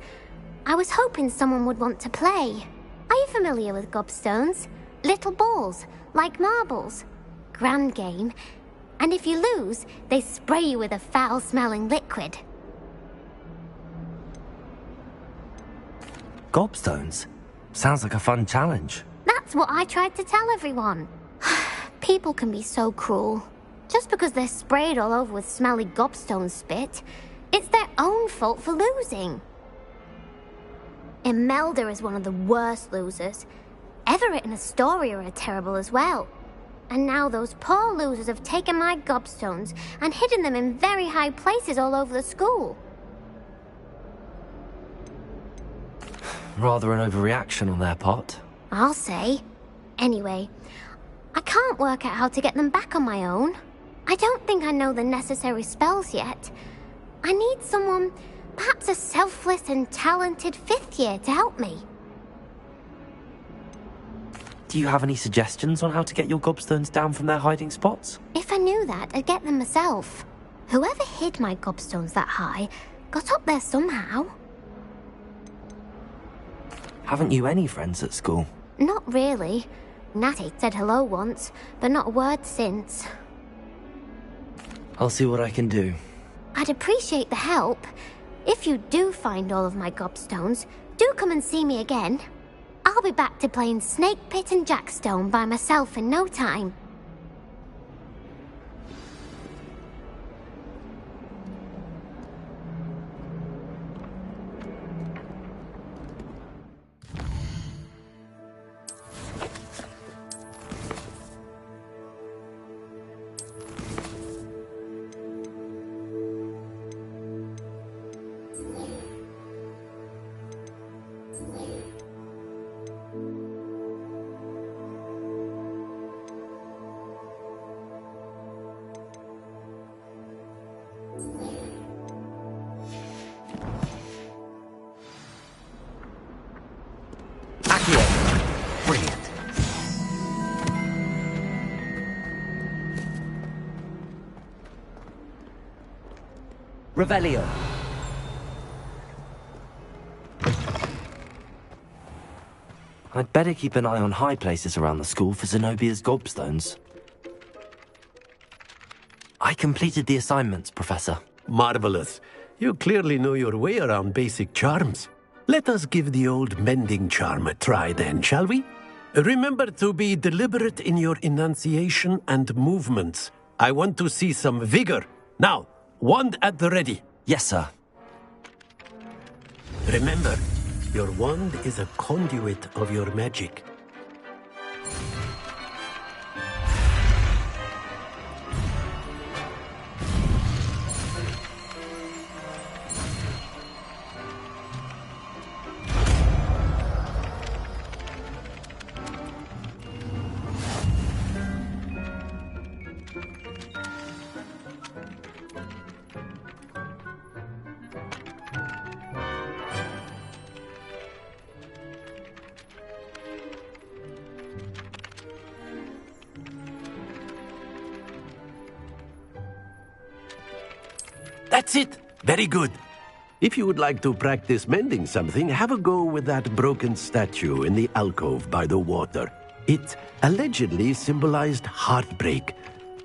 I was hoping someone would want to play. Are you familiar with gobstones? Little balls, like marbles. Grand game. And if you lose, they spray you with a foul-smelling liquid. Gobstones? Sounds like a fun challenge. That's what I tried to tell everyone. People can be so cruel. Just because they're sprayed all over with smelly gobstone spit, it's their own fault for losing. Imelda is one of the worst losers. Everett and Astoria are terrible as well. And now those poor losers have taken my gobstones and hidden them in very high places all over the school. Rather an overreaction on their part. I'll say. Anyway, I can't work out how to get them back on my own. I don't think I know the necessary spells yet. I need someone, perhaps a selfless and talented 5th year to help me. Do you have any suggestions on how to get your gobstones down from their hiding spots? If I knew that, I'd get them myself. Whoever hid my gobstones that high got up there somehow. Haven't you any friends at school? Not really. Natty said hello once, but not a word since. I'll see what I can do. I'd appreciate the help. If you do find all of my gobstones, do come and see me again. I'll be back to playing Snake Pit and Jackstone by myself in no time. Brilliant. Revelio. I'd better keep an eye on high places around the school for Zenobia's gobstones. I completed the assignments, Professor. Marvelous. You clearly know your way around basic charms. Let us give the old mending charm a try then, shall we? Remember to be deliberate in your enunciation and movements. I want to see some vigor. Now, wand at the ready. Yes, sir. Remember, your wand is a conduit of your magic. That's it! Very good. If you would like to practice mending something, have a go with that broken statue in the alcove by the water. It allegedly symbolized heartbreak.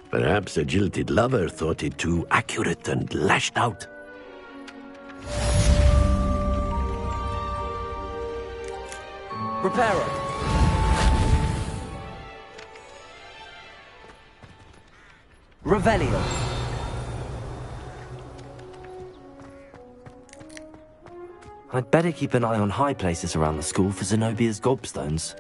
Perhaps a jilted lover thought it too accurate and lashed out. Reparo. Revelio. I'd better keep an eye on high places around the school for Zenobia's gobstones.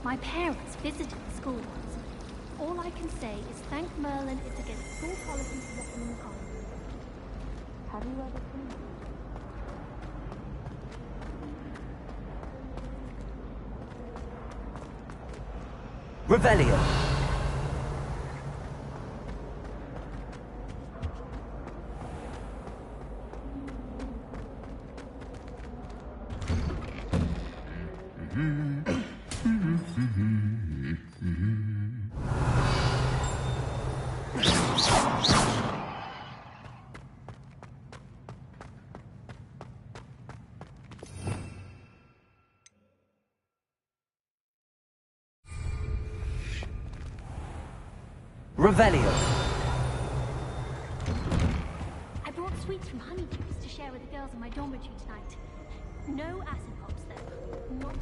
My parents visited the school once. All I can say is thank Merlin it's against school policy to let them in the corridor. Have you ever seen it? Revelio. Revelio. I brought sweets from Honeydews to share with the girls in my dormitory tonight. No acid pops, though. Not...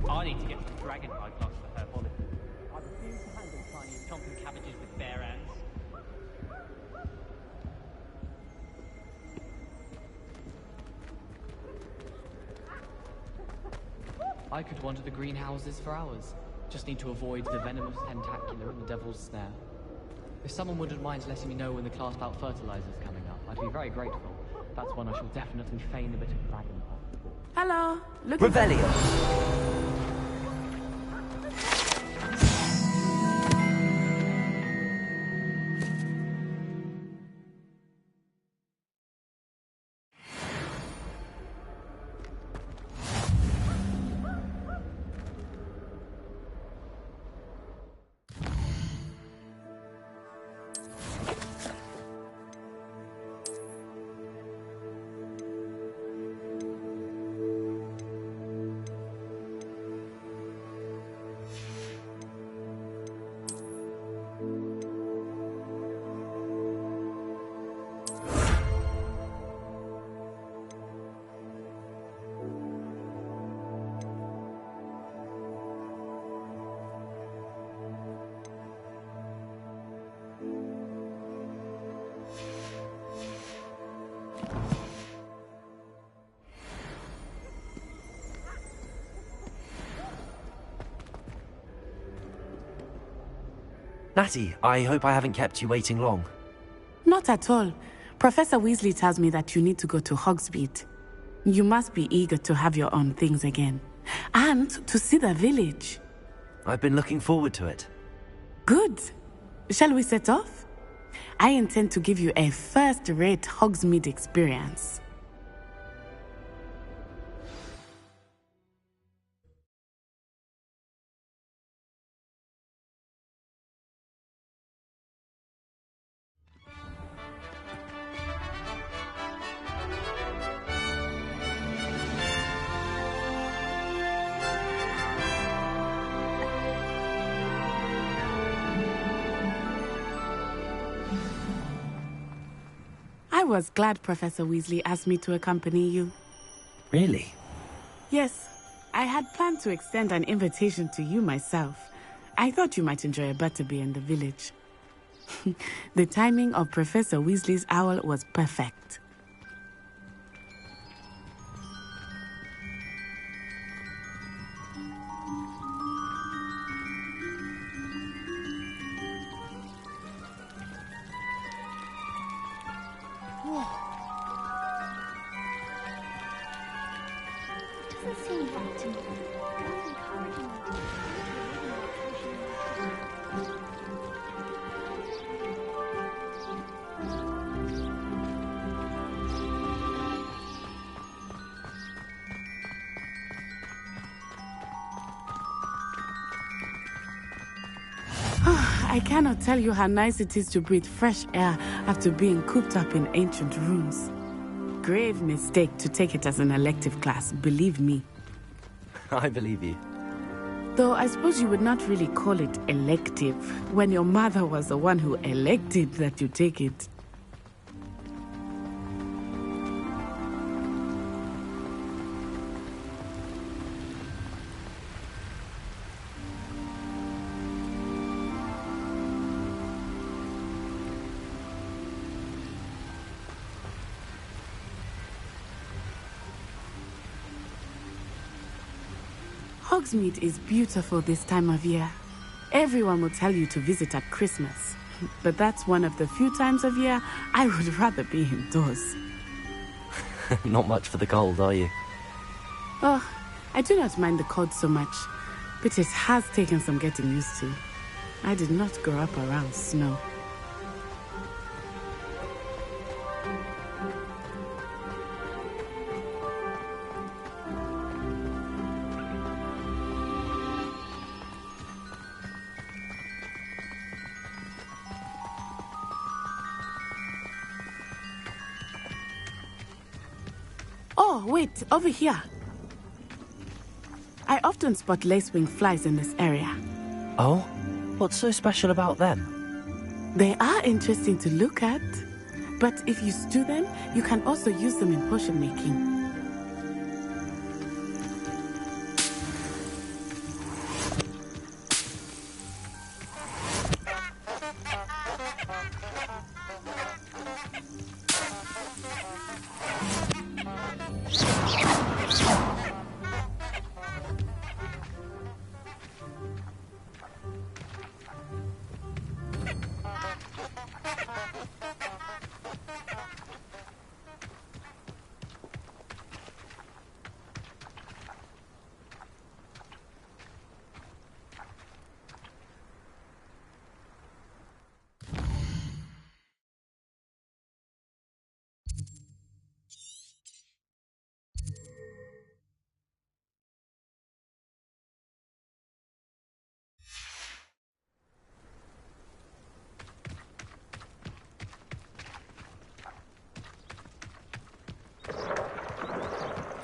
I need to get some dragon pie class for herbology. I refuse to handle tiny chomping cabbages with bare hands. I could wander the greenhouses for hours. Just need to avoid the venomous tentacular and the devil's snare. If someone wouldn't mind letting me know when the class bout fertilizer's coming up, I'd be very grateful. That's one I shall definitely feign a bit of dragon pop for. Hello. Look Revelio. Natty, I hope I haven't kept you waiting long. Not at all. Professor Weasley tells me that you need to go to Hogsmeade. You must be eager to have your own things again. And to see the village. I've been looking forward to it. Good. Shall we set off? I intend to give you a first-rate Hogsmeade experience. I was glad Professor Weasley asked me to accompany you. Really? Yes. I had planned to extend an invitation to you myself. I thought you might enjoy a butterbeer in the village. The timing of Professor Weasley's owl was perfect. Doesn't seem right to me. That's encouraging me to I cannot tell you how nice it is to breathe fresh air after being cooped up in ancient rooms. Grave mistake to take it as an elective class, believe me. I believe you. Though I suppose you would not really call it elective when your mother was the one who elected that you take it. Hogsmeade is beautiful this time of year. Everyone will tell you to visit at Christmas. But that's one of the few times of year I would rather be indoors. Not much for the cold, are you? Oh, I do not mind the cold so much, but it has taken some getting used to. I did not grow up around snow. Oh, wait, over here. I often spot lacewing flies in this area. Oh? What's so special about them? They are interesting to look at, but if you stew them, you can also use them in potion making.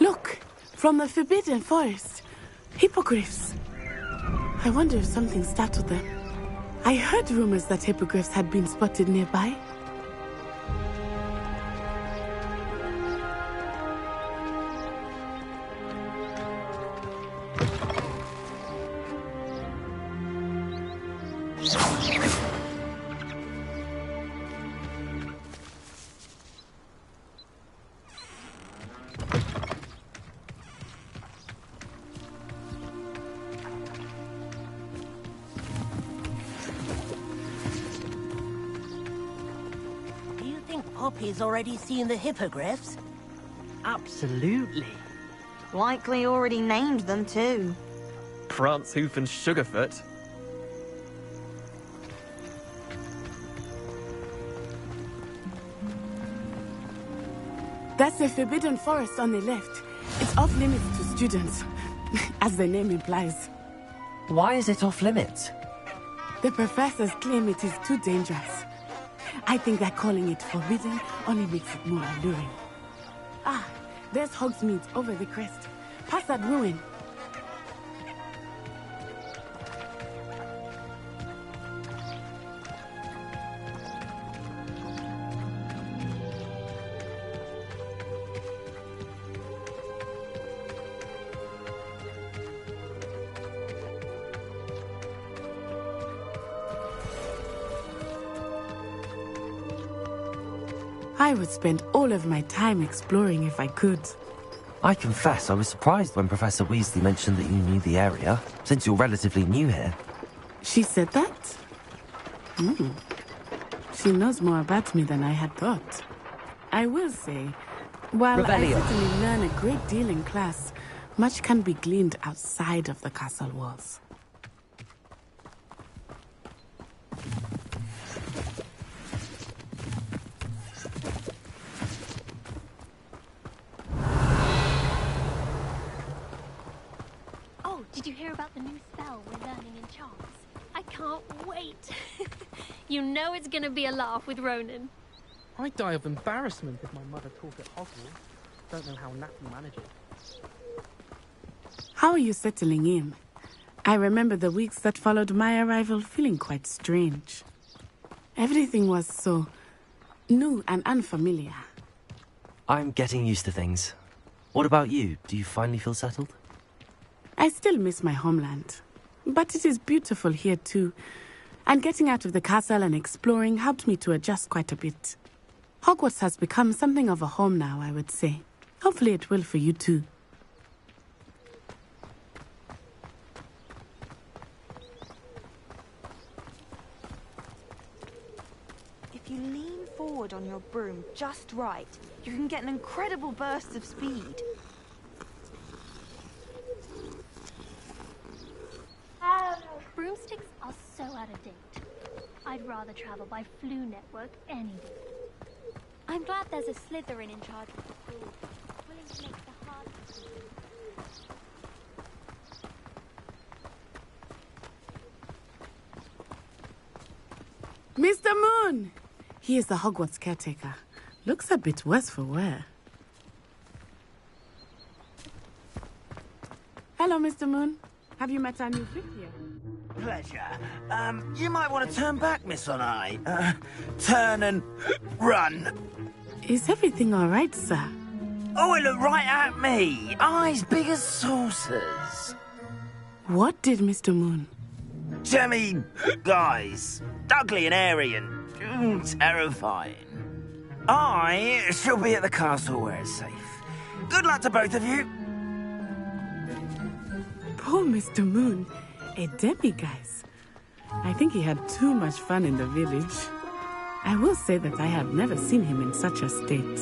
Look, from the Forbidden Forest. Hippogriffs. I wonder if something startled them. I heard rumors that hippogriffs had been spotted nearby. Poppy's already seen the hippogriffs? Absolutely. Likely already named them too. Prance, Hoof and Sugarfoot. That's the Forbidden Forest on the left. It's off limits to students, as the name implies. Why is it off limits? The professors claim it is too dangerous. I think that calling it forbidden only makes it more alluring. Ah, there's Hogsmeade over the crest. Past that ruin. I would spend all of my time exploring if I could. I confess I was surprised when Professor Weasley mentioned that you knew the area, since you're relatively new here. She said that? She knows more about me than I had thought. I will say, while I certainly learn a great deal in class, much can be gleaned outside of the castle walls. Did you hear about the new spell we're learning in charms? I can't wait. You know it's gonna be a laugh with Ronan. I'd die of embarrassment if my mother taught at Hogwarts. Don't know how Nat will manage it. How are you settling in? I remember the weeks that followed my arrival feeling quite strange. Everything was so new and unfamiliar. I'm getting used to things. What about you? Do you finally feel settled? I still miss my homeland, but it is beautiful here too. And getting out of the castle and exploring helped me to adjust quite a bit. Hogwarts has become something of a home now, I would say. Hopefully it will for you too. If you lean forward on your broom just right, you can get an incredible burst of speed. Broomsticks are so out of date. I'd rather travel by Flu Network any day. I'm glad there's a Slytherin in charge of the school, willing to make the hard decisions. Mr. Moon! He is the Hogwarts caretaker. Looks a bit worse for wear. Hello, Mr. Moon. Have you met our new fifth year? pleasure. You might want to turn back, Miss Onai. Turn and run. Is everything all right, sir? Oh, it looked right at me. Eyes big as saucers. What did Mr. Moon? Jemmy, guys. Ugly and airy and terrifying. I shall be at the castle where it's safe. Good luck to both of you. Poor Mr. Moon. A demiguise. I think he had too much fun in the village. I will say that I have never seen him in such a state.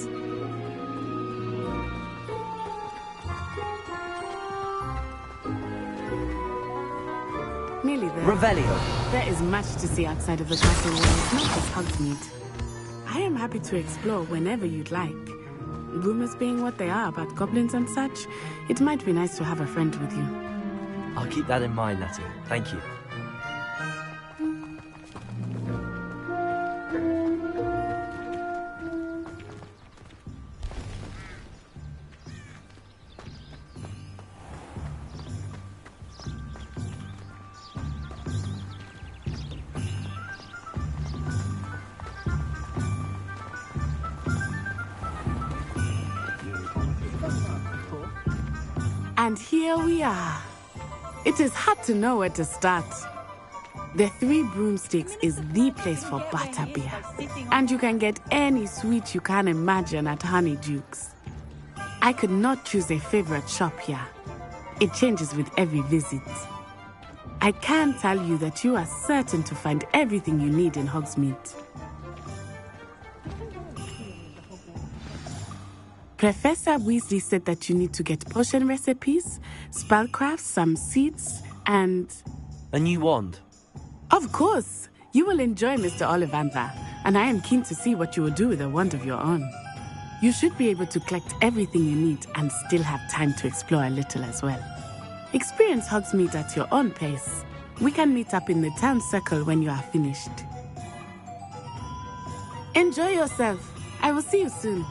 Nearly there. Revelio. There is much to see outside of the castle walls, not just Hogsmeade. I am happy to explore whenever you'd like. Rumors being what they are about goblins and such, it might be nice to have a friend with you. I'll keep that in mind, Nettie. Thank you. And here we are. It is hard to know where to start. The Three Broomsticks is the place for butterbeer. And you can get any sweet you can imagine at Honeydukes. I could not choose a favorite shop here. It changes with every visit. I can tell you that you are certain to find everything you need in Hogsmeade. Professor Weasley said that you need to get potion recipes, spellcrafts, some seeds, and... A new wand? Of course! You will enjoy Mr. Ollivander, and I am keen to see what you will do with a wand of your own. You should be able to collect everything you need and still have time to explore a little as well. Experience Hogsmeade at your own pace. We can meet up in the town circle when you are finished. Enjoy yourself. I will see you soon.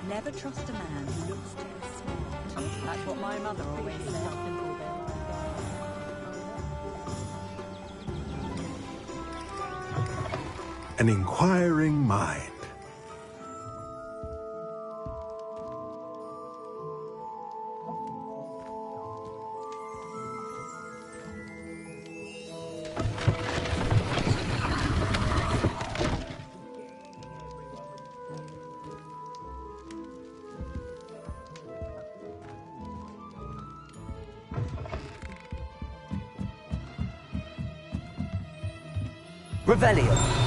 Never trust a man who looks too smart. That's what my mother always said. An inquiring mind. Revelio.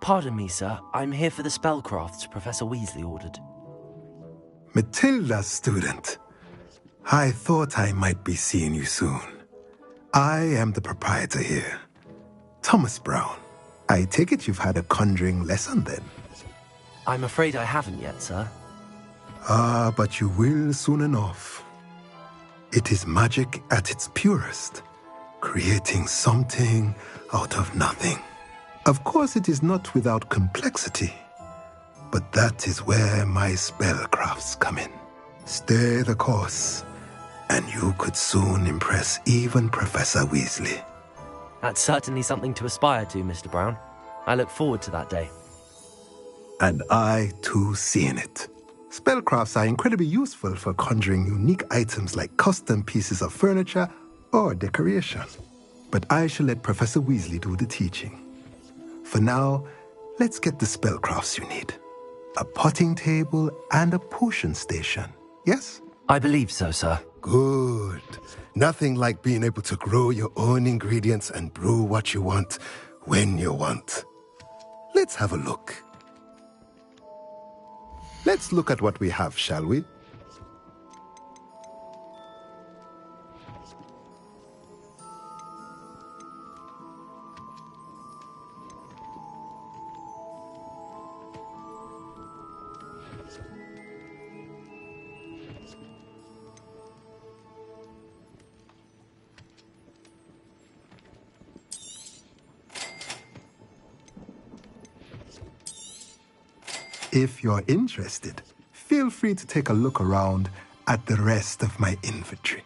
Pardon me, sir. I'm here for the spellcrafts Professor Weasley ordered. Matilda, student. I thought I might be seeing you soon. I am the proprietor here, Thomas Brown. I take it you've had a conjuring lesson then? I'm afraid I haven't yet, sir. Ah, but you will soon enough. It is magic at its purest, creating something out of nothing. Of course, it is not without complexity. But that is where my spellcrafts come in. Stay the course, and you could soon impress even Professor Weasley. That's certainly something to aspire to, Mr. Brown. I look forward to that day. And I, too, see in it. Spellcrafts are incredibly useful for conjuring unique items like custom pieces of furniture or decoration. But I shall let Professor Weasley do the teaching. For now, let's get the spellcrafts you need. A potting table and a potion station, yes? I believe so, sir. Good. Nothing like being able to grow your own ingredients and brew what you want when you want. Let's have a look. Let's look at what we have, shall we? If you're interested, feel free to take a look around at the rest of my inventory.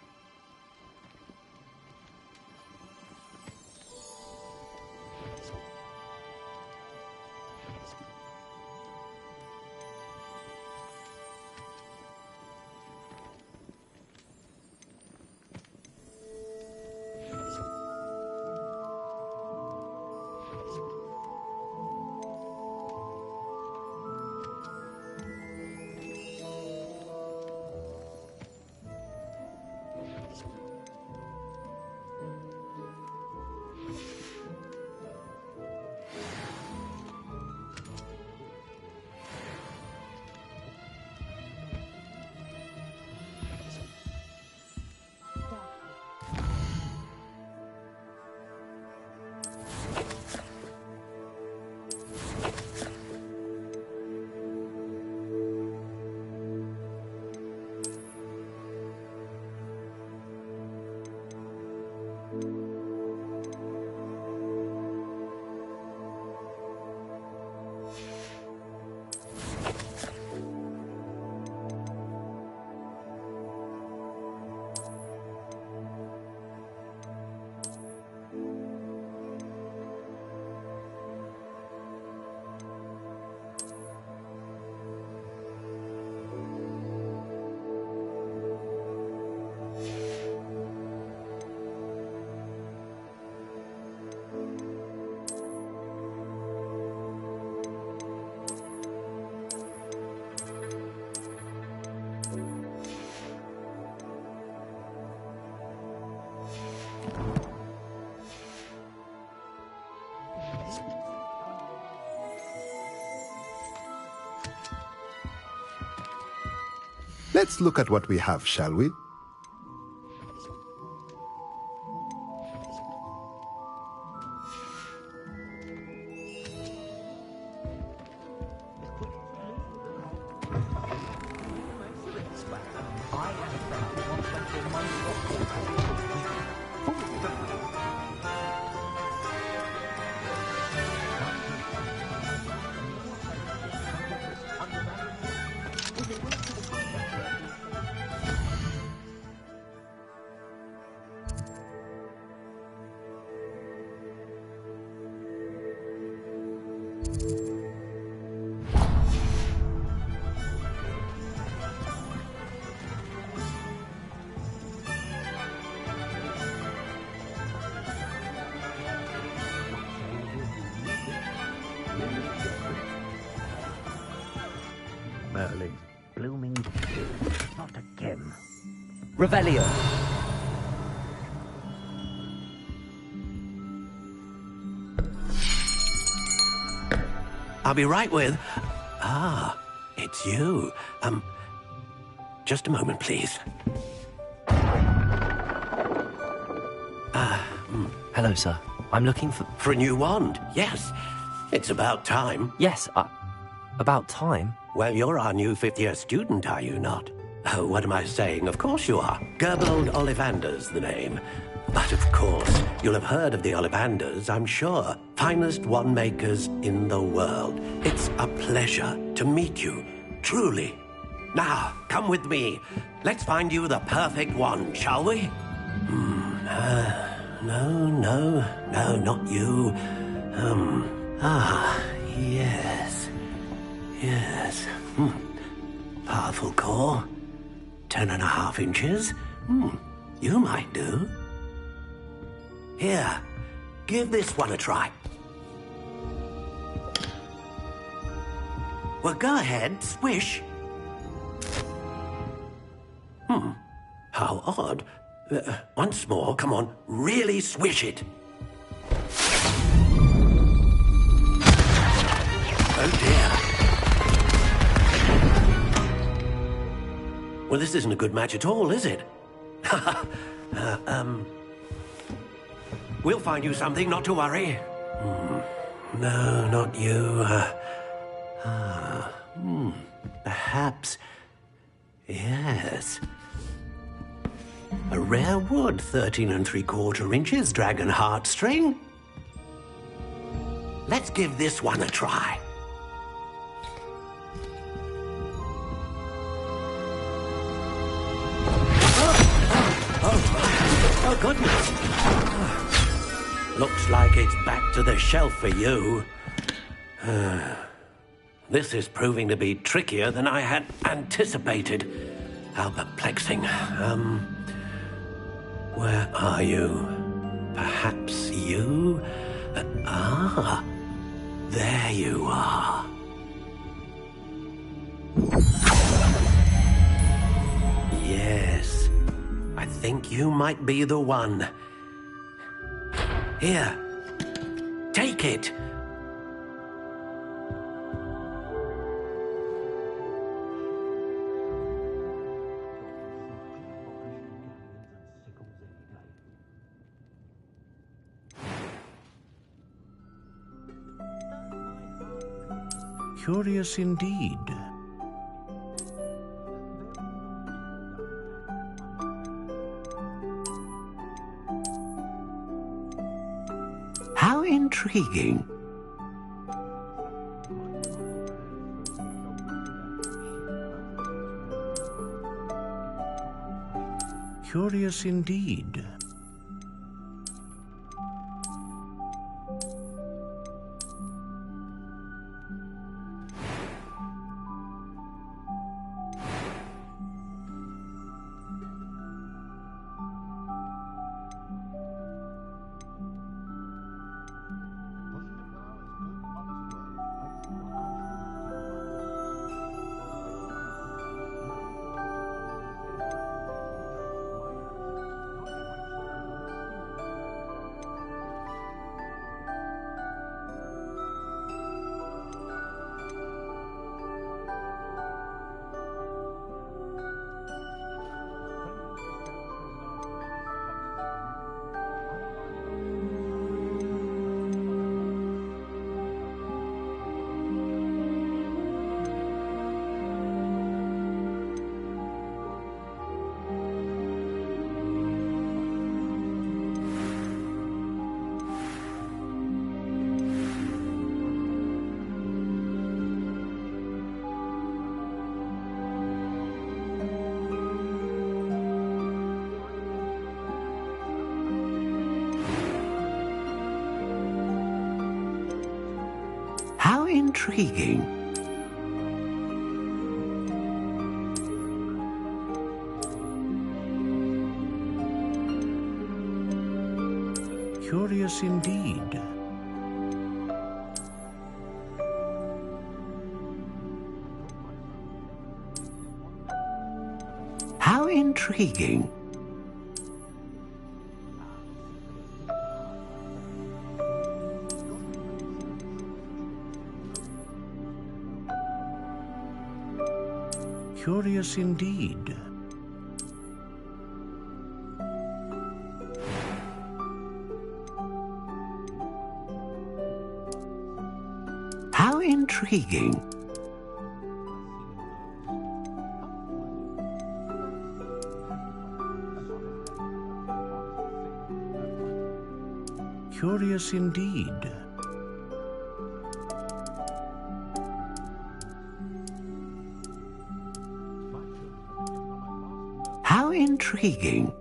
Let's look at what we have, shall we? Merlin, blooming not again. Revelio. I'll be right with... Ah, it's you. Just a moment, please. Hello, sir. I'm looking for... For a new wand, yes. It's about time. Yes, about time? Well, you're our new fifth-year student, are you not? Oh, what am I saying? Of course you are. Gerbold Ollivander's the name. But of course, you'll have heard of the Ollivanders, I'm sure. Finest wand makers in the world. It's a pleasure to meet you, truly. Now, come with me. Let's find you the perfect one, shall we? No, not you. Yes. Powerful core. 10.5 inches. You might do. Here, give this one a try. Well, go ahead, swish. How odd. Once more, come on, really swish it. Oh dear. Well, this isn't a good match at all, is it? We'll find you something, not to worry. No, not you. Perhaps. Yes. A rare wood, 13 3/4 inches, dragon heartstring. Let's give this one a try. Oh, goodness. Looks like it's back to the shelf for you. This is proving to be trickier than I had anticipated. How perplexing. Where are you? Perhaps you? There you are. Yes, I think you might be the one. Here, take it. Curious indeed. How intriguing. Curious indeed. How intriguing. Curious indeed. How intriguing. Curious indeed. How intriguing. Curious indeed. How intriguing.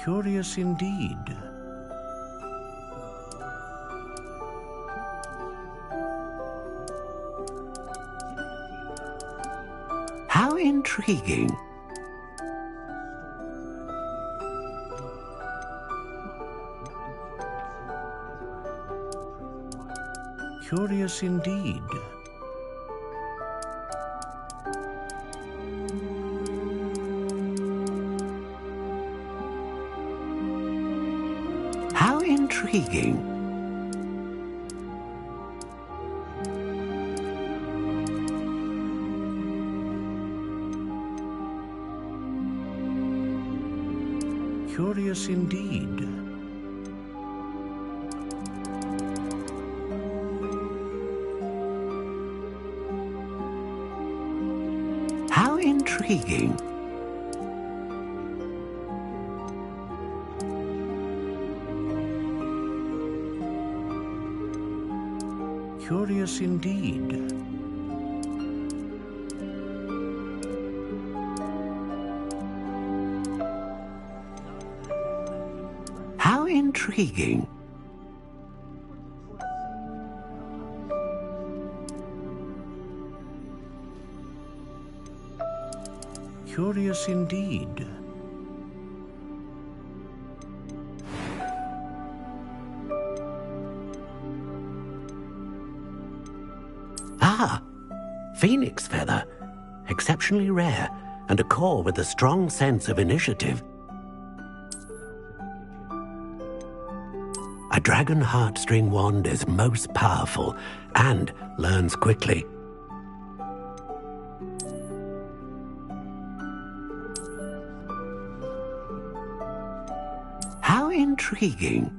Curious indeed. How intriguing. Curious indeed. How intriguing. Curious indeed. How intriguing. Curious indeed. How intriguing. Curious indeed. Ah, phoenix feather. Exceptionally rare, and a core with a strong sense of initiative. A dragon heartstring wand is most powerful and learns quickly. How intriguing.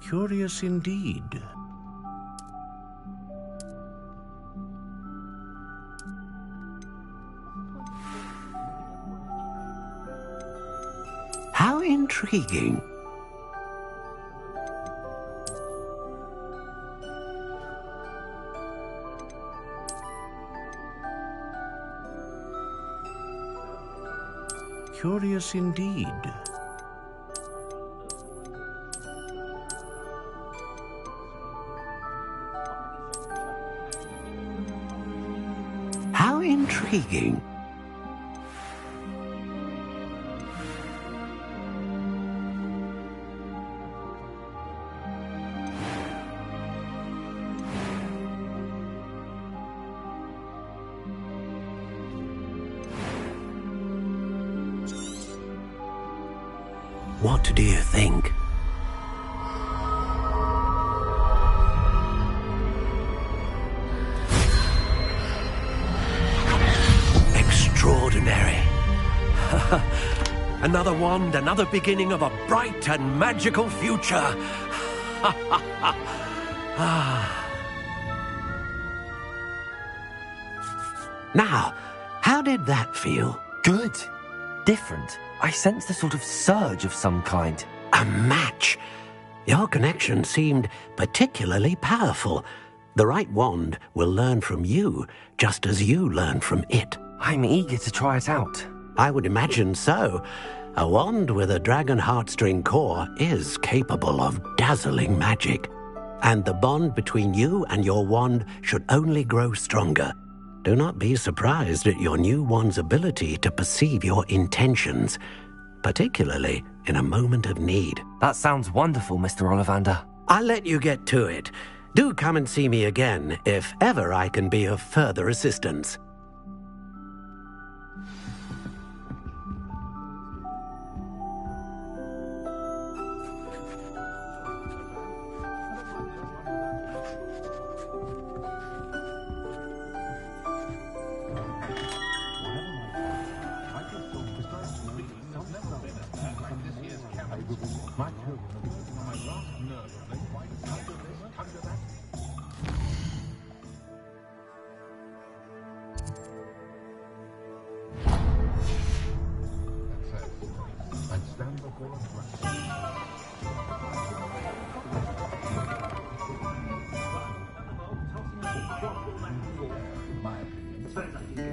Curious indeed. How intriguing. Curious indeed. How intriguing. What do you think? Extraordinary. Another wand, another beginning of a bright and magical future. Now, how did that feel? Good. Different. I sensed a sort of surge of some kind. A match. Your connection seemed particularly powerful. The right wand will learn from you, just as you learn from it. I'm eager to try it out. I would imagine so. A wand with a dragon heartstring core is capable of dazzling magic. And the bond between you and your wand should only grow stronger. Do not be surprised at your new wand's ability to perceive your intentions, particularly in a moment of need. That sounds wonderful, Mr. Ollivander. I'll let you get to it. Do come and see me again if ever I can be of further assistance. My children are working on my last nerve of late. Why does come to this, come to that? That says, I'd stand before a throne. My opinion. As far as I can get.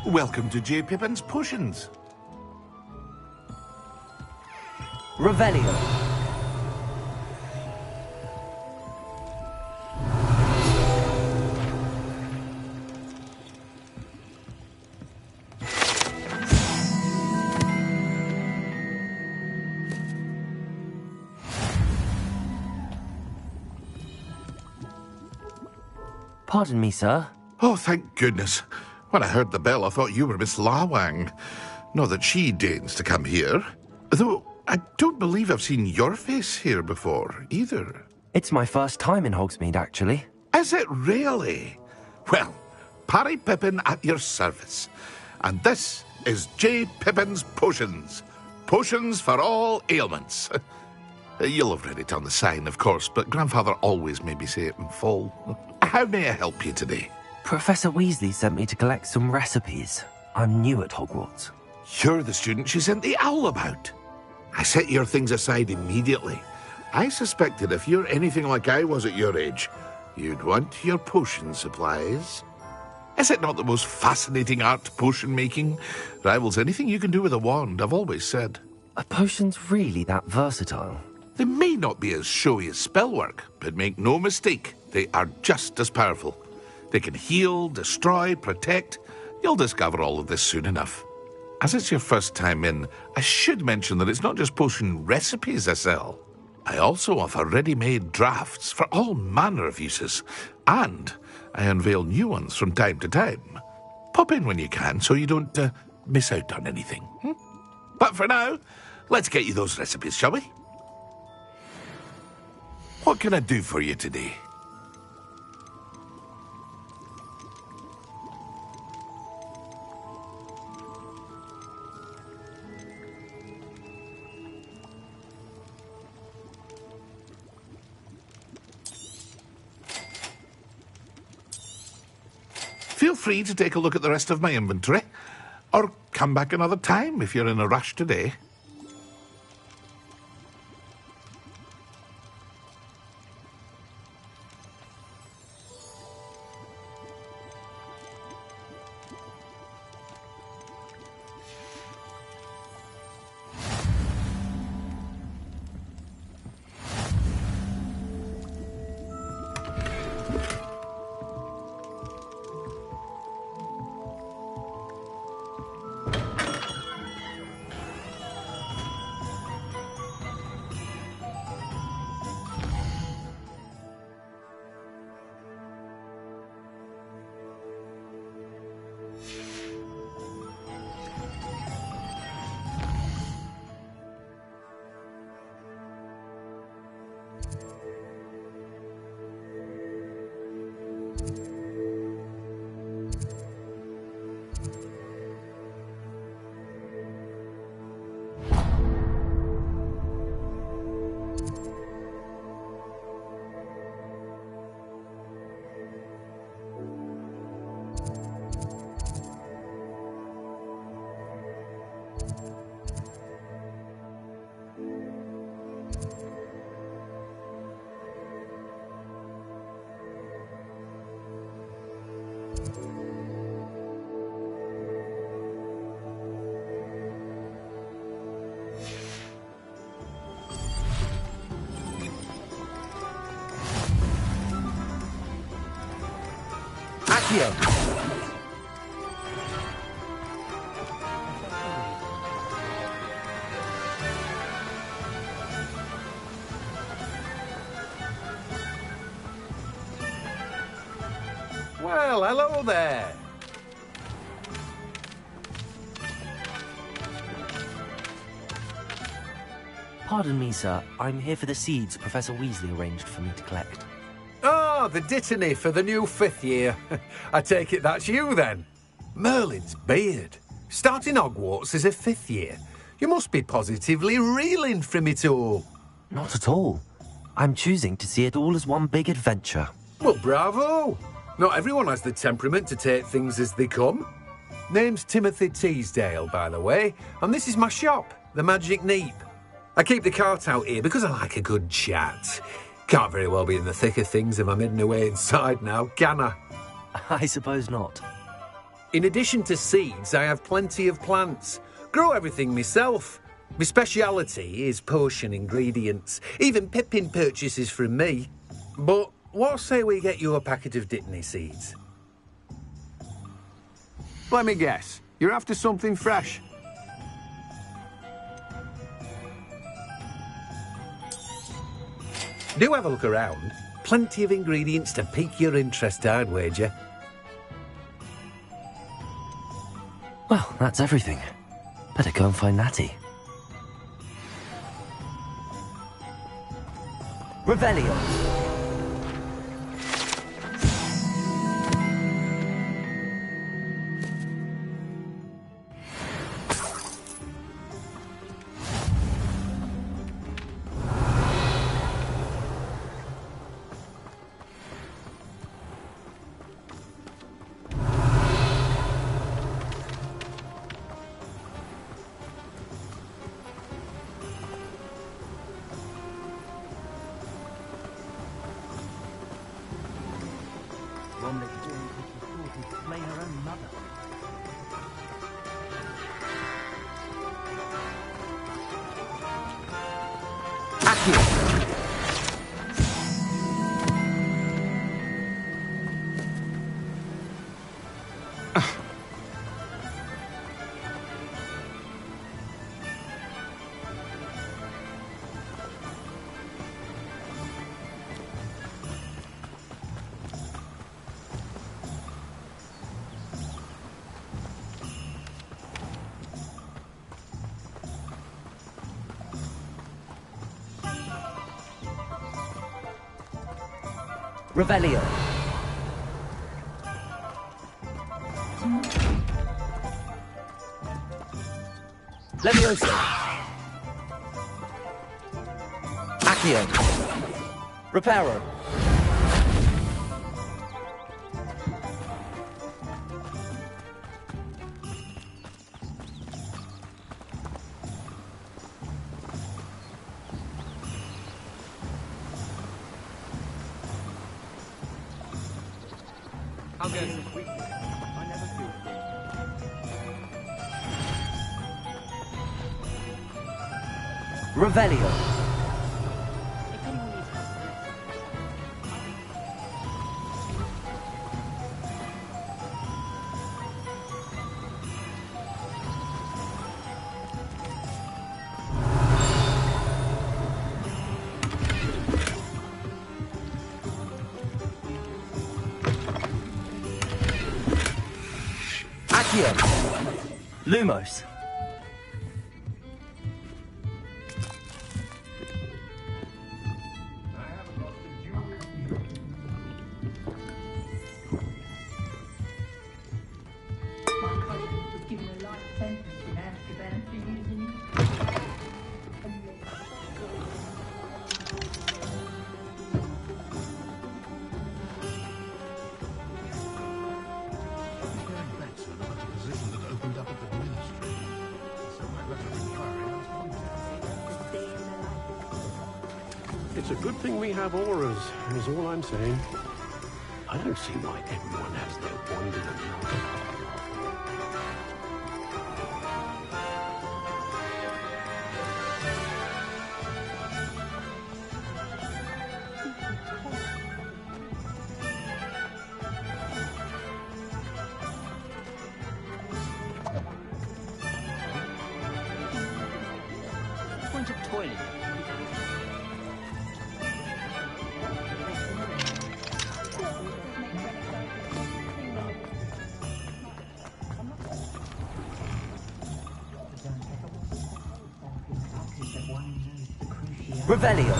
Welcome to J. Pippin's Potions. Revelio. Pardon me, sir. Oh, thank goodness. When I heard the bell, I thought you were Miss Lawang. Not that she deigns to come here. Though, I don't believe I've seen your face here before, either. It's my first time in Hogsmeade, actually. Is it really? Well, Parry Pippin at your service. And this is J. Pippin's Potions. Potions for all ailments. You'll have read it on the sign, of course, but Grandfather always made me say it in full. How may I help you today? Professor Weasley sent me to collect some recipes. I'm new at Hogwarts. You're the student she sent the owl about. I set your things aside immediately. I suspected if you're anything like I was at your age, you'd want your potion supplies. Is it not the most fascinating art, potion making? Rivals anything you can do with a wand, I've always said. Are potions really that versatile? They may not be as showy as spellwork, but make no mistake, they are just as powerful. They can heal, destroy, protect. You'll discover all of this soon enough. As it's your first time in, I should mention that it's not just potion recipes I sell. I also offer ready-made drafts for all manner of uses, and I unveil new ones from time to time. Pop in when you can so you don't miss out on anything. But for now, let's get you those recipes, shall we? What can I do for you today? Feel free to take a look at the rest of my inventory, or come back another time if you're in a rush today. Accio! Well, hello there. Pardon me, sir. I'm here for the seeds Professor Weasley arranged for me to collect. Oh, the dittany for the new 5th year. I take it that's you, then. Merlin's beard. Starting Hogwarts as a 5th year. You must be positively reeling from it all. Not at all. I'm choosing to see it all as one big adventure. Well, bravo. Not everyone has the temperament to take things as they come. Name's Timothy Teasdale, by the way, and this is my shop, the Magic Neep. I keep the cart out here because I like a good chat. Can't very well be in the thick of things if I'm hidden away inside now, can I? I suppose not. In addition to seeds, I have plenty of plants. Grow everything myself. My speciality is potion ingredients. Even Pippin purchases from me. But what say we get you a packet of Dittany seeds? Let me guess. You're after something fresh. Do have a look around. Plenty of ingredients to pique your interest, I'd wager. Well, that's everything. Better go and find Natty. Revelio. One that always was thought to slay her own mother. Revelio. Leviosa. Accio. Reparo. I'll go this week. I never feel Revelio. Accio. Lumos. It's a good thing we have auras, is all I'm saying. I don't see why everyone has their wand in another. toilet. Revelio.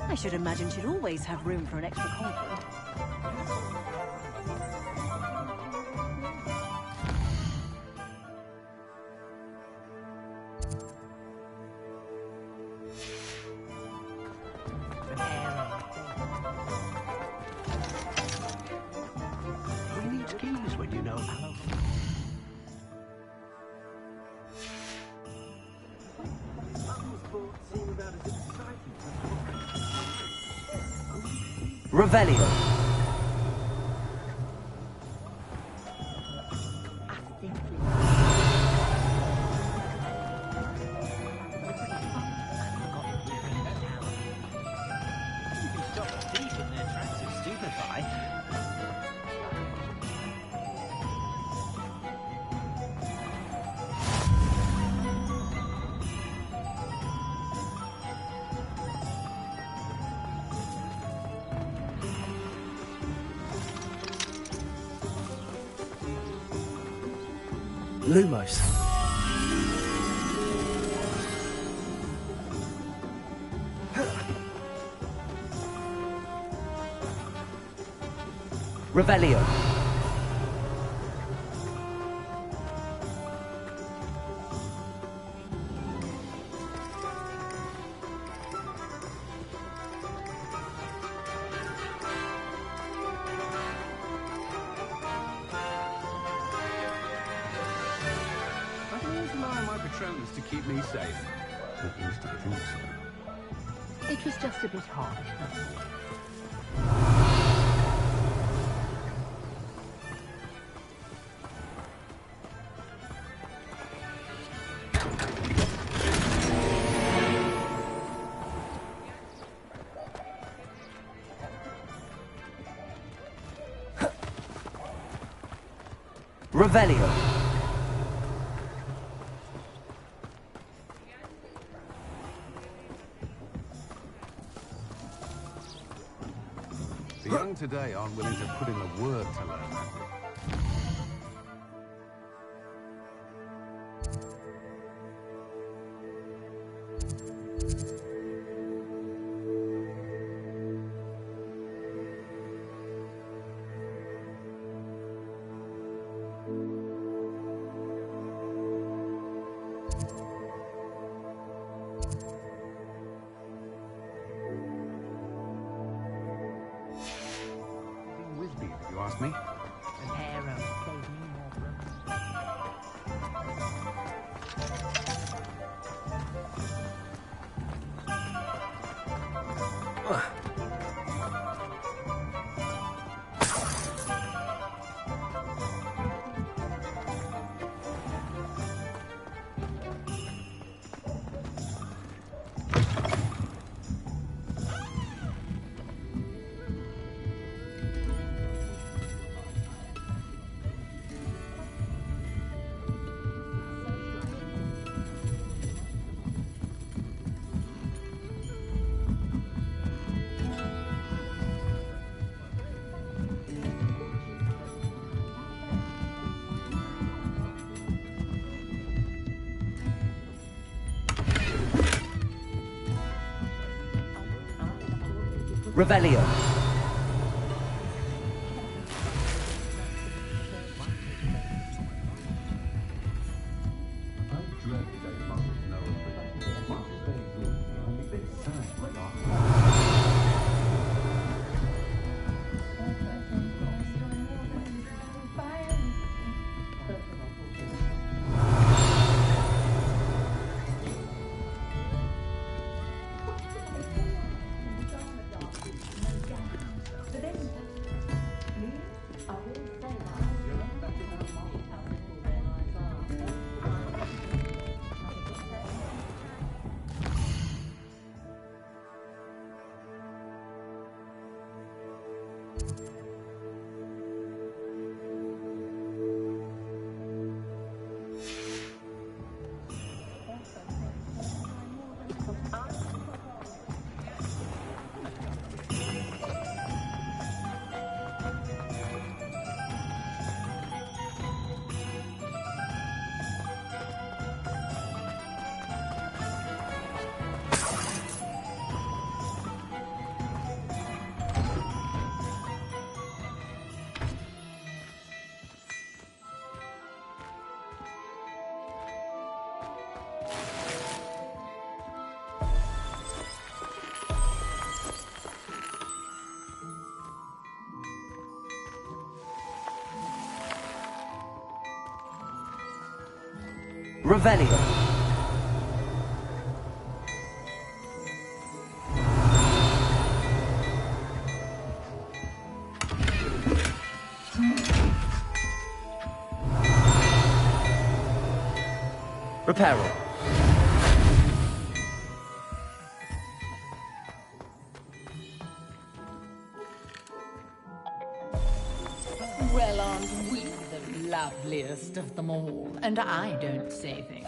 I should imagine she'd always have room for an extra conqueror. Who needs keys when you know how? Revelio. Lumos. Revelio. I can always rely on my Patronus to keep me safe. At least I think so. It was just a bit harsh. Revelio. The young today aren't willing to put in the work to learn magic. Wisby, if you ask me. An arrow saves me more problems. Revelio. Revelio. Reparo. Well, aren't we the loveliest of them all? And I don't say things.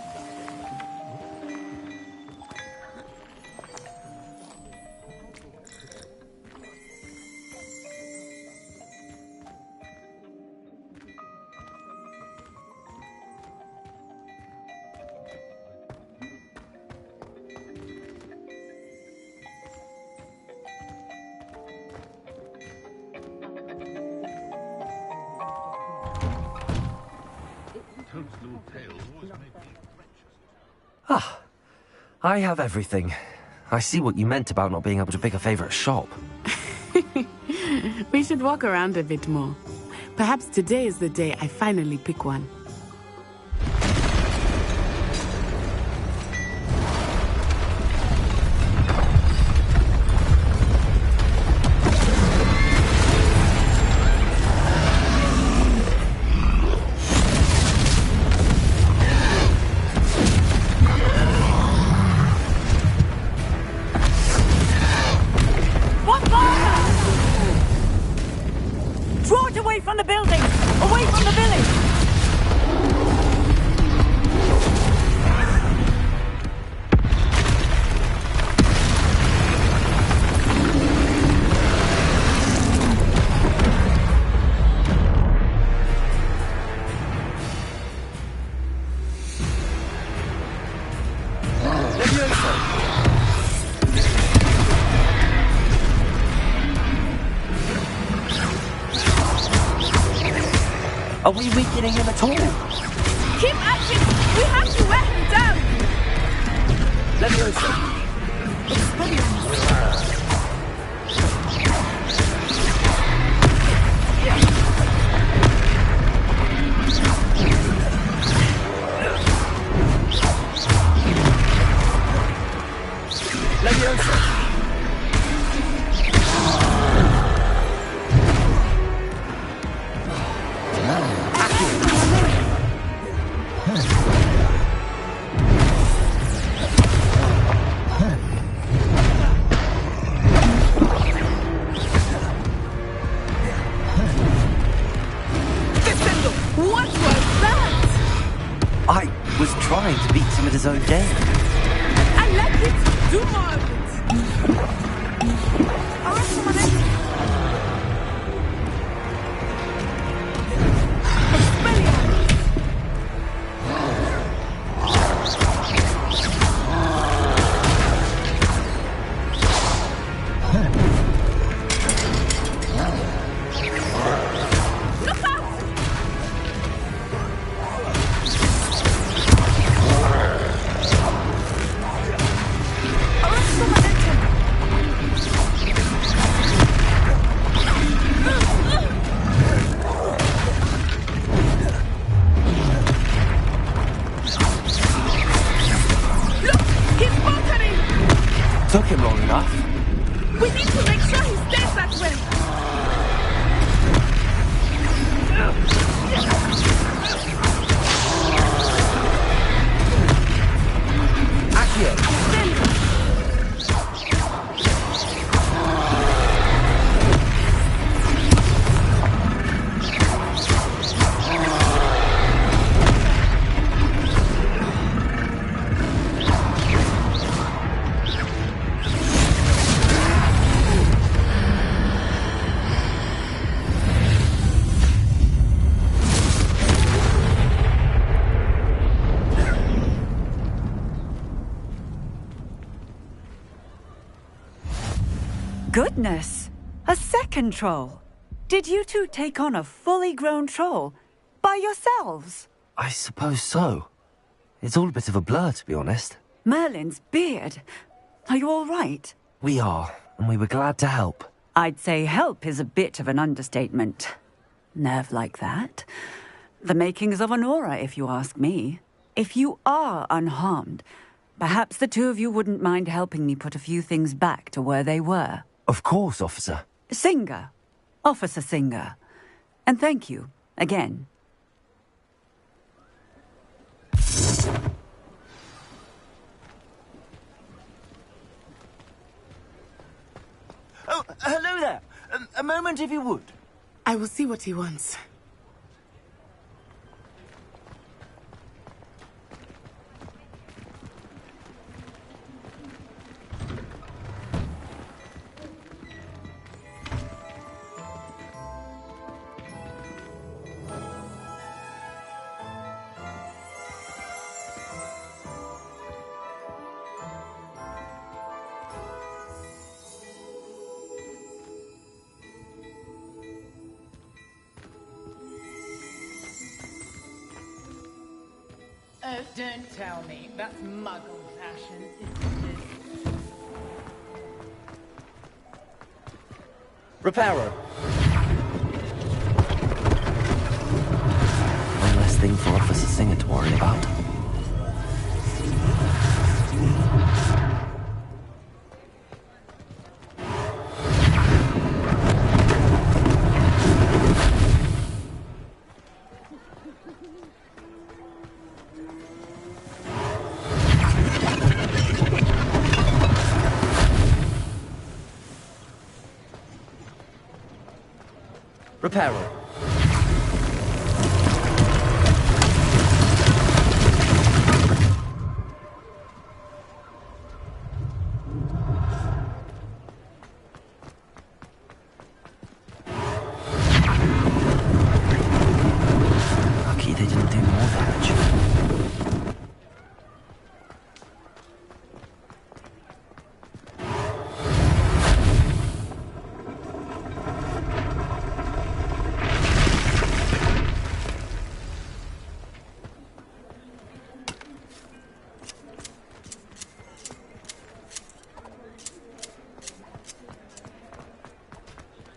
Ah, I have everything. I see what you meant about not being able to pick a favorite shop. We should walk around a bit more. Perhaps today is the day I finally pick one. Draw it away from the building! Away from the village! Are we weakening him at all? Keep at him! We have to wear him down! Leviosa! Leviosa! What was that? I was trying to beat him at his own game. I like it! Do more of it! Took him long enough. We need to make sure he stays that way! Accio! Goodness! A second troll! Did you two take on a fully grown troll? By yourselves? I suppose so. It's all a bit of a blur, to be honest. Merlin's beard. Are you all right? We are, and we were glad to help. I'd say help is a bit of an understatement. Nerve like that. The makings of an aura, if you ask me. if you are unharmed, perhaps the two of you wouldn't mind helping me put a few things back to where they were. Of course, officer. Singer. Officer Singer. And thank you, again. Oh, hello there. A moment, if you would. I will see what he wants. Oh, don't tell me. That's muggle fashion, isn't it? Reparo. One less thing for Officer Singer to worry about. Reparo. Lucky they didn't do more damage.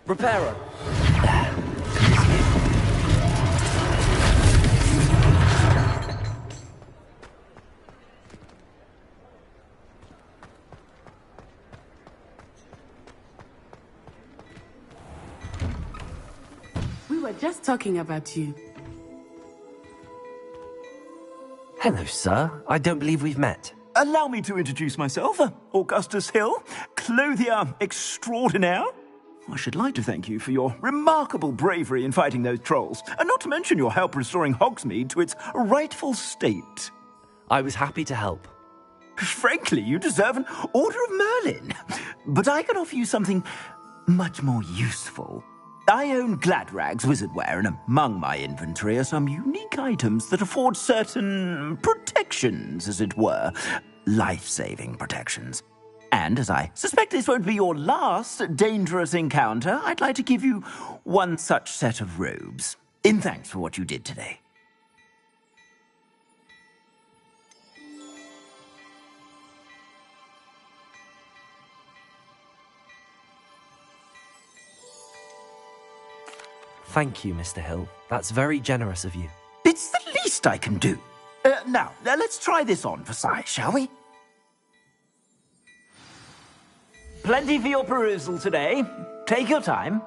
Reparo. We were just talking about you. Hello, sir. I don't believe we've met. Allow me to introduce myself, Augustus Hill, clothier extraordinaire. I should like to thank you for your remarkable bravery in fighting those trolls, and not to mention your help restoring Hogsmeade to its rightful state. I was happy to help. Frankly, you deserve an Order of Merlin. But I can offer you something much more useful. I own Gladrag's wizardware, and among my inventory are some unique items that afford certain protections, as it were. Life-saving protections. And as I suspect this won't be your last dangerous encounter, I'd like to give you one such set of robes, in thanks for what you did today. Thank you, Mr. Hill. That's very generous of you. It's the least I can do. Now, let's try this on for size, shall we? Plenty for your perusal today. Take your time.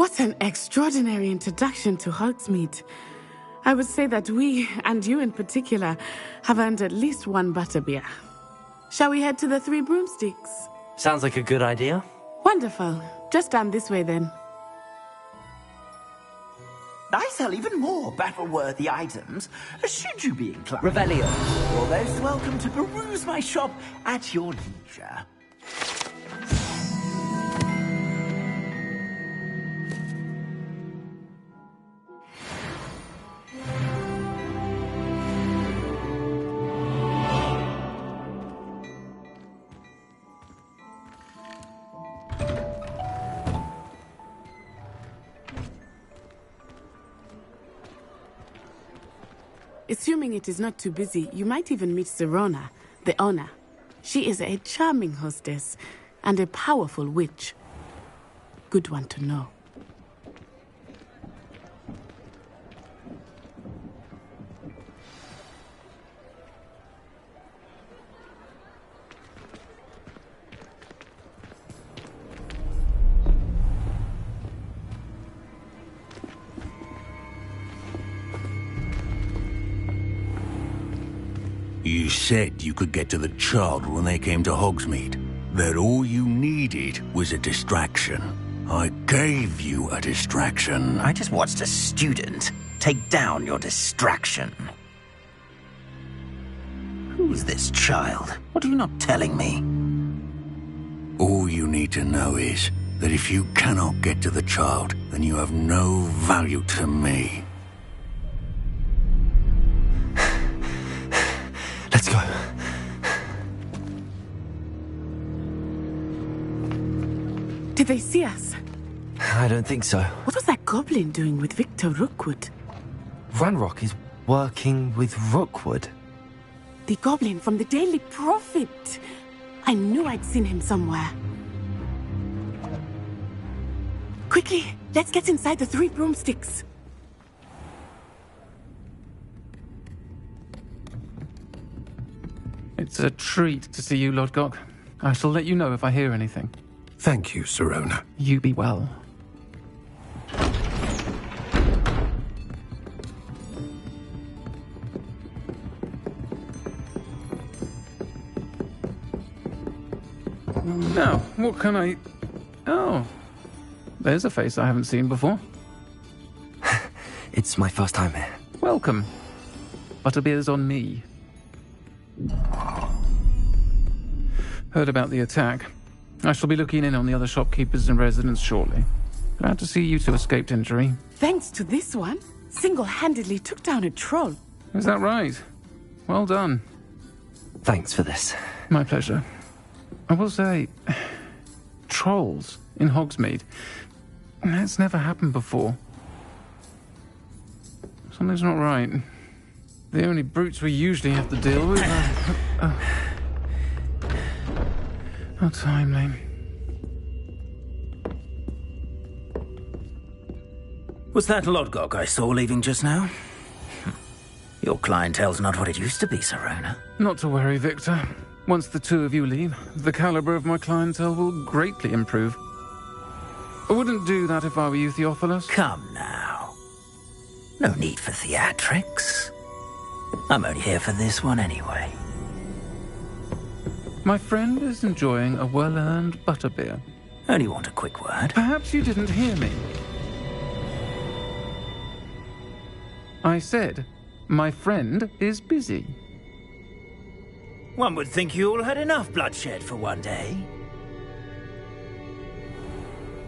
What an extraordinary introduction to Hogsmeade. I would say that we, and you in particular, have earned at least one butterbeer. Shall we head to the Three Broomsticks? Sounds like a good idea. Wonderful. Just down this way then. I sell even more battle-worthy items, should you be inclined. Revelio. You're most welcome to peruse my shop at your leisure. Assuming it is not too busy, you might even meet Serona, the owner. She is a charming hostess and a powerful witch. Good one to know. You said you could get to the child when they came to Hogsmeade. That all you needed was a distraction. I gave you a distraction. I just watched a student take down your distraction. Who's this child? What are you not telling me? All you need to know is that if you cannot get to the child, then you have no value to me. Let's go. Did they see us? I don't think so. What was that goblin doing with Victor Rookwood? Ranrock is working with Rookwood. The goblin from the Daily Prophet. I knew I'd seen him somewhere. Quickly, let's get inside the Three Broomsticks. It's a treat to see you, Lodgok. I shall let you know if I hear anything. Thank you, Serona. You be well. Now, what can I... Oh, there's a face I haven't seen before. It's my first time here. Welcome. Butterbeer's on me. Heard about the attack. I shall be looking in on the other shopkeepers and residents shortly. Glad to see you two escaped injury. Thanks to this one, single-handedly took down a troll. Is that right? Well done. Thanks for this. My pleasure. I will say, trolls in Hogsmeade. That's never happened before. Something's not right. The only brutes we usually have to deal with are... How timely. Was that Lodgok I saw leaving just now? Your clientele's not what it used to be, Serona. Not to worry, Victor. Once the two of you leave, the caliber of my clientele will greatly improve. I wouldn't do that if I were you, Theophilus. Come now. No need for theatrics. I'm only here for this one anyway. My friend is enjoying a well-earned butterbeer. Only want a quick word. Perhaps you didn't hear me. I said, my friend is busy. One would think you all had enough bloodshed for one day.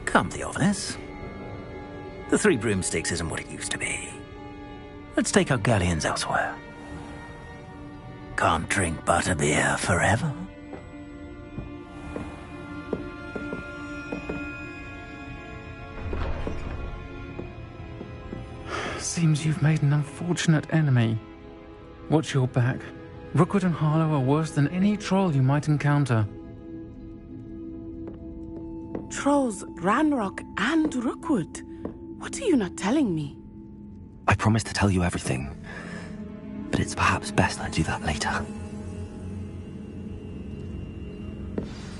Come, Theophilus. The Three Broomsticks isn't what it used to be. Let's take our galleons elsewhere. Can't drink butterbeer forever. Seems you've made an unfortunate enemy. Watch your back. Rookwood and Harlow are worse than any troll you might encounter. Trolls, Ranrock, and Rookwood. What are you not telling me? I promise to tell you everything, but it's perhaps best I do that later.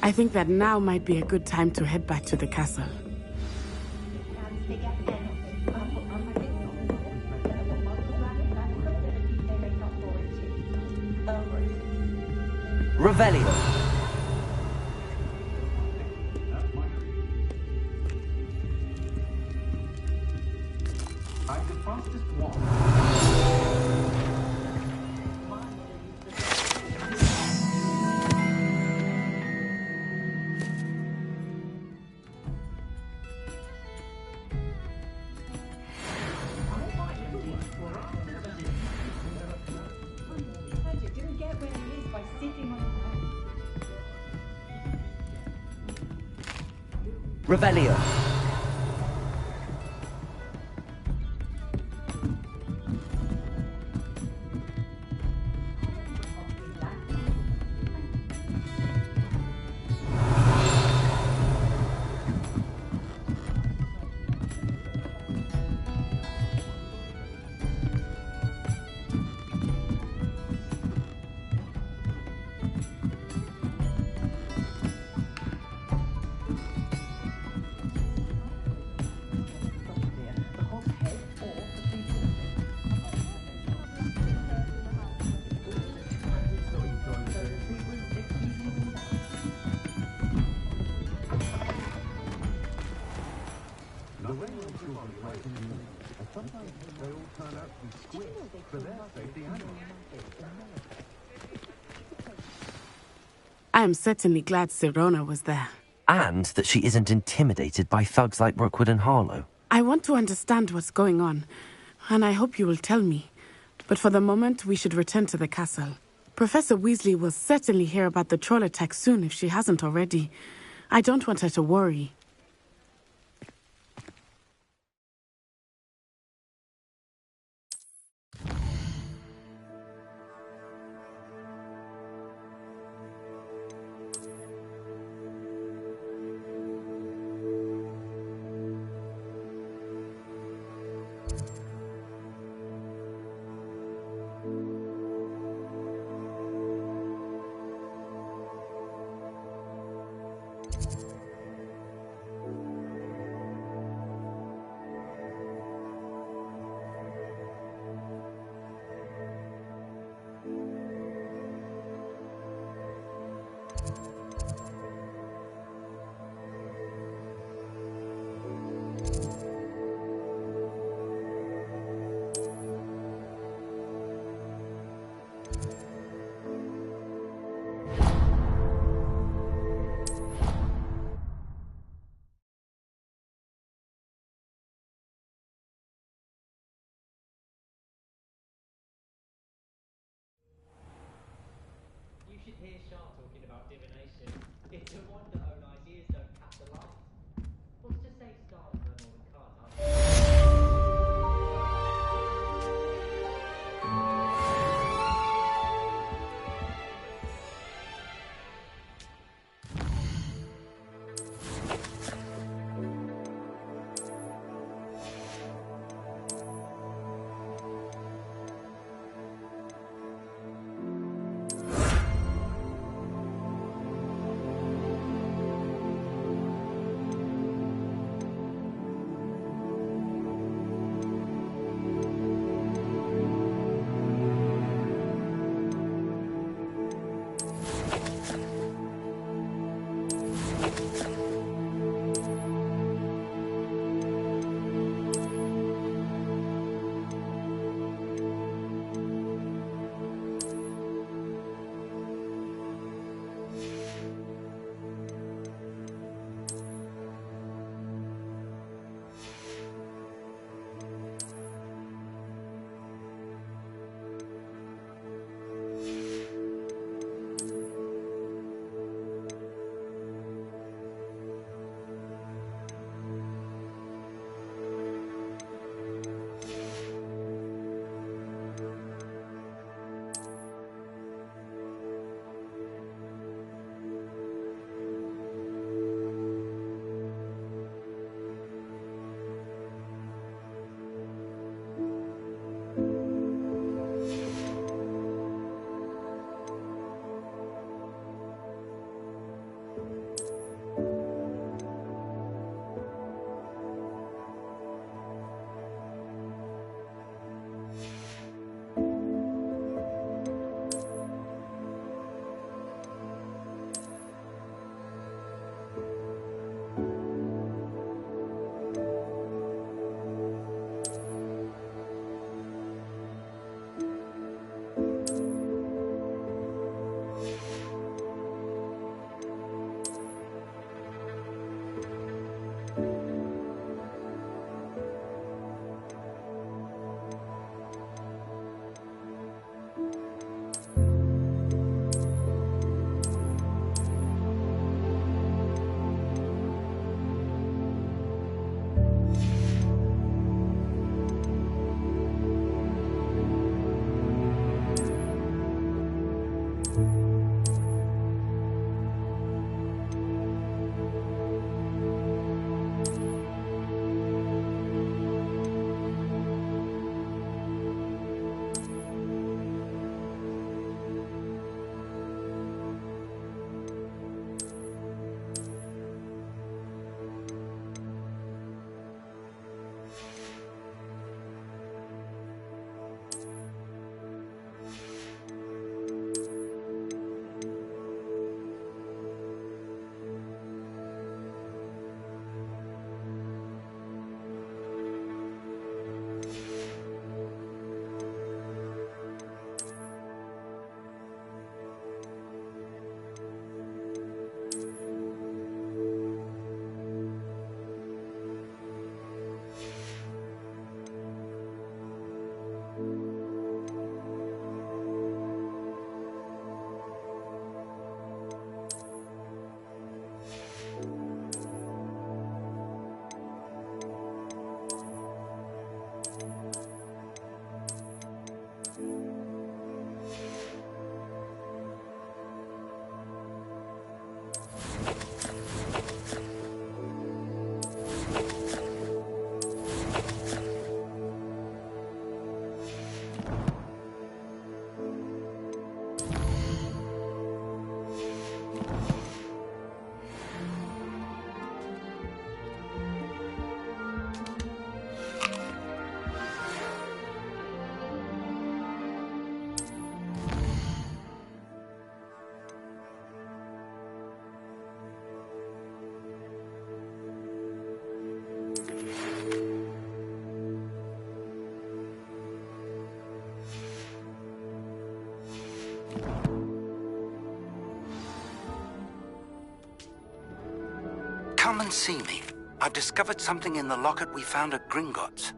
I think that now might be a good time to head back to the castle. Revelio. I'm the fastest one. Revelio. Sometimes they all turn out to be squids for their safety anyway. I am certainly glad Sirona was there. And that she isn't intimidated by thugs like Rookwood and Harlow. I want to understand what's going on, and I hope you will tell me. But for the moment, we should return to the castle. Professor Weasley will certainly hear about the troll attack soon if she hasn't already. I don't want her to worry. You should hear Shah talking about divination. It's a wonder Onai's ears don't catch the light. What's to say stars know more than cards, Come and see me. I've discovered something in the locket we found at Gringotts.